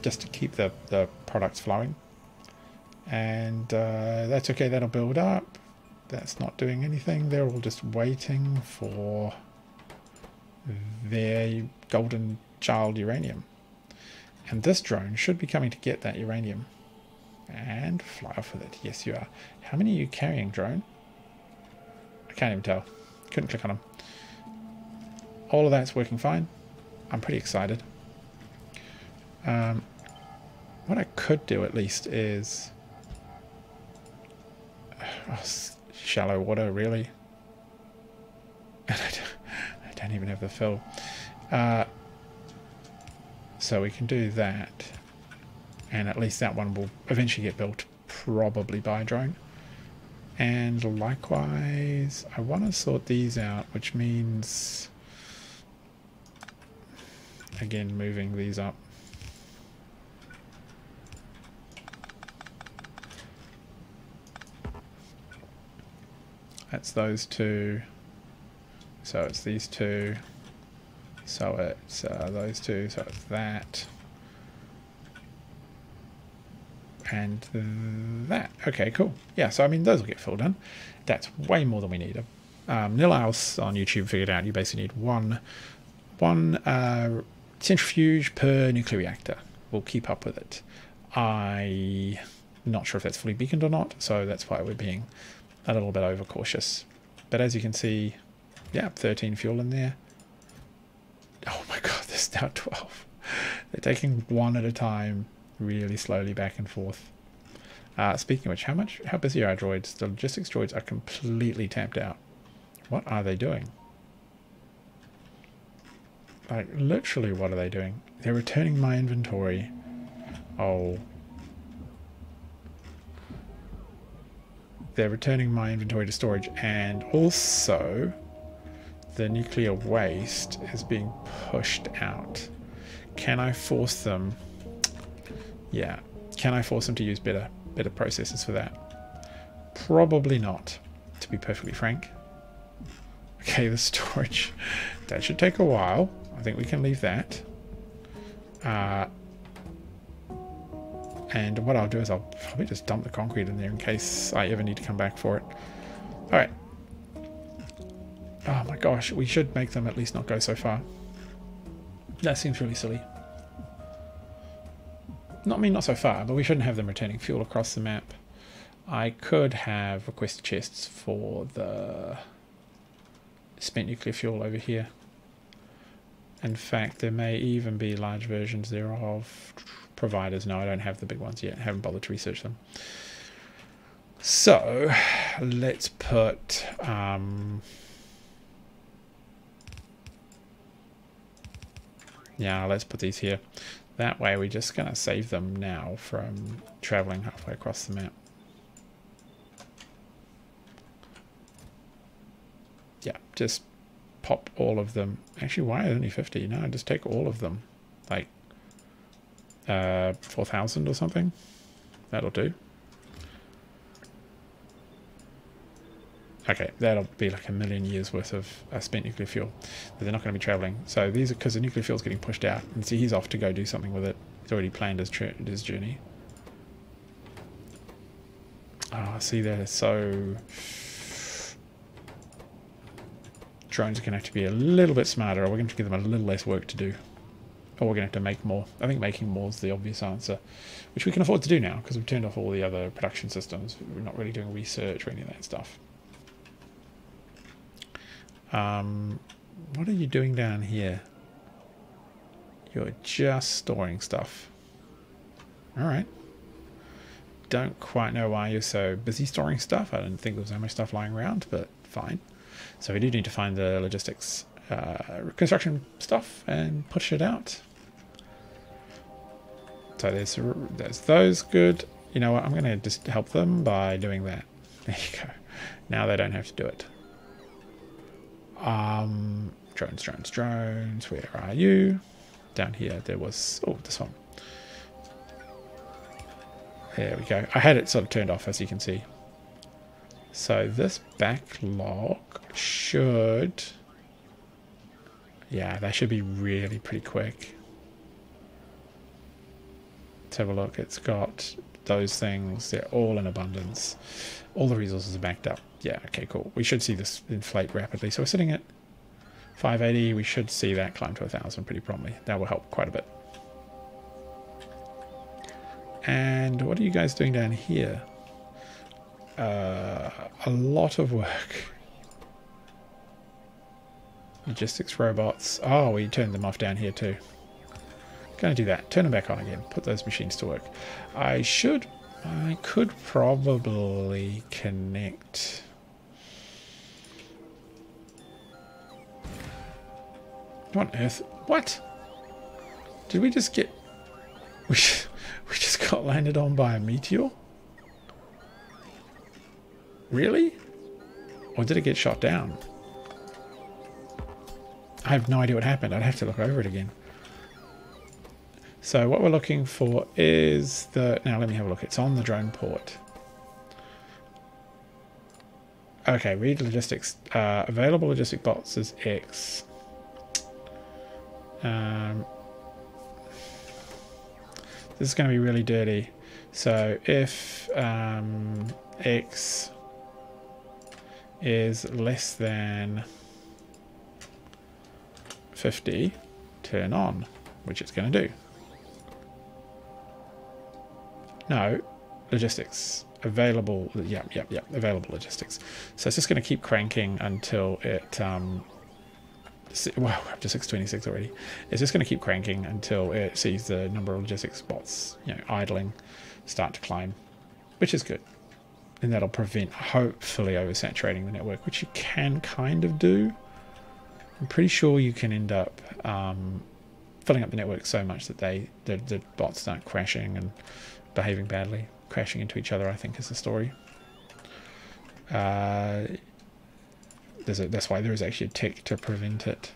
Just to keep the products flowing. And that's okay, that'll build up. That's not doing anything. They're all just waiting for their golden child uranium. And this drone should be coming to get that uranium. And fly off with it. Yes, you are. How many are you carrying, drone? I can't even tell. Couldn't click on them. All of that's working fine. I'm pretty excited. What I could do at least is... Oh, shallow water, really? I don't even have the fill. So we can do that. And at least that one will eventually get built, probably by a drone. And likewise, I want to sort these out, which means... Again, moving these up. That's those two. So it's these two. So it's those two. So it's that. And that. Okay, cool. Yeah, so I mean, those will get filled in. That's way more than we need. Nilhouse on YouTube figured out you basically need one centrifuge per nuclear reactor. We'll keep up with it. I'm not sure if that's fully beaconed or not, so that's why we're being a little bit overcautious. But as you can see, yeah, 13 fuel in there. Oh my god, there's now 12. They're taking one at a time, really slowly back and forth. Speaking of which, how busy are our droids? The logistics droids are completely tapped out. What are they doing? Like, literally, what are they doing? They're returning my inventory. Oh. They're returning my inventory to storage, and also the nuclear waste is being pushed out. Can I force them? Yeah. Can I force them to use better processes for that? Probably not, to be perfectly frank. Okay, the storage. That should take a while. I think we can leave that. And what I'll do is I'll probably just dump the concrete in there in case I ever need to come back for it. Alright. Oh my gosh, we should make them at least not go so far. That seems really silly. Not so far, but we shouldn't have them returning fuel across the map. I could have request chests for the spent nuclear fuel over here. In fact, there may even be large versions thereof. Providers. No, I don't have the big ones yet. I haven't bothered to research them. So, let's put... yeah, let's put these here. That way we're just going to save them now from traveling halfway across the map. Yeah, just pop all of them. Actually, why only 50? No, just take all of them. Like, 4,000 or something. That'll do. Okay, that'll be like 1,000,000 years worth of spent nuclear fuel. But they're not going to be traveling. So these are because the nuclear fuel's getting pushed out. And see, he's off to go do something with it. He's already planned his journey. Oh, see, that is so... Drones are going to have to be a little bit smarter, or we're going to give them a little less work to do. Or we're going to have to make more. I think making more is the obvious answer, which we can afford to do now because we've turned off all the other production systems. We're not really doing research or any of that stuff. What are you doing down here? You're just storing stuff. Alright. Don't quite know why you're so busy storing stuff. I didn't think there was that much stuff lying around, but fine. So we do need to find the logistics construction stuff and push it out. So there's those. Good. You know what? I'm going to just help them by doing that. There you go. Now they don't have to do it. Drones. Where are you? Down here. There was... Oh, this one. There we go. I had it sort of turned off, as you can see. So this backlog should... Yeah, that should be really pretty quick. Let's have a look. It's got those things. They're all in abundance. All the resources are backed up. Yeah, okay, cool. We should see this inflate rapidly. So we're sitting at 580. We should see that climb to 1,000 pretty promptly. That will help quite a bit. And what are you guys doing down here? A lot of work. Logistics robots. Oh, we turned them off down here too. Gonna do that. Turn them back on again. Put those machines to work. I could probably connect... What on earth? What? Did we just get... We just got landed on by a meteor? Really? Or did it get shot down? I have no idea what happened. I'd have to look over it again. So what we're looking for is the... Now let me have a look. It's on the drone port. Okay, read logistics. Available logistic bots is X. This is going to be really dirty. So if X is less than 50, turn on, which it's going to do. No, logistics. Available, yep, available logistics. So it's just going to keep cranking until it, wow, we're up to 626 already. It's just going to keep cranking until it sees the number of logistics bots, idling, start to climb, which is good. And that'll prevent, hopefully, oversaturating the network, which you can kind of do. I'm pretty sure you can end up filling up the network so much that the bots start crashing and behaving badly. Crashing into each other, I think, is the story. That's why there is actually a tick to prevent it.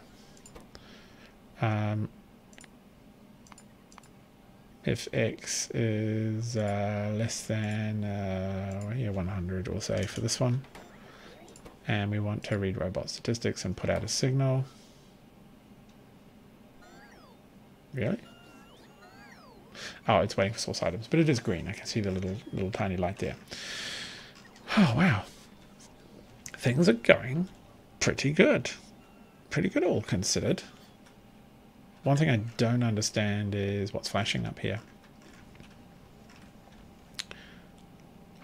If X is less than 100, we'll say for this one, and we want to read robot statistics and put out a signal. Really? Oh, it's waiting for source items, but it is green. I can see the little tiny light there. Oh, wow. Things are going pretty good. Pretty good all considered. One thing I don't understand is what's flashing up here.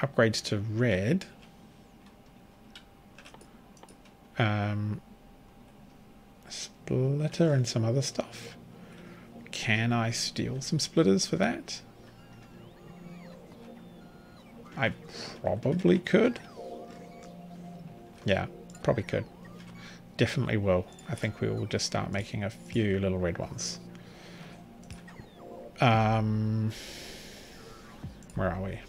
Upgrades to red. Splitter and some other stuff. Can I steal some splitters for that? I probably could. Yeah, probably could. Definitely will. I think we will just start making a few little red ones. Where are we?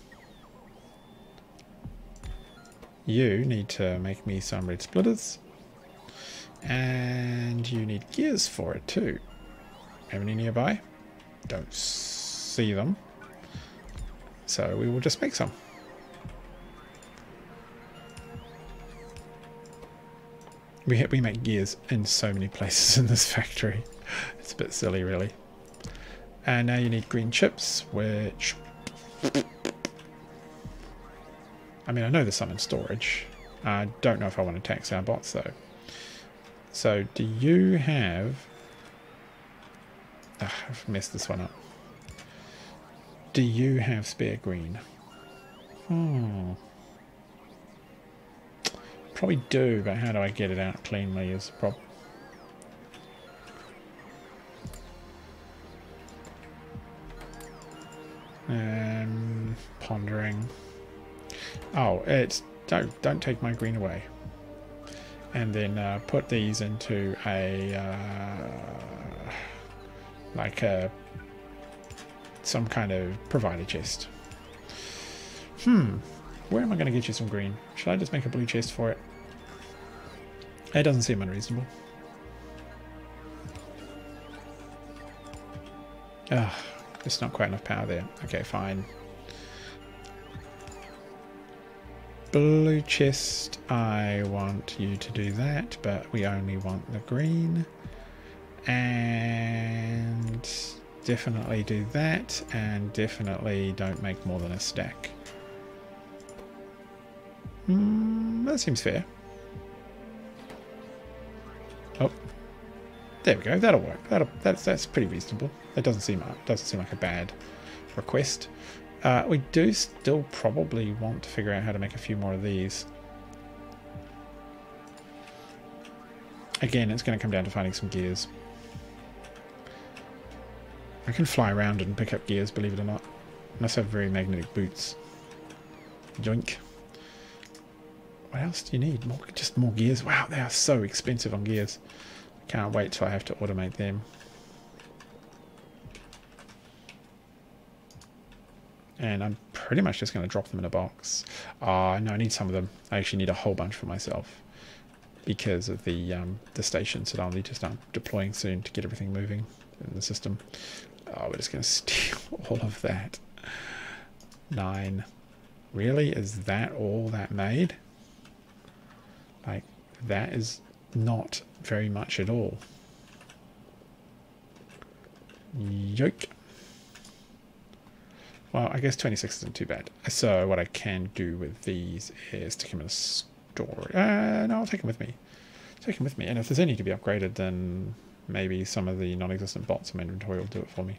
You need to make me some red splitters. And you need gears for it too. Have any nearby? Don't see them. So we will just make some. We make gears in so many places in this factory. It's a bit silly, really. And now you need green chips, which... I mean, I know there's some in storage. I don't know if I want to tax our bots, though. So, do you have... I've messed this one up. Do you have spare green? Probably do, but how do I get it out cleanly is the problem. Pondering. Oh, it's don't take my green away. And then put these into a some kind of provider chest. Where am I going to get you some green? Should I just make a blue chest for it? It doesn't seem unreasonable. Ugh, there's not quite enough power there. Okay, fine. Blue chest, I want you to do that, but we only want the green. And definitely do that, and definitely don't make more than a stack. That seems fair. Oh, there we go. That'll work. That's pretty reasonable. That doesn't seem like a bad request. We do still probably want to figure out how to make a few more of these. Again, it's going to come down to finding some gears. I can fly around and pick up gears, believe it or not. Unless I have very magnetic boots. Yoink. What else do you need? Just more gears. Wow, they are so expensive on gears. Can't wait till I have to automate them. And I'm pretty much just going to drop them in a box. No, I need some of them. I actually need a whole bunch for myself because of the stations that I'll need to start deploying soon to get everything moving in the system. Oh, we're just going to steal all of that. 9. Really? Is that all that made? Like, that is not very much at all. Yoke. Well, I guess 26 isn't too bad. So what I can do with these is stick them in a storage. No, I'll take them with me. Take them with me. And if there's any to be upgraded, then maybe some of the non-existent bots in my inventory will do it for me.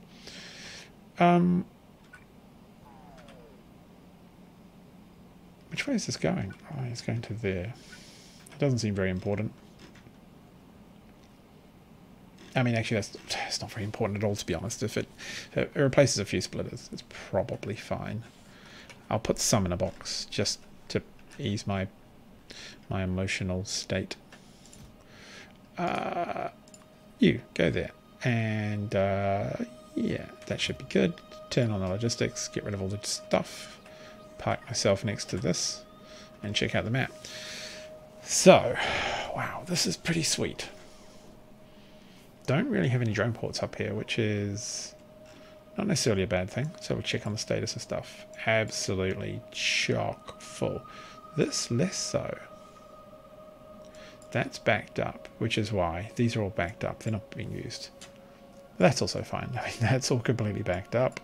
Which way is this going? Oh, it's going to there. It doesn't seem very important. I mean, actually, that's not very important at all, to be honest. If it replaces a few splitters, it's probably fine. I'll put some in a box just to ease my emotional state. You go there, and yeah, that should be good. Turn on the logistics, get rid of all the stuff, park myself next to this, and check out the map. So, wow, this is pretty sweet. Don't really have any drone ports up here, which is not necessarily a bad thing. So we'll check on the status of stuff. Absolutely chock full. This less so. That's backed up, which is why these are all backed up. They're not being used. That's also fine. I mean, that's all completely backed up.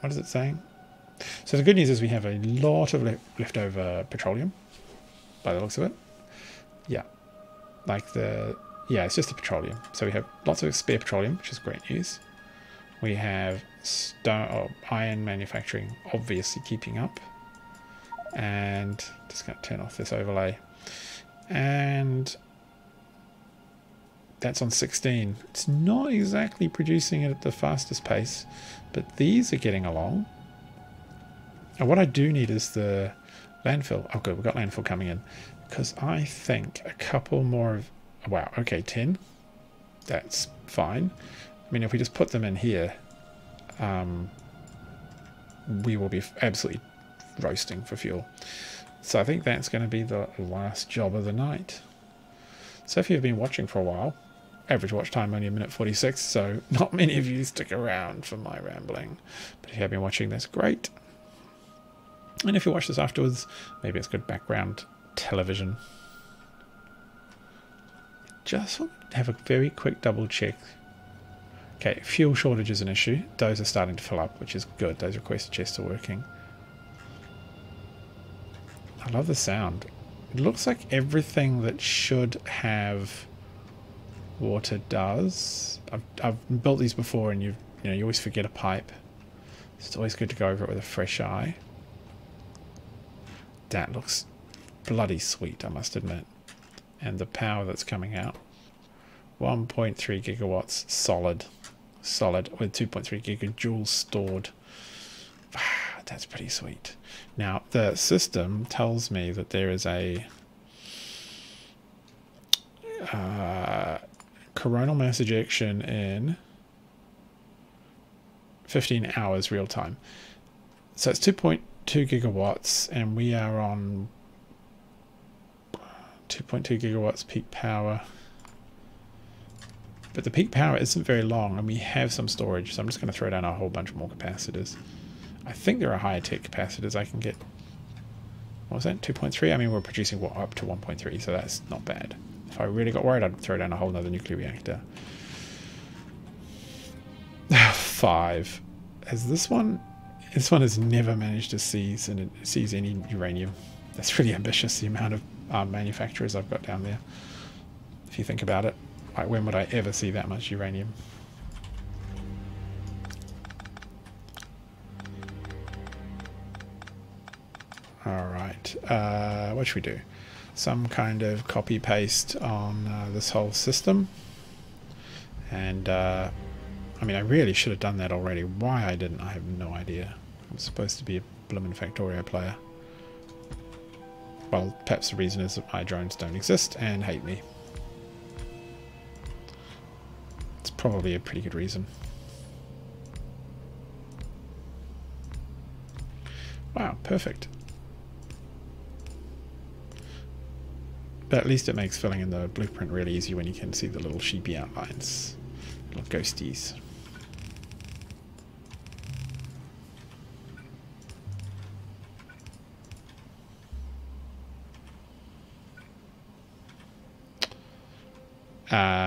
What is it saying? So the good news is we have a lot of leftover petroleum, by the looks of it. Yeah. Yeah, it's just the petroleum. So we have lots of spare petroleum, which is great news. We have iron manufacturing obviously keeping up. And just going to turn off this overlay. And that's on 16. It's not exactly producing it at the fastest pace, but these are getting along. And what I do need is the landfill. Oh good, we've got landfill coming in. Because I think a couple more of... Wow, okay, 10. That's fine. I mean, if we just put them in here, we will be absolutely roasting for fuel. So I think that's going to be the last job of the night. So if you've been watching for a while, average watch time only 1:46, so not many of you stick around for my rambling. But if you have been watching, that's great. And if you watch this afterwards, maybe it's good background television. Just want to have a very quick double check. Okay, fuel shortage is an issue. Those are starting to fill up, which is good. Those request chests are working. I love the sound. It looks like everything that should have water does. I've built these before, and you always forget a pipe. It's always good to go over it with a fresh eye. That looks bloody sweet, I must admit. And the power that's coming out, 1.3 gigawatts solid with 2.3 gigajoules stored. That's pretty sweet. Now the system tells me that there is a coronal mass ejection in 15 hours real time. So it's 2.2 gigawatts, and we are on 2.2 gigawatts peak power. But the peak power isn't very long, and we have some storage, so I'm just going to throw down a whole bunch more capacitors. I think there are higher tech capacitors I can get. What was that? 2.3? I mean, we're producing up to 1.3, so that's not bad. If I really got worried, I'd throw down a whole other nuclear reactor. 5. Has this one? This one has never managed to seize any uranium. That's really ambitious, the amount of manufacturers I've got down there. If you think about it, like, when would I ever see that much uranium? Alright, what should we do? Some kind of copy paste on this whole system. And I mean, I really should have done that already. Why I didn't, I have no idea. I'm supposed to be a bloomin' Factorio player. Well, perhaps the reason is that my drones don't exist and hate me. It's probably a pretty good reason. Wow, perfect. But at least it makes filling in the blueprint really easy when you can see the little sheepy outlines. Little ghosties.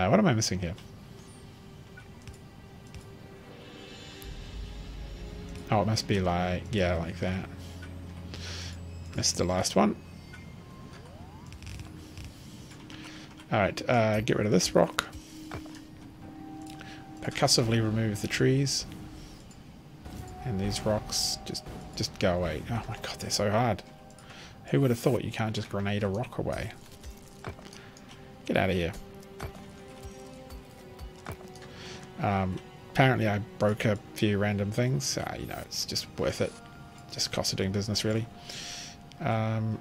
What am I missing here? Oh, it must be like, yeah, like that. Missed the last one. Alright, get rid of this rock. Percussively remove the trees. And these rocks just go away. Oh my god, they're so hard. Who would have thought you can't just grenade a rock away? Get out of here. Apparently I broke a few random things. You know, it's just worth it. Just cost of doing business, really. Well,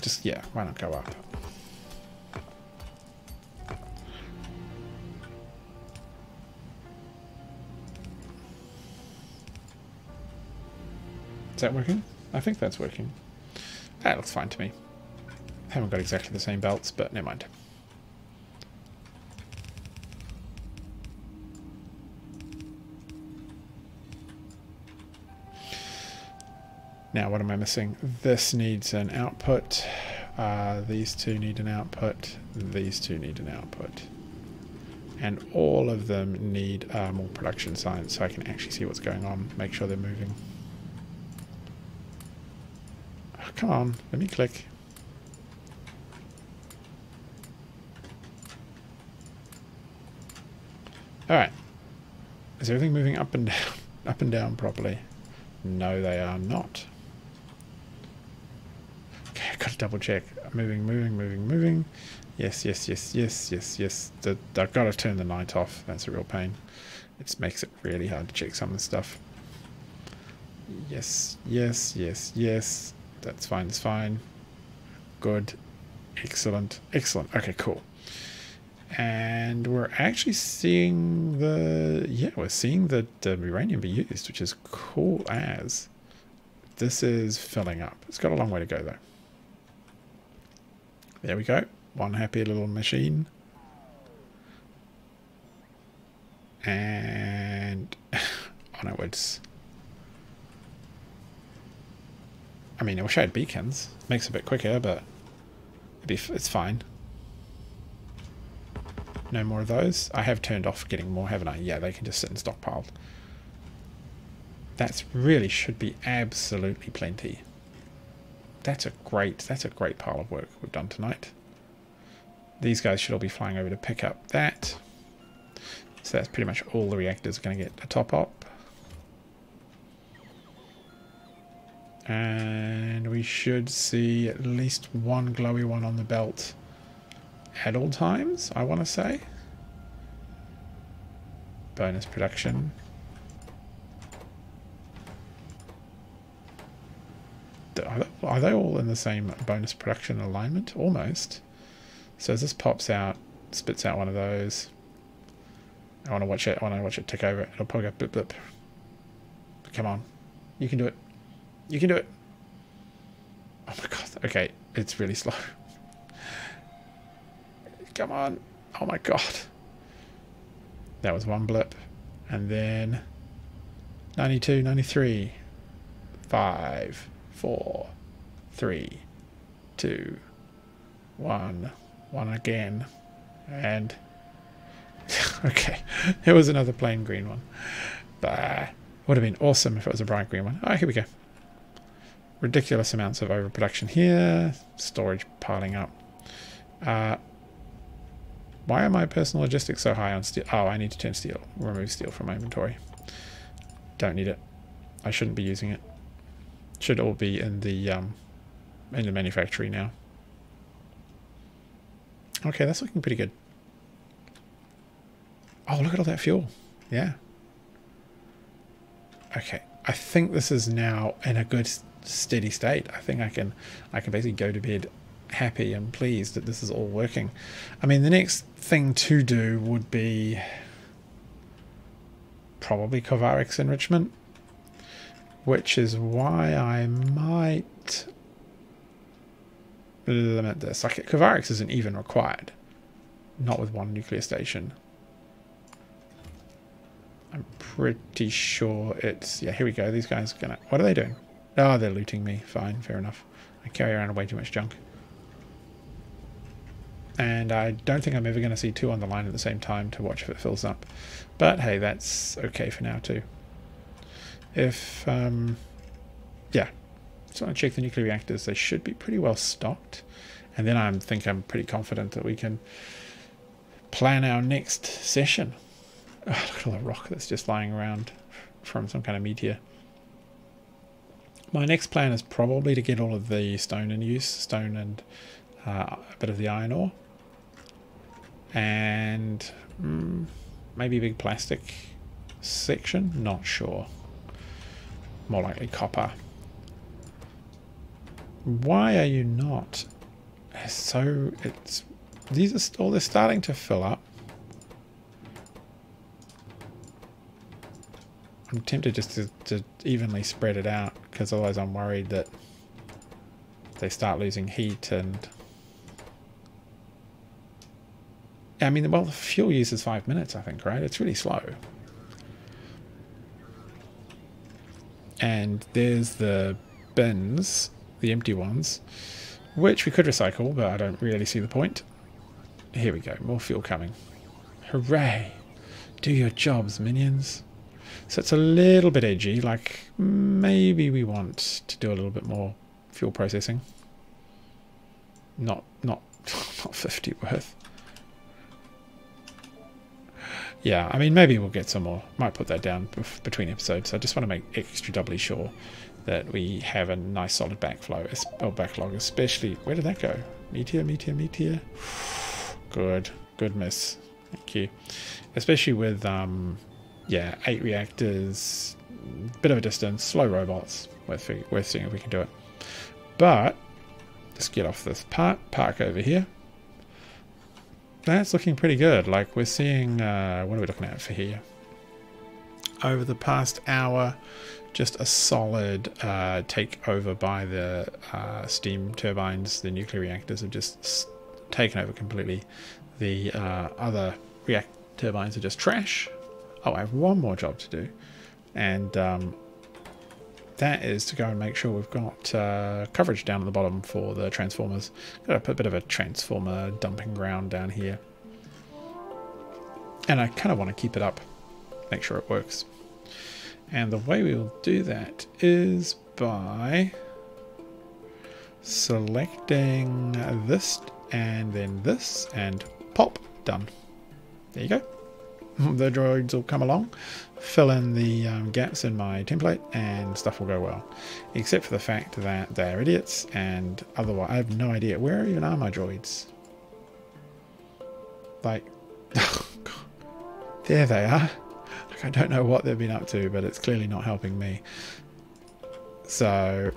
just, yeah, why not go up? Is that working? I think that's working. That looks fine to me. Haven't got exactly the same belts, but never mind. Now, what am I missing? This needs an output. These two need an output. These two need an output. And all of them need more production science so I can actually see what's going on. Make sure they're moving. Oh, come on, let me click. Alright. Is everything moving up and down? Up and down properly? No, they are not. Okay, I've got to double check. Moving, moving, moving, moving. Yes, yes, yes, yes, yes, yes. I've got to turn the night off. That's a real pain. It makes it really hard to check some of the stuff. Yes, yes, yes, yes. That's fine, that's fine. Good. Excellent, excellent. Okay, cool. And we're actually seeing the, yeah, we're seeing the uranium be used, which is cool as. This is filling up. It's got a long way to go though. There we go. One happy little machine. And onwards. I mean, I wish I had beacons. Makes it a bit quicker, but it's fine. No more of those. I have turned off getting more, haven't I? Yeah, they can just sit and stockpile. That's really should be absolutely plenty. That's a great pile of work we've done tonight. These guys should all be flying over to pick up that. So that's pretty much all the reactors are going to get a top up. And we should see at least one glowy one on the belt at all times, I want to say. Bonus production. Are they all in the same bonus production alignment? Almost. So as this pops out, spits out one of those. I want to watch it. I want to watch it tick over. It'll probably go blip blip. Come on, you can do it. You can do it. Oh my god. Okay, it's really slow. Come on. Oh my god. That was one blip. And then 92, 93. 5, 4, 3, 2, 1. 1 again. And okay, it was another plain green one. Bah. Would have been awesome if it was a bright green one. Oh, here we go. Ridiculous amounts of overproduction here. Storage piling up. Why are my personal logistics so high on steel? Oh, I need to turn steel. Remove steel from my inventory. Don't need it. I shouldn't be using it. Should all be in the manufactory now. Okay, that's looking pretty good. Oh, look at all that fuel. Yeah. Okay, I think this is now in a good steady state. I think I can basically go to bed happy and pleased that this is all working. I mean, the next thing to do would be probably Kovarik's enrichment, which is why I might limit this. Like, Kovarik's isn't even required, not with one nuclear station. I'm pretty sure it's... Yeah, here we go. These guys are gonna... What are they doing? Oh, they're looting me. Fine, fair enough. I carry around way too much junk. And I don't think I'm ever going to see two on the line at the same time to watch if it fills up. But hey, that's okay for now too. If... yeah. Just want to check the nuclear reactors. They should be pretty well stocked. And then I'm pretty confident that we can plan our next session. Oh, look at all the rock that's just lying around from some kind of meteor. My next plan is probably to get all of the stone in use. Stone and a bit of the iron ore. And maybe a big plastic section. Not sure. More likely copper. Why are you not? So it's... These are still... They're starting to fill up. I'm tempted just to evenly spread it out, because otherwise I'm worried that they start losing heat. And I mean, well, the fuel use is 5 minutes, I think, right? It's really slow. And there's the bins, the empty ones, which we could recycle, but I don't really see the point. Here we go, more fuel coming. Hooray! Do your jobs, minions. So it's a little bit edgy, like maybe we want to do a little bit more fuel processing. Not 50 worth. Yeah, I mean, maybe we'll get some more. Might put that down between episodes. I just want to make extra doubly sure that we have a nice solid backflow or backlog, especially... Where did that go? Meteor, meteor, meteor. Good miss. Thank you. Especially with... yeah, 8 reactors, bit of a distance, slow robots. Worth seeing if we can do it. But let's get off this park over here. That's looking pretty good. Like, we're seeing, what are we looking at for here? Over the past hour, just a solid takeover by the steam turbines. The nuclear reactors have just taken over completely. The other reactor turbines are just trash. Oh, I have one more job to do, and that is to go and make sure we've got coverage down at the bottom for the transformers. Got to put a bit of a transformer dumping ground down here, and I kind of want to keep it up, make sure it works. And the way we will do that is by selecting this and then this, and pop, done. There you go. The droids will come along, fill in the gaps in my template, and stuff will go well. Except for the fact that they're idiots, and otherwise I have no idea. Where even are my droids? Like, oh God. There they are. Like, I don't know what they've been up to, but it's clearly not helping me. So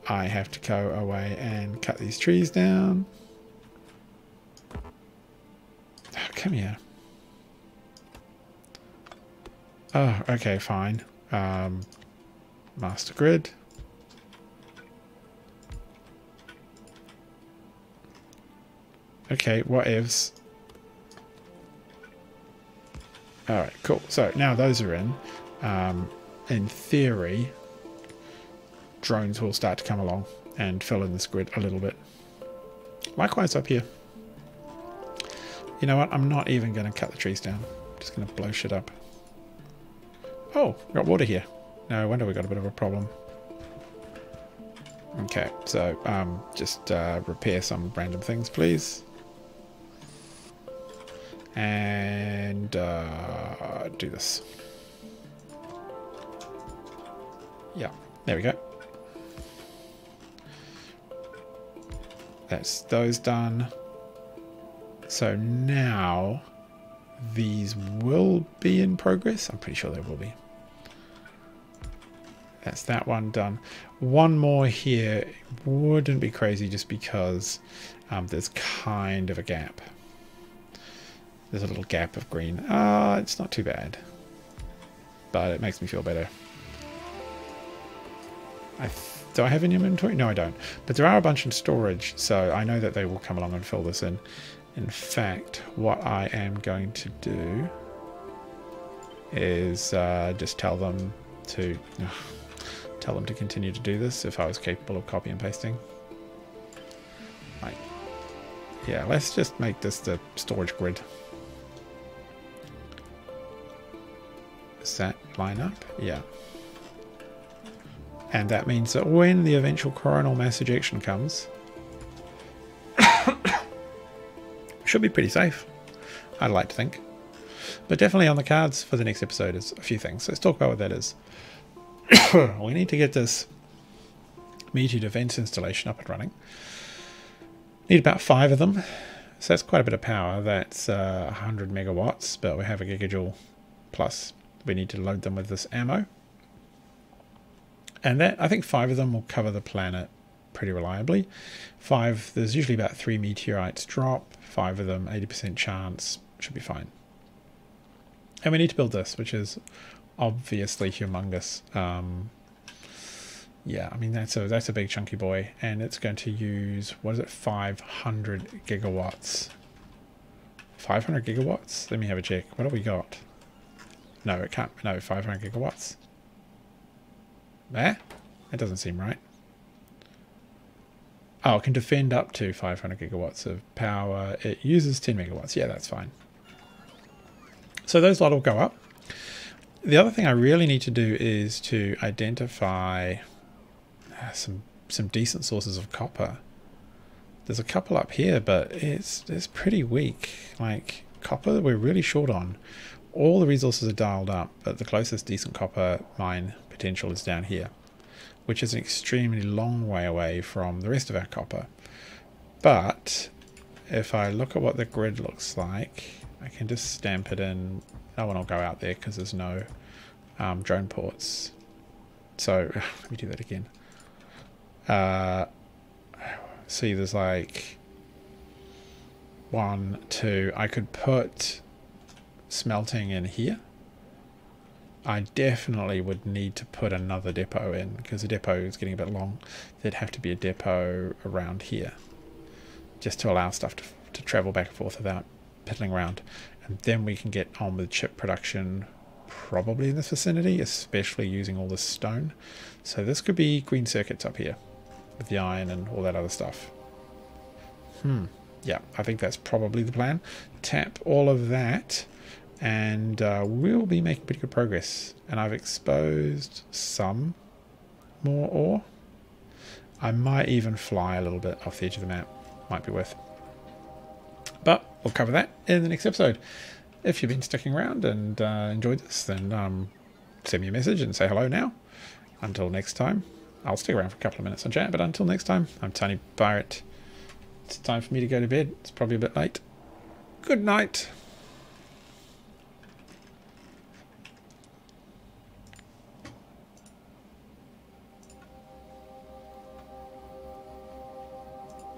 I have to go away and cut these trees down. Oh, come here. Oh, okay, fine. Master grid. Okay, what ifs? Alright, cool. So now those are in theory, drones will start to come along and fill in this grid a little bit. Likewise up here. You know what? I'm not even going to cut the trees down. I'm just going to blow shit up. Oh, got water here. No wonder we got a bit of a problem. Okay, so just repair some random things, please. And do this. Yeah, there we go. That's those done. So now these will be in progress. I'm pretty sure they will be. That's that one done. One more here wouldn't be crazy just because there's kind of a gap. There's a little gap of green. It's not too bad, but it makes me feel better. Do I have any inventory? No, I don't. But there are a bunch in storage, so I know that they will come along and fill this in. In fact, what I am going to do is just tell them to continue to do this if I was capable of copy and pasting. Right. Yeah, let's just make this the storage grid. Does that line up? Yeah. And that means that when the eventual coronal mass ejection comes, should be pretty safe, I'd like to think. But definitely on the cards for the next episode is a few things. So let's talk about what that is. We need to get this meteor defense installation up and running. Need about 5 of them. So that's quite a bit of power. That's 100 megawatts, but we have a gigajoule plus. We need to load them with this ammo. And that, I think 5 of them will cover the planet pretty reliably. 5, there's usually about 3 meteorites drop. 5 of them, 80% chance, should be fine. And we need to build this, which is obviously humongous. Yeah, I mean, that's a big chunky boy. And it's going to use, what is it, 500 gigawatts. 500 gigawatts? Let me have a check. What have we got? No, it can't. No, 500 gigawatts. That doesn't seem right. Oh, it can defend up to 500 gigawatts of power. It uses 10 megawatts. Yeah, that's fine. So those lot will go up. The other thing I really need to do is to identify some decent sources of copper. There's a couple up here, but it's pretty weak. Like copper, we're really short on. All the resources are dialed up, but the closest decent copper mine potential is down here, which is an extremely long way away from the rest of our copper. But if I look at what the grid looks like, I can just stamp it in. No one will go out there because there's no drone ports. So let me do that again. See, there's like 1, 2. I could put smelting in here. I definitely would need to put another depot in because the depot is getting a bit long. There'd have to be a depot around here just to allow stuff to travel back and forth without piddling around. And then we can get on with chip production probably in this vicinity, especially using all this stone. So this could be green circuits up here with the iron and all that other stuff. Yeah, I think that's probably the plan. Tap all of that. And we'll be making pretty good progress. And I've exposed some more ore. I might even fly a little bit off the edge of the map. Might be worth. But we'll cover that in the next episode. If you've been sticking around and enjoyed this, then send me a message and say hello now. Until next time. I'll stick around for a couple of minutes on chat, but until next time, I'm Tiny Pirate. It's time for me to go to bed. It's probably a bit late. Good night.